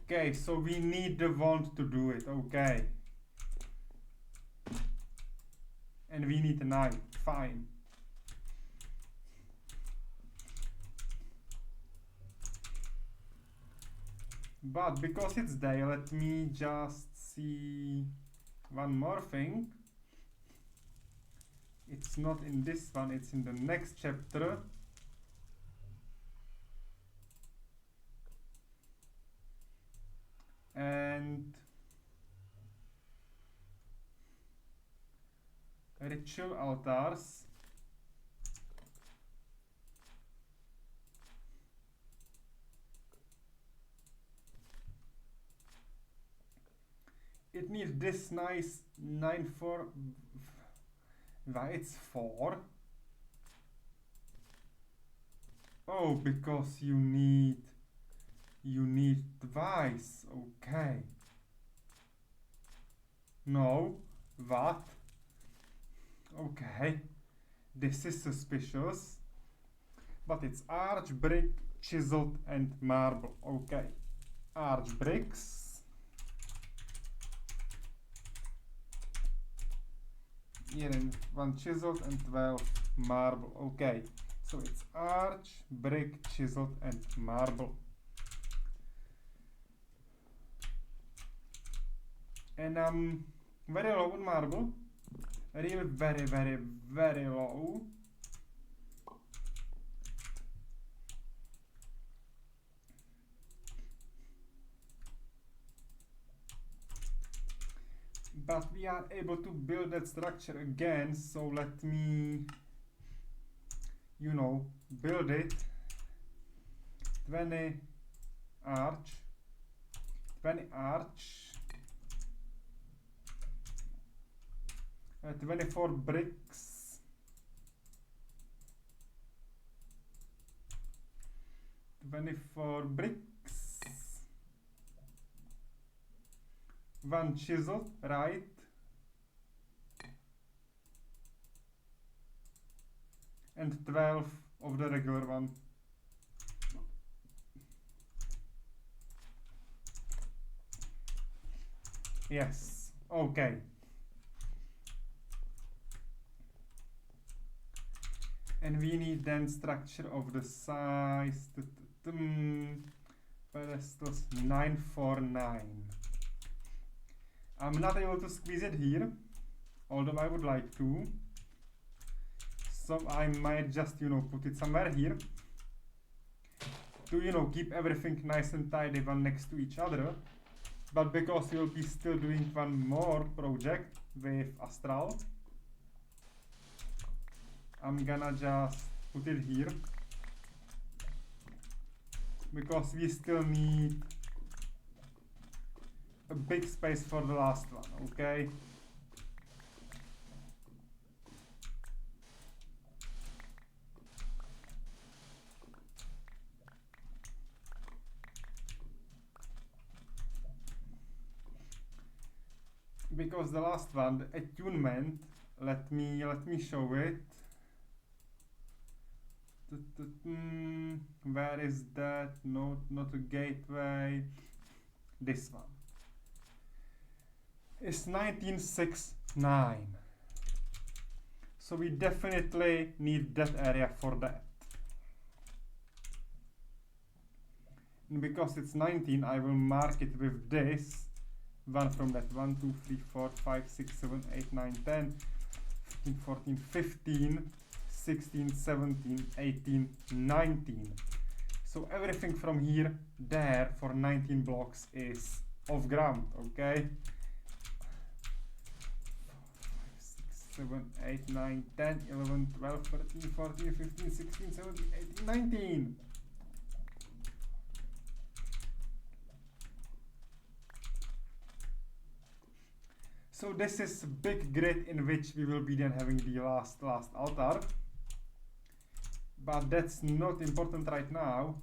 Okay, so we need the wand to do it, okay. And we need a knife, fine. But because it's day, let me just see one more thing. It's not in this one, it's in the next chapter. And ritual altars. It needs this nice 9-4. Why it's 4? Oh, because you need twice, okay. No, what? Okay, this is suspicious. But it's arch, brick, chiseled and marble, okay. Arch bricks. Here and 1 chiseled and 12 marble, okay. So it's arch, brick, chiseled and marble. And I'm very low on marble. Really very, very, very low. But we are able to build that structure again, so let me, you know, build it. 20 arch, 20 arch, 24 bricks, 24 bricks, 1 chisel, right? And 12 of the regular one. Yes, okay. And we need then structure of the size pedestals 949. I'm not able to squeeze it here, although I would like to. So I might just, you know, put it somewhere here to, you know, keep everything nice and tidy one next to each other. But because we'll be still doing one more project with Astral, I'm gonna just put it here because we still need a big space for the last one, okay? Because the last one, the attunement, let me show it. Where is that? No, not a gateway. This one. It's 1969. So we definitely need that area for that. And because it's 19, I will mark it with this 1 from that. 1, 2, 3, 4, 5, 6, 7, 8, 9, 10, 15, 14, 15, 16, 17, 18, 19. So everything from here, there, for 19 blocks is off ground, okay? 7, 8, 9, 10, 11, 12, 13, 14, 15, 16, 17, 18, 19. So this is a big grid in which we will be then having the last altar. But that's not important right now.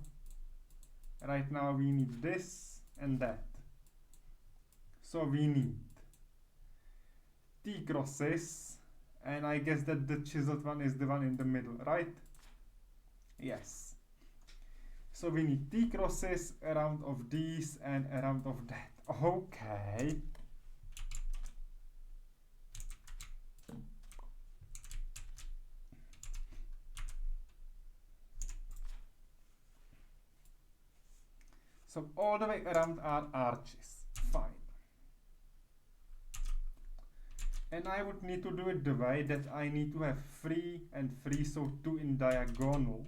Right now we need this and that. So we need T crosses, and I guess that the chiseled one is the one in the middle, right? Yes. So we need T crosses around of these and around of that. Okay. So all the way around are arches. Fine. And I would need to do it the way that I need to have 3 and 3, so 2 in diagonal.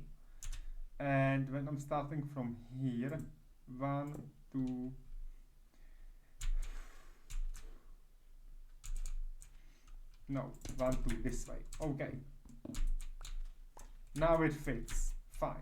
And when I'm starting from here, 1, 2, no, 1, 2, this way. Okay. Now it fits. Fine.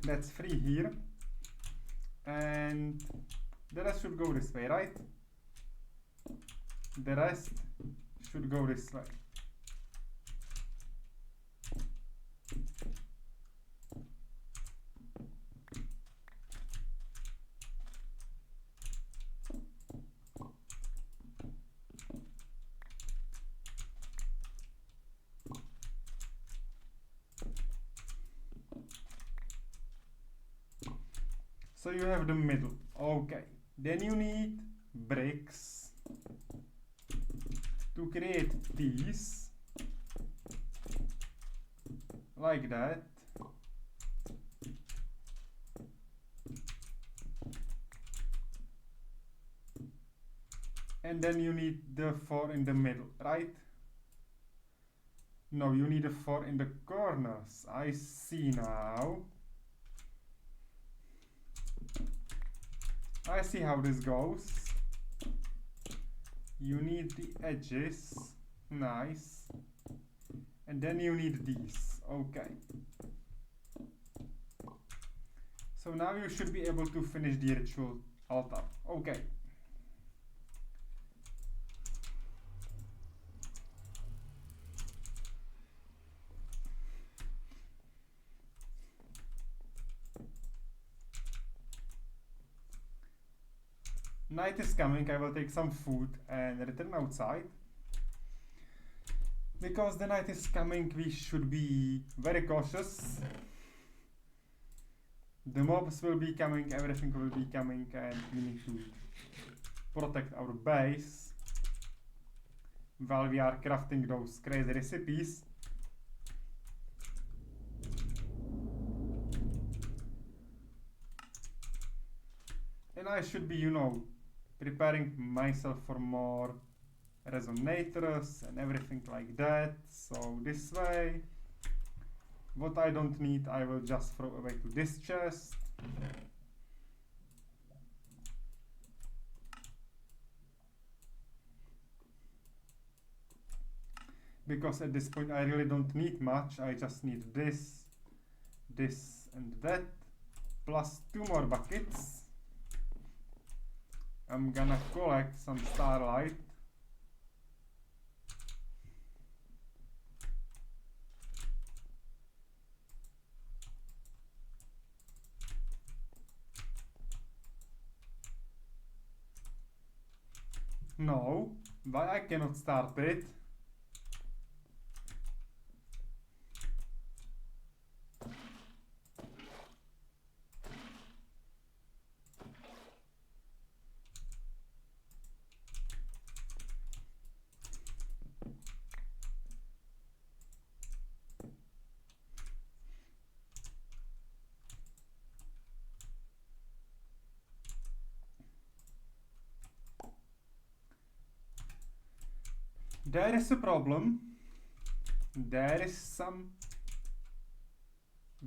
That's 3 here, and the rest should go this way, right? The rest should go this way. So you have the middle. Okay. Then you need bricks to create these. Like that. And then you need the 4 in the middle, right? No, you need a 4 in the corners. I see now. I see how this goes. You need the edges. Nice. And then you need these. Okay. So now you should be able to finish the ritual altar. Okay. Night is coming. I will take some food and return outside. Because the night is coming, we should be very cautious. The mobs will be coming, everything will be coming, and we need to protect our base while we are crafting those crazy recipes. And I should be, you know, preparing myself for more resonators and everything like that. So this way, what I don't need, I will just throw away to this chest. Because at this point I really don't need much, I just need this, this and that, plus 2 more buckets. I'm gonna collect some starlight. No, why I cannot start it? There is a problem. There is some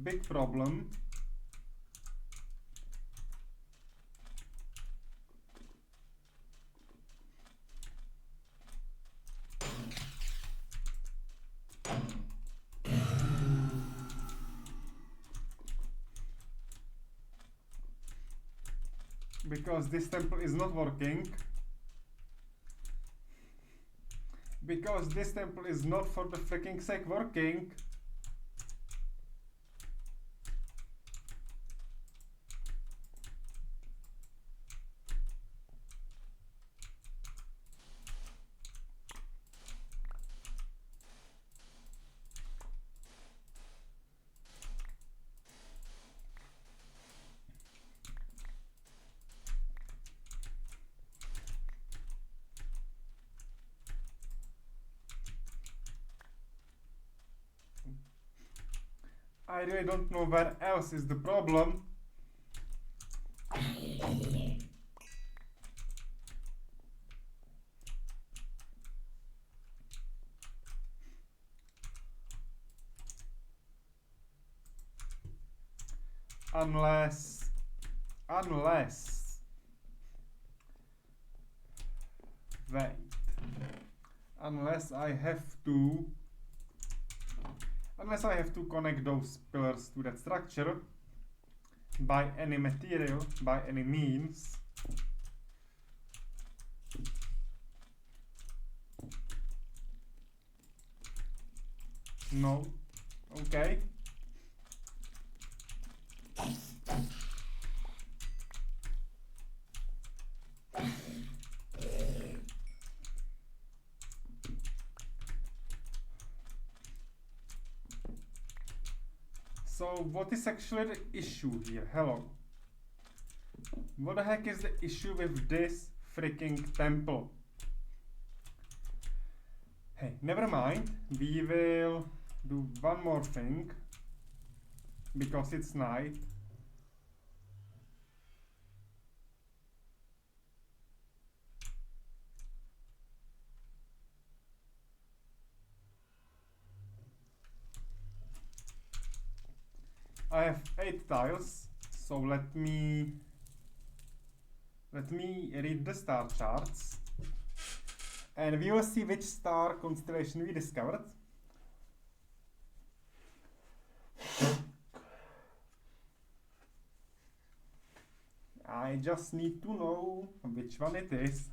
big problem. Because this temple is not working. Because this temple is not for the freaking sake working. I really don't know where else is the problem. Unless wait, unless I have to connect those pillars to that structure by any material, by any means. No. Okay. So what is actually the issue here? Hello. What the heck is the issue with this freaking temple? Hey, never mind. We will do one more thing. Because it's night. I have 8 tiles, so let me read the star charts, and we will see which star constellation we discovered. I just need to know which one it is.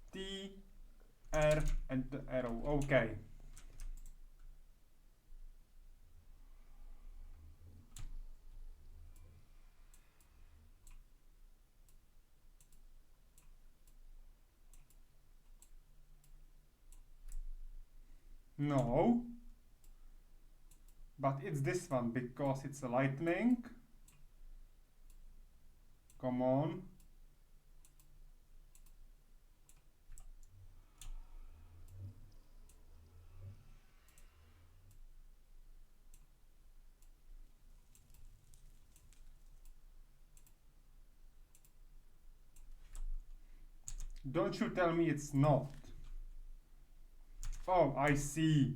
T, R, and the arrow. Okay. No. But it's this one because it's a lightning. Come on. Don't you tell me it's not. Oh, I see.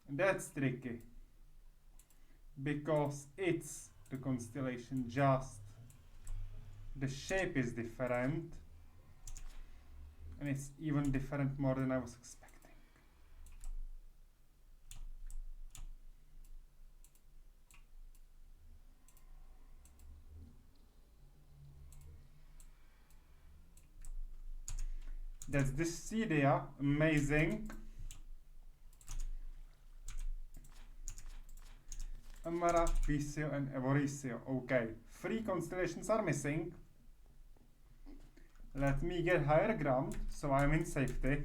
That's tricky. Because it's the constellation, just the shape is different. And it's even different more than I was expecting. That's this idea, amazing. Amara, Visio, and Evorisio. Okay, 3 constellations are missing. Let me get higher ground, so I'm in safety.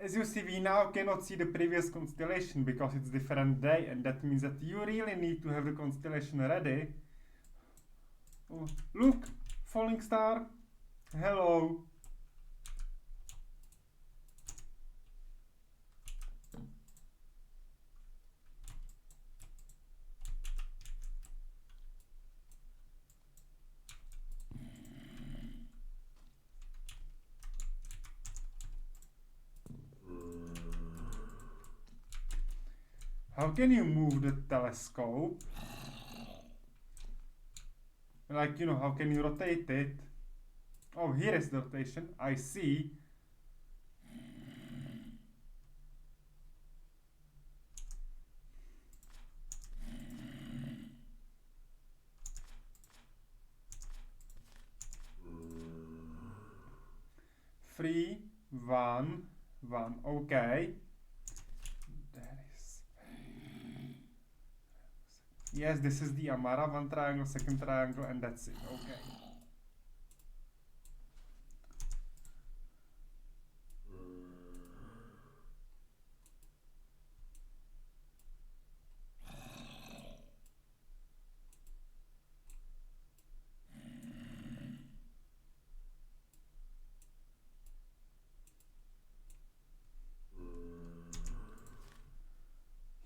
As you see, we now cannot see the previous constellation because it's different day, and that means that you really need to have the constellation ready. Oh, look! Falling star! Hello! How can you move the telescope? Like, you know, how can you rotate it? Oh, here is the rotation. I see. Three, one, one. Okay. There is. Yes, this is the Amara. One triangle, second triangle, and that's it. Okay.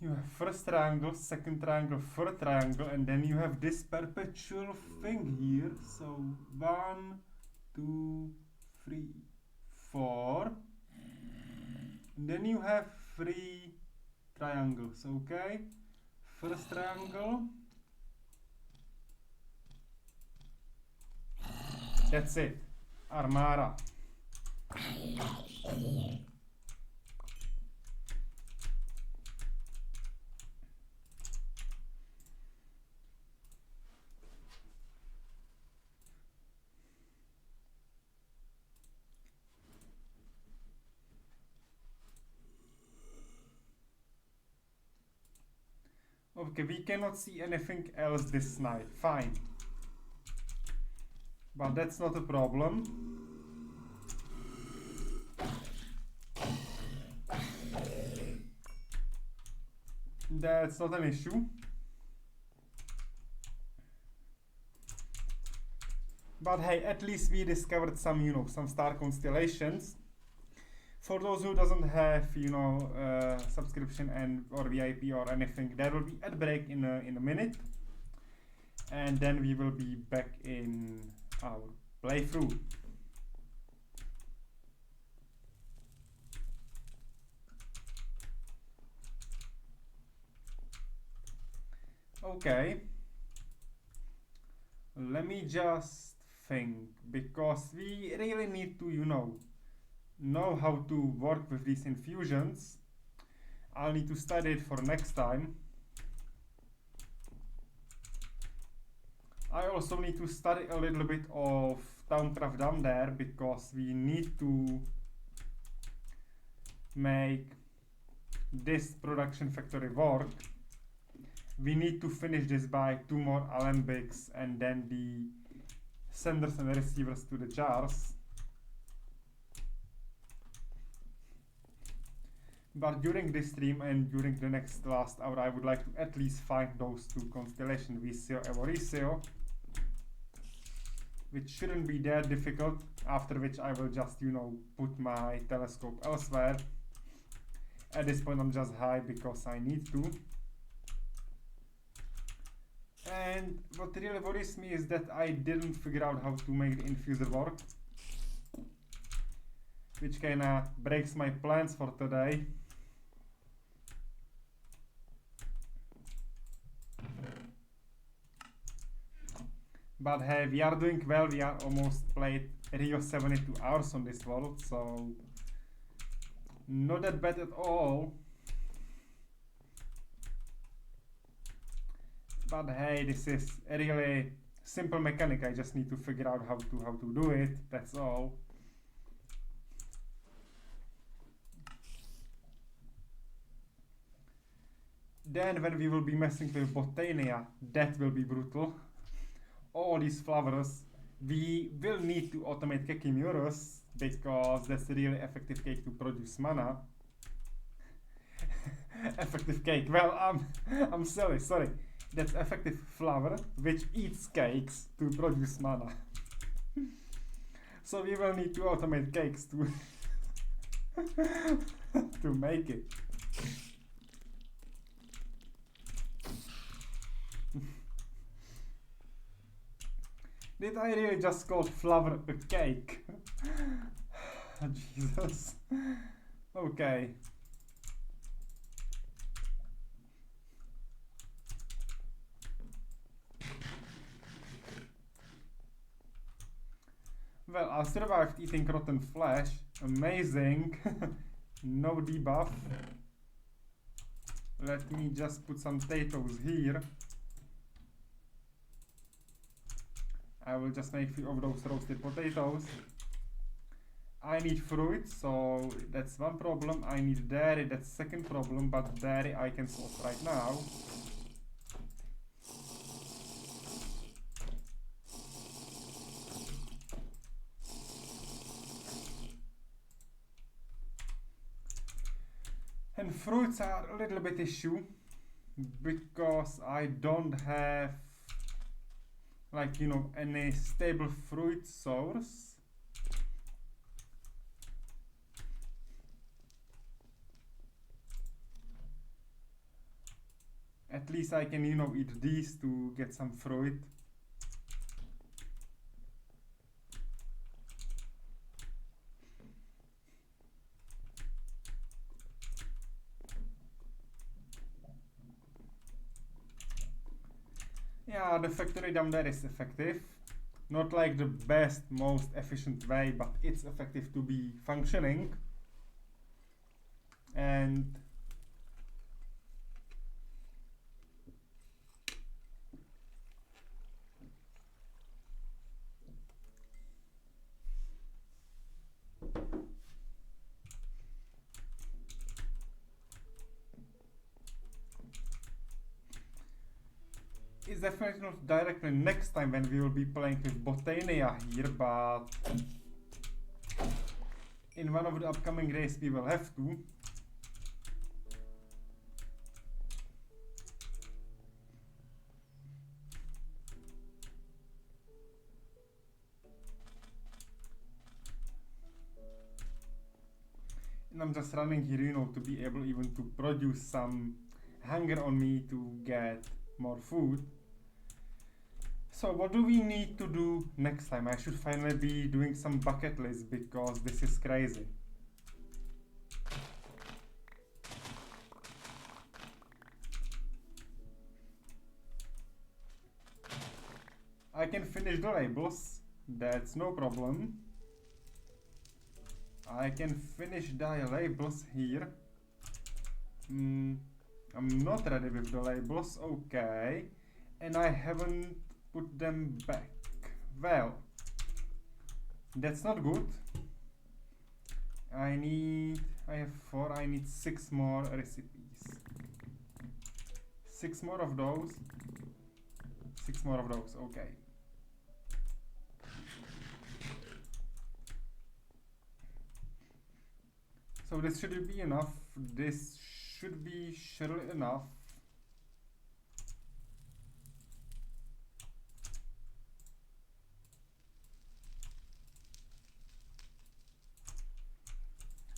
You have first triangle, second triangle, third triangle, and then you have this perpetual thing here. So 1, 2, 3, 4. And then you have 3 triangles, okay? First triangle. That's it. Armara. Okay, we cannot see anything else this night. Fine. But that's not a problem. That's not an issue. But hey, at least we discovered some, you know, some star constellations. For those who doesn't have, you know, subscription and or VIP or anything, there will be ad break in a minute, and then we will be back in our playthrough. Okay. Let me just think, because we really need to, you know how to work with these infusions. I'll need to study it for next time. I also need to study a little bit of Towncraft down there, because we need to make this production factory work. We need to finish this by 2 more alembics and then the senders and receivers to the jars. But during this stream and during the last hour, I would like to at least find those 2 constellations, Visio and Evorisio, which shouldn't be that difficult, after which I will just, you know, put my telescope elsewhere. At this point I'm just high because I need to. And what really worries me is that I didn't figure out how to make the infuser work, which kinda breaks my plans for today. But hey, we are doing well. We are almost played Rio 72 hours on this world, so not that bad at all. But hey, this is a really simple mechanic. I just need to figure out how to do it. That's all. Then when we will be messing with Botania, that will be brutal. All these flowers, We will need to automate Kekimurus because that's a really effective cake to produce mana. Effective cake. Well, I'm silly. Sorry. That's effective flower which eats cakes to produce mana. So we will need to automate cakes to to make it. Did I really just call flower a cake? Jesus. Okay. Well, I survived eating rotten flesh. Amazing. No debuff. Let me just put some potatoes here. I will just make 3 of those roasted potatoes. I need fruit, so that's one problem. I need dairy, that's second problem, but dairy I can solve right now. And fruits are a little bit issue because I don't have, like, you know, any stable fruit source. At least I can, you know, eat these to get some fruit. Yeah, the factory down there is effective. Not like the best, most efficient way, but it's effective to be functioning. And it's definitely not directly next time when we will be playing with Botania here, but in one of the upcoming days we will have to. And I'm just running here, you know, to be able even to produce some hunger on me to get more food. So what do we need to do next time? I should finally be doing some bucket list because this is crazy. I can finish the labels, that's no problem. I can finish the labels here. I'm not ready with the labels, okay. And I haven't put them back. Well, that's not good. I have 4, I need 6 more recipes. 6 more of those. 6 more of those, okay. So this should be enough. This should be surely enough.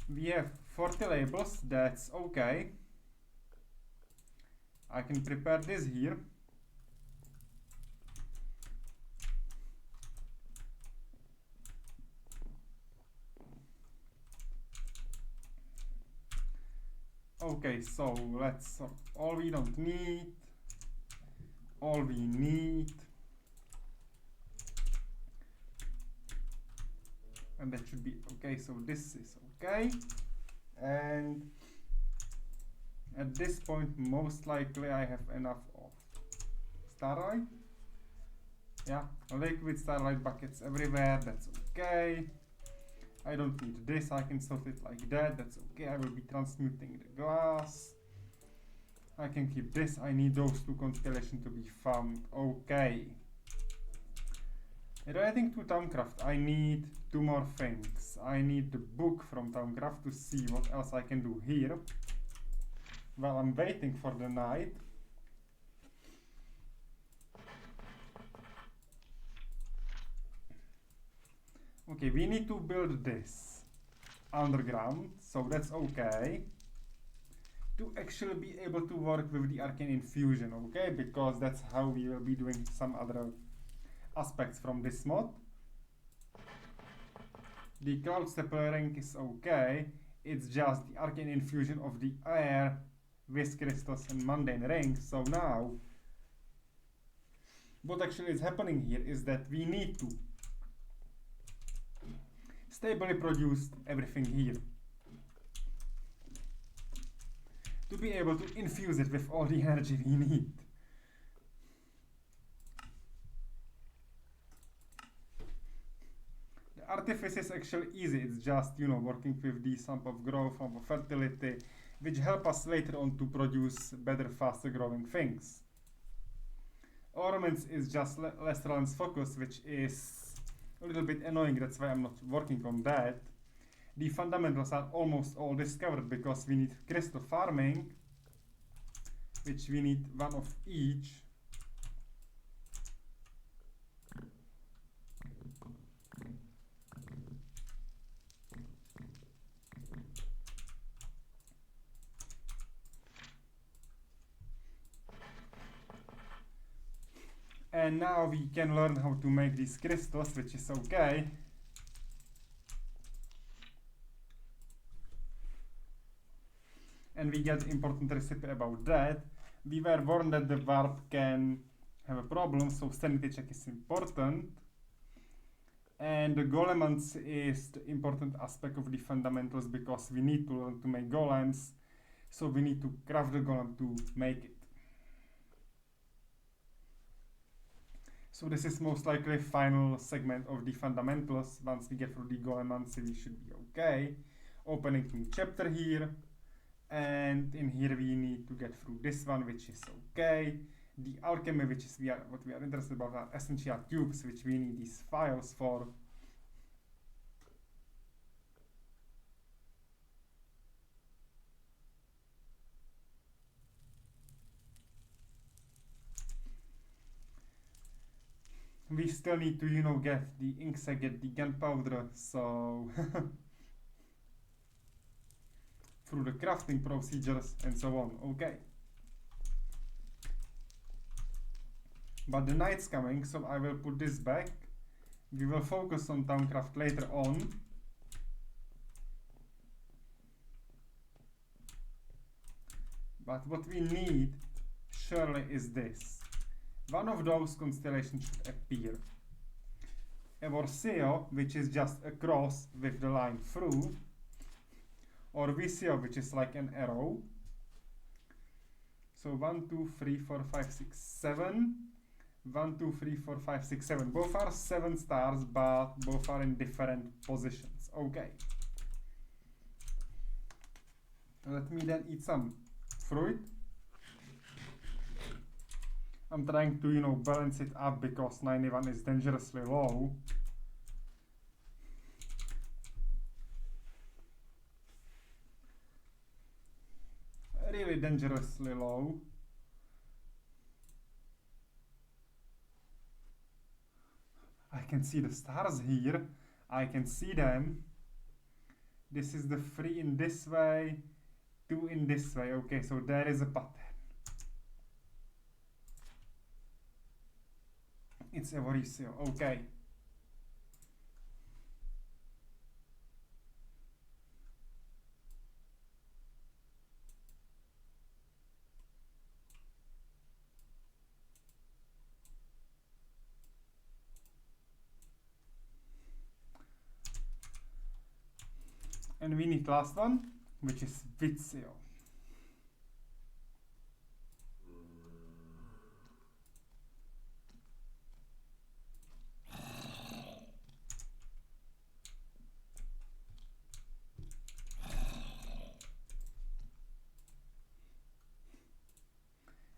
We have 40 labels, that's okay. I can prepare this here. Okay, so let's all we don't need, all we need, and that should be okay. So this is okay, and at this point most likely I have enough of starlight. Yeah, liquid starlight buckets everywhere, that's okay. I don't need this, I can sort it like that, that's okay. I will be transmuting the glass. I can keep this, I need those 2 constellations to be found, okay. Relating to Towncraft, I need two more things. I need the book from Towncraft to see what else I can do here. While I'm waiting for the night. Okay, we need to build this underground, so that's okay. To actually be able to work with the arcane infusion, okay? Because that's how we will be doing some other aspects from this mod. The cloud stepping is okay. It's just the arcane infusion of the air with crystals and mundane rings. So now, what actually is happening here is that we need to stably produce everything here to be able to infuse it with all the energy we need. The artifice is actually easy. It's just, you know, working with the sum of growth, sum of fertility, which help us later on to produce better, faster growing things. Ornaments is just less relance focus, which is a little bit annoying. That's why I'm not working on that. The fundamentals are almost all discovered because we need crystal farming, which we need one of each. And now we can learn how to make these crystals, which is okay. And we get important recipe about that. We were warned that the warp can have a problem, so sanity check is important. And the golemance is the important aspect of the fundamentals because we need to learn to make golems. So we need to craft the golem to make it. So this is most likely final segment of the fundamentals. Once we get through the golemancy, we should be okay. Opening new chapter here. And in here we need to get through this one, which is okay. The alchemy, which is what we are interested about, are essential cubes, which we need these files for. We still need to, you know, get the inksac, get the gunpowder, so through the crafting procedures and so on. Okay. But the night's coming, so I will put this back. We will focus on Towncraft later on. But what we need surely is this. One of those constellations should appear. Evorseo, which is just a cross with the line through, or Visio, which is like an arrow. So 1, 2, 3, 4, 5, 6, 7. 1, 2, 3, 4, 5, 6, 7. Both are 7 stars, but both are in different positions. Okay. Let me then eat some fruit. I'm trying to, you know, balance it up because 91 is dangerously low. Really dangerously low. I can see the stars here. I can see them. This is the 3 in this way, 2 in this way. Okay, so there is a pattern. It's Evorisio, okay. And we need last one, which is Vizio.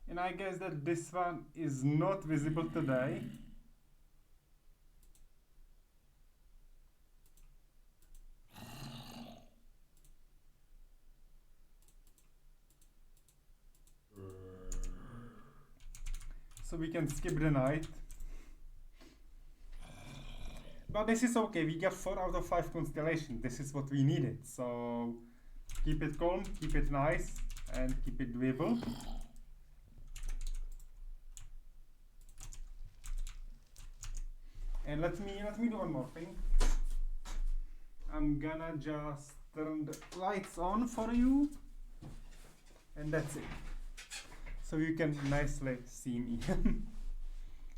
And I guess that this one is not visible today. we can skip the night. But this is okay, we got 4 out of 5 constellations. This is what we needed. So keep it calm, keep it nice, and keep it doable. And let me do one more thing. I'm gonna just turn the lights on for you. And that's it. So you can nicely see me.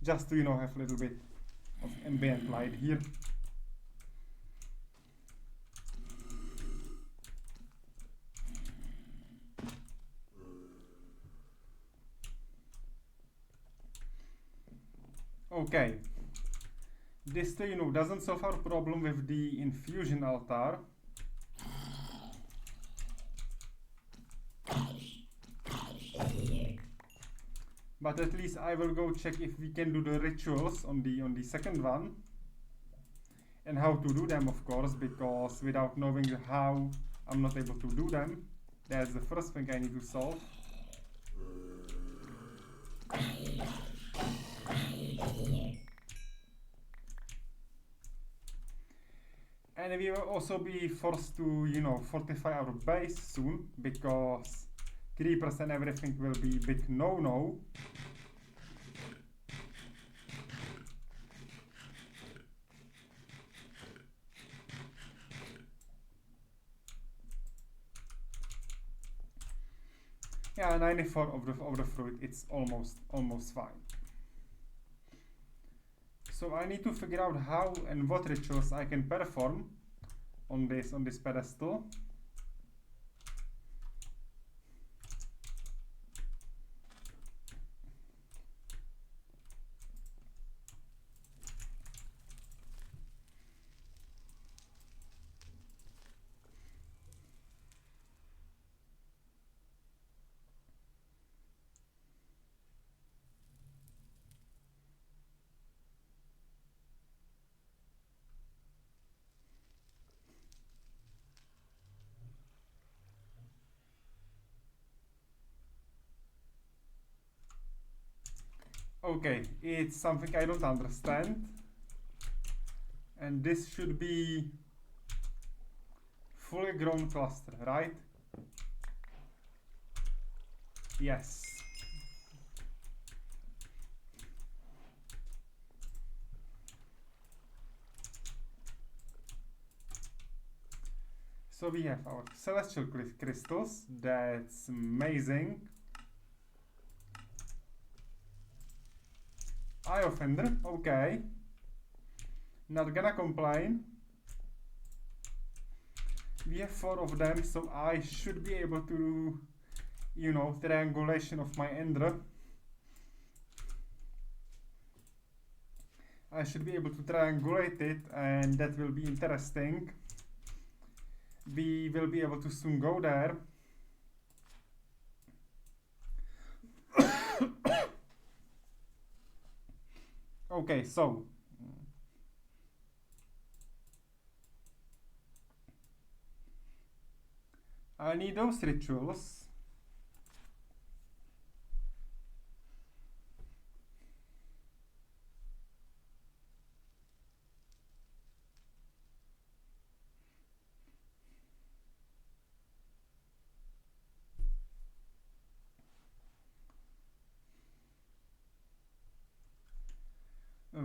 Just to, have a little bit of ambient light here. Okay. This, doesn't solve our problem with the infusion altar. But at least I will go check if we can do the rituals on the second one. And how to do them, of course, because without knowing how, I'm not able to do them. That's the first thing I need to solve. And we will also be forced to, fortify our base soon, because creepers and everything will be a big no-no. Yeah, 94 of the fruit, it's almost fine. So I need to figure out how and what rituals I can perform on this pedestal. Okay, it's something I don't understand. And this should be fully grown cluster, right? Yes. So we have our celestial crystals, that's amazing. Eye of Ender, okay. Not gonna complain. We have 4 of them, so I should be able to do, triangulation of my Ender. I should be able to triangulate it, and that will be interesting. We will be able to soon go there. Okay, so I need those rituals.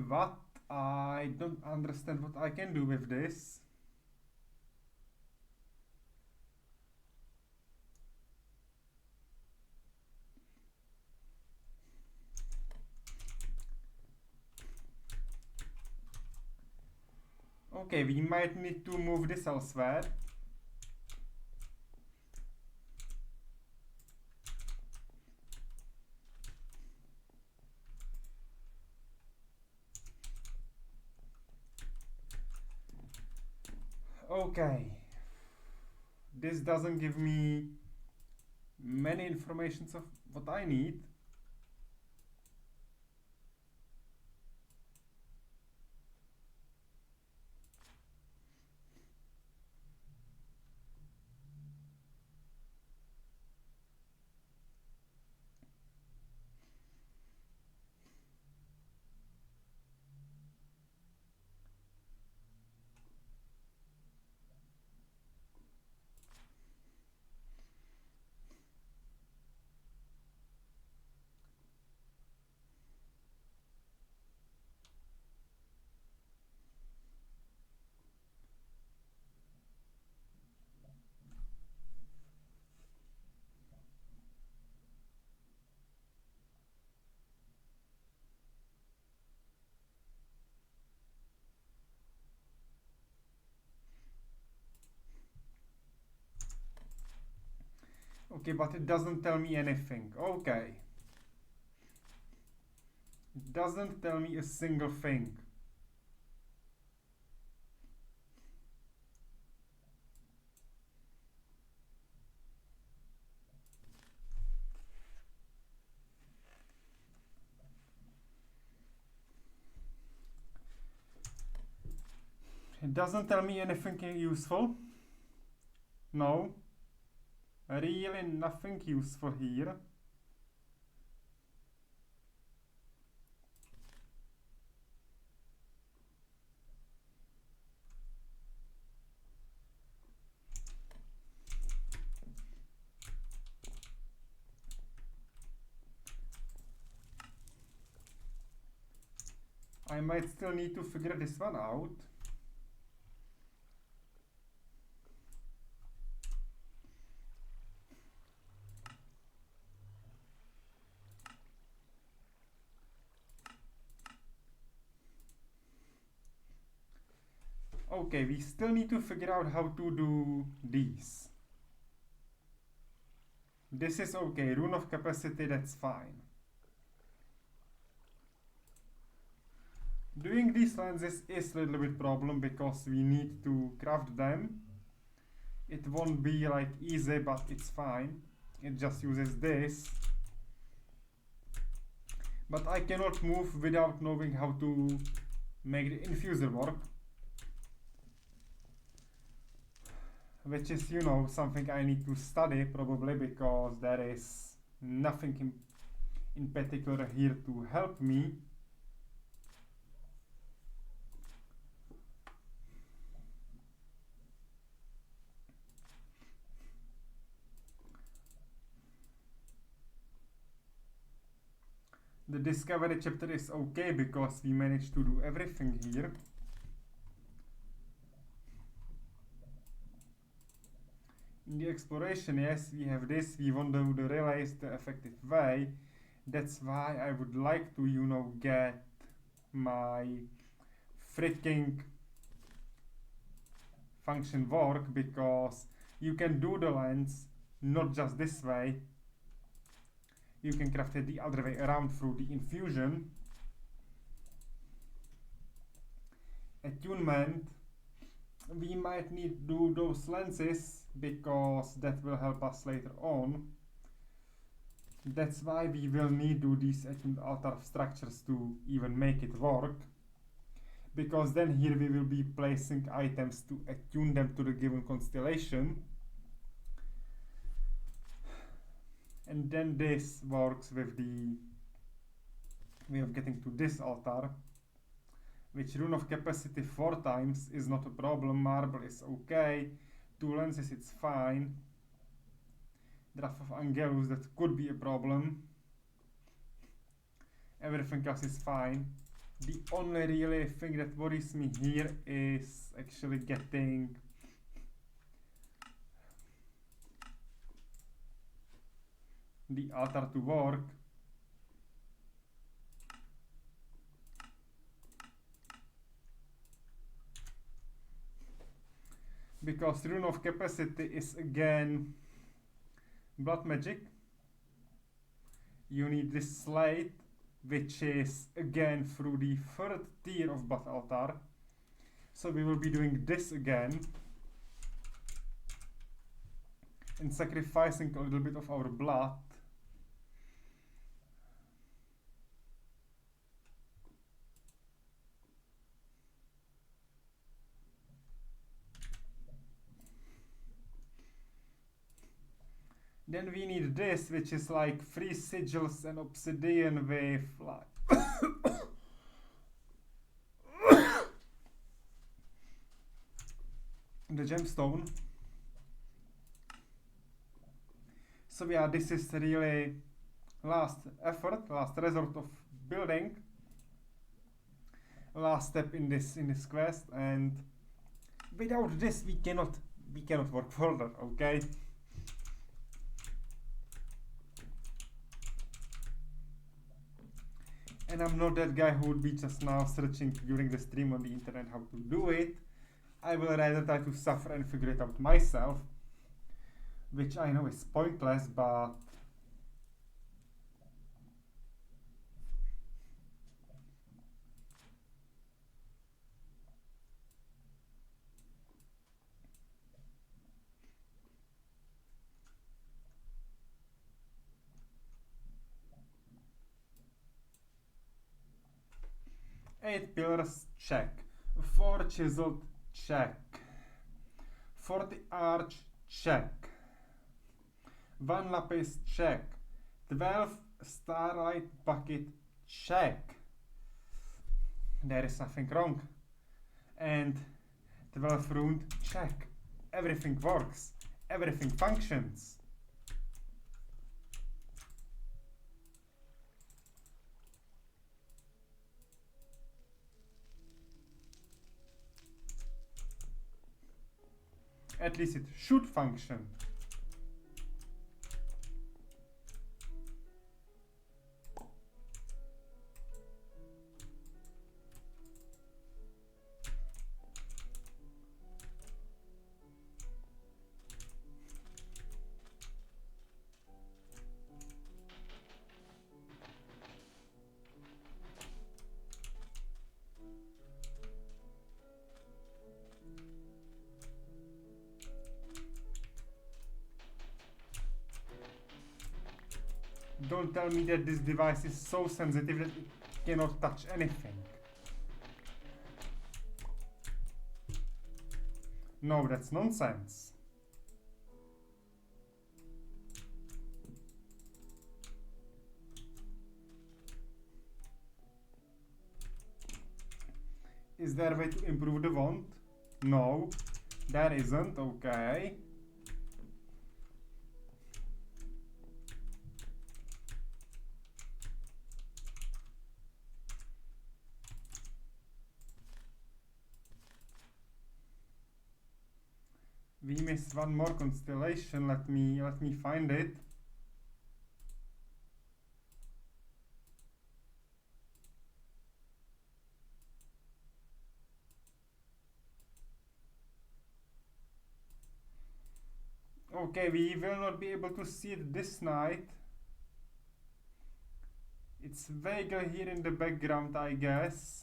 What? I don't understand what I can do with this. Okay, we might need to move this elsewhere. Okay. This doesn't give me many informations of what I need. Okay, but it doesn't tell me anything. Okay. It doesn't tell me a single thing. It doesn't tell me anything useful. No. Really nothing useful here. I might still need to figure this one out. Okay, we still need to figure out how to do these. This is okay, rune of capacity, that's fine. Doing these lenses is a little bit problem because we need to craft them. It won't be like easy, but it's fine. It just uses this. But I cannot move without knowing how to make the infuser work. Which is, you know, something I need to study probably because there is nothing in particular here to help me. The discovery chapter is okay because we managed to do everything here. In the exploration, yes, we have this, we want to do the relays the effective way. That's why I would like to, you know, get my freaking function work, because you can do the lens not just this way. You can craft it the other way around through the infusion. Attunement, we might need to do those lenses because that will help us later on. That's why we will need to do these attuned altar structures to even make it work, because then here we will be placing items to attune them to the given constellation. And then this works with the way of getting to this altar, which rune of capacity 4 times is not a problem. Marble is okay. 2 lenses, it's fine. Draft of Angelus, that could be a problem. Everything else is fine. The only really thing that worries me here is actually getting the altar to work. Because rune of capacity is again blood magic. You need this slate, which is again through the 3rd tier of blood altar. So we will be doing this again and sacrificing a little bit of our blood. Then we need this, which is like 3 sigils and obsidian with like the gemstone. So yeah, this is really last effort, last resort of building, last step in this quest, and without this we cannot work further, okay? And I'm not that guy who would be just now searching during the stream on the internet how to do it. I will rather try to suffer and figure it out myself. which I know is pointless, but eight pillars, check. 4 chiseled, check. 40 arch, check. 1 lapis, check. 12 starlight bucket, check. There is nothing wrong. And 12 rune, check. Everything works. Everything functions. At least it should function. Don't tell me that this device is so sensitive that it cannot touch anything. No, that's nonsense. Is there a way to improve the wand? No, there isn't. Okay. We missed one more constellation. Let me find it. Okay, we will not be able to see it this night. It's vaguely here in the background, I guess.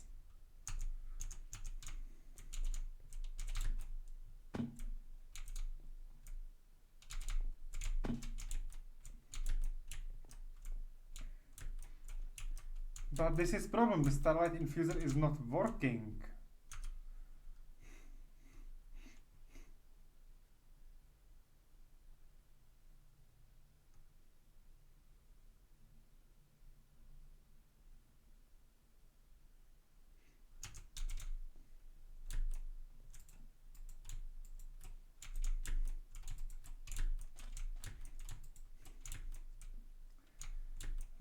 But this is problem, the starlight infuser is not working.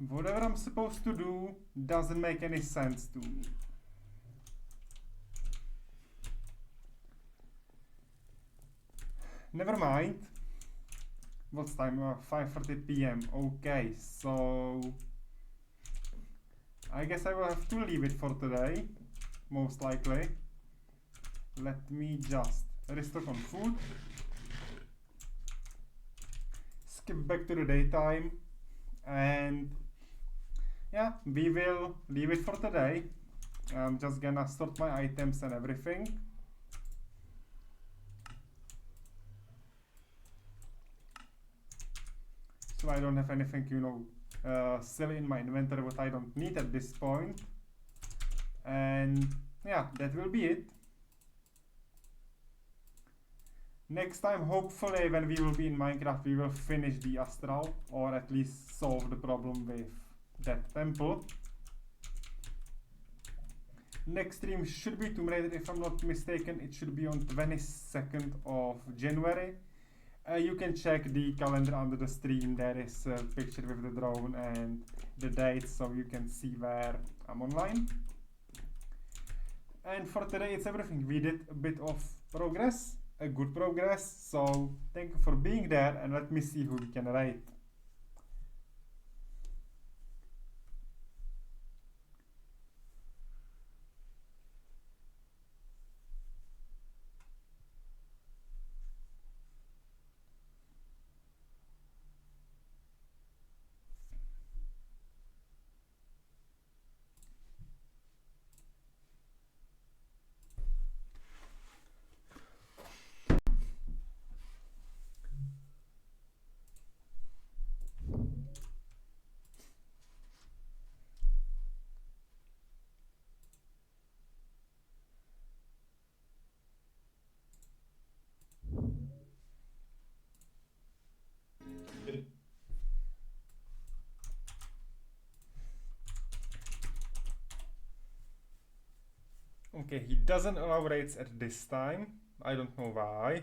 Whatever I'm supposed to do doesn't make any sense to me. Never mind. What's time? 5:30 p.m. Okay, so I guess I will have to leave it for today, most likely. Let me just restock on food. Skip back to the daytime, and yeah, we will leave it for today. I'm just gonna sort my items and everything. So I don't have anything, you know, silly in my inventory what I don't need at this point. And yeah, that will be it. Next time, hopefully, when we will be in Minecraft, we will finish the Astral, or at least solve the problem with that temple. Next stream should be Tomb Raider, if I'm not mistaken. It should be on 22nd of January. You can check the calendar under the stream. There is a picture with the drone and the date, so you can see where I'm online. And for today, it's everything. We did a bit of progress, a good progress. So thank you for being there, and let me see who we can rate. Okay, he doesn't allow raids at this time. I don't know why.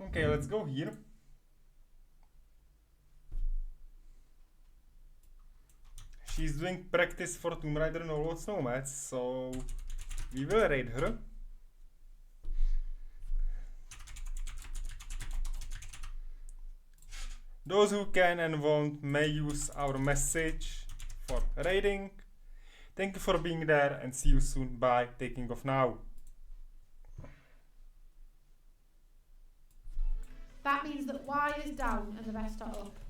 Okay, let's go here. She's doing practice for Tomb Raider No Loads Nomads, so we will raid her. Those who can and won't may use our message for raiding. Thank you for being there and see you soon. Bye. Taking off now. That means that Y is down and the rest are up.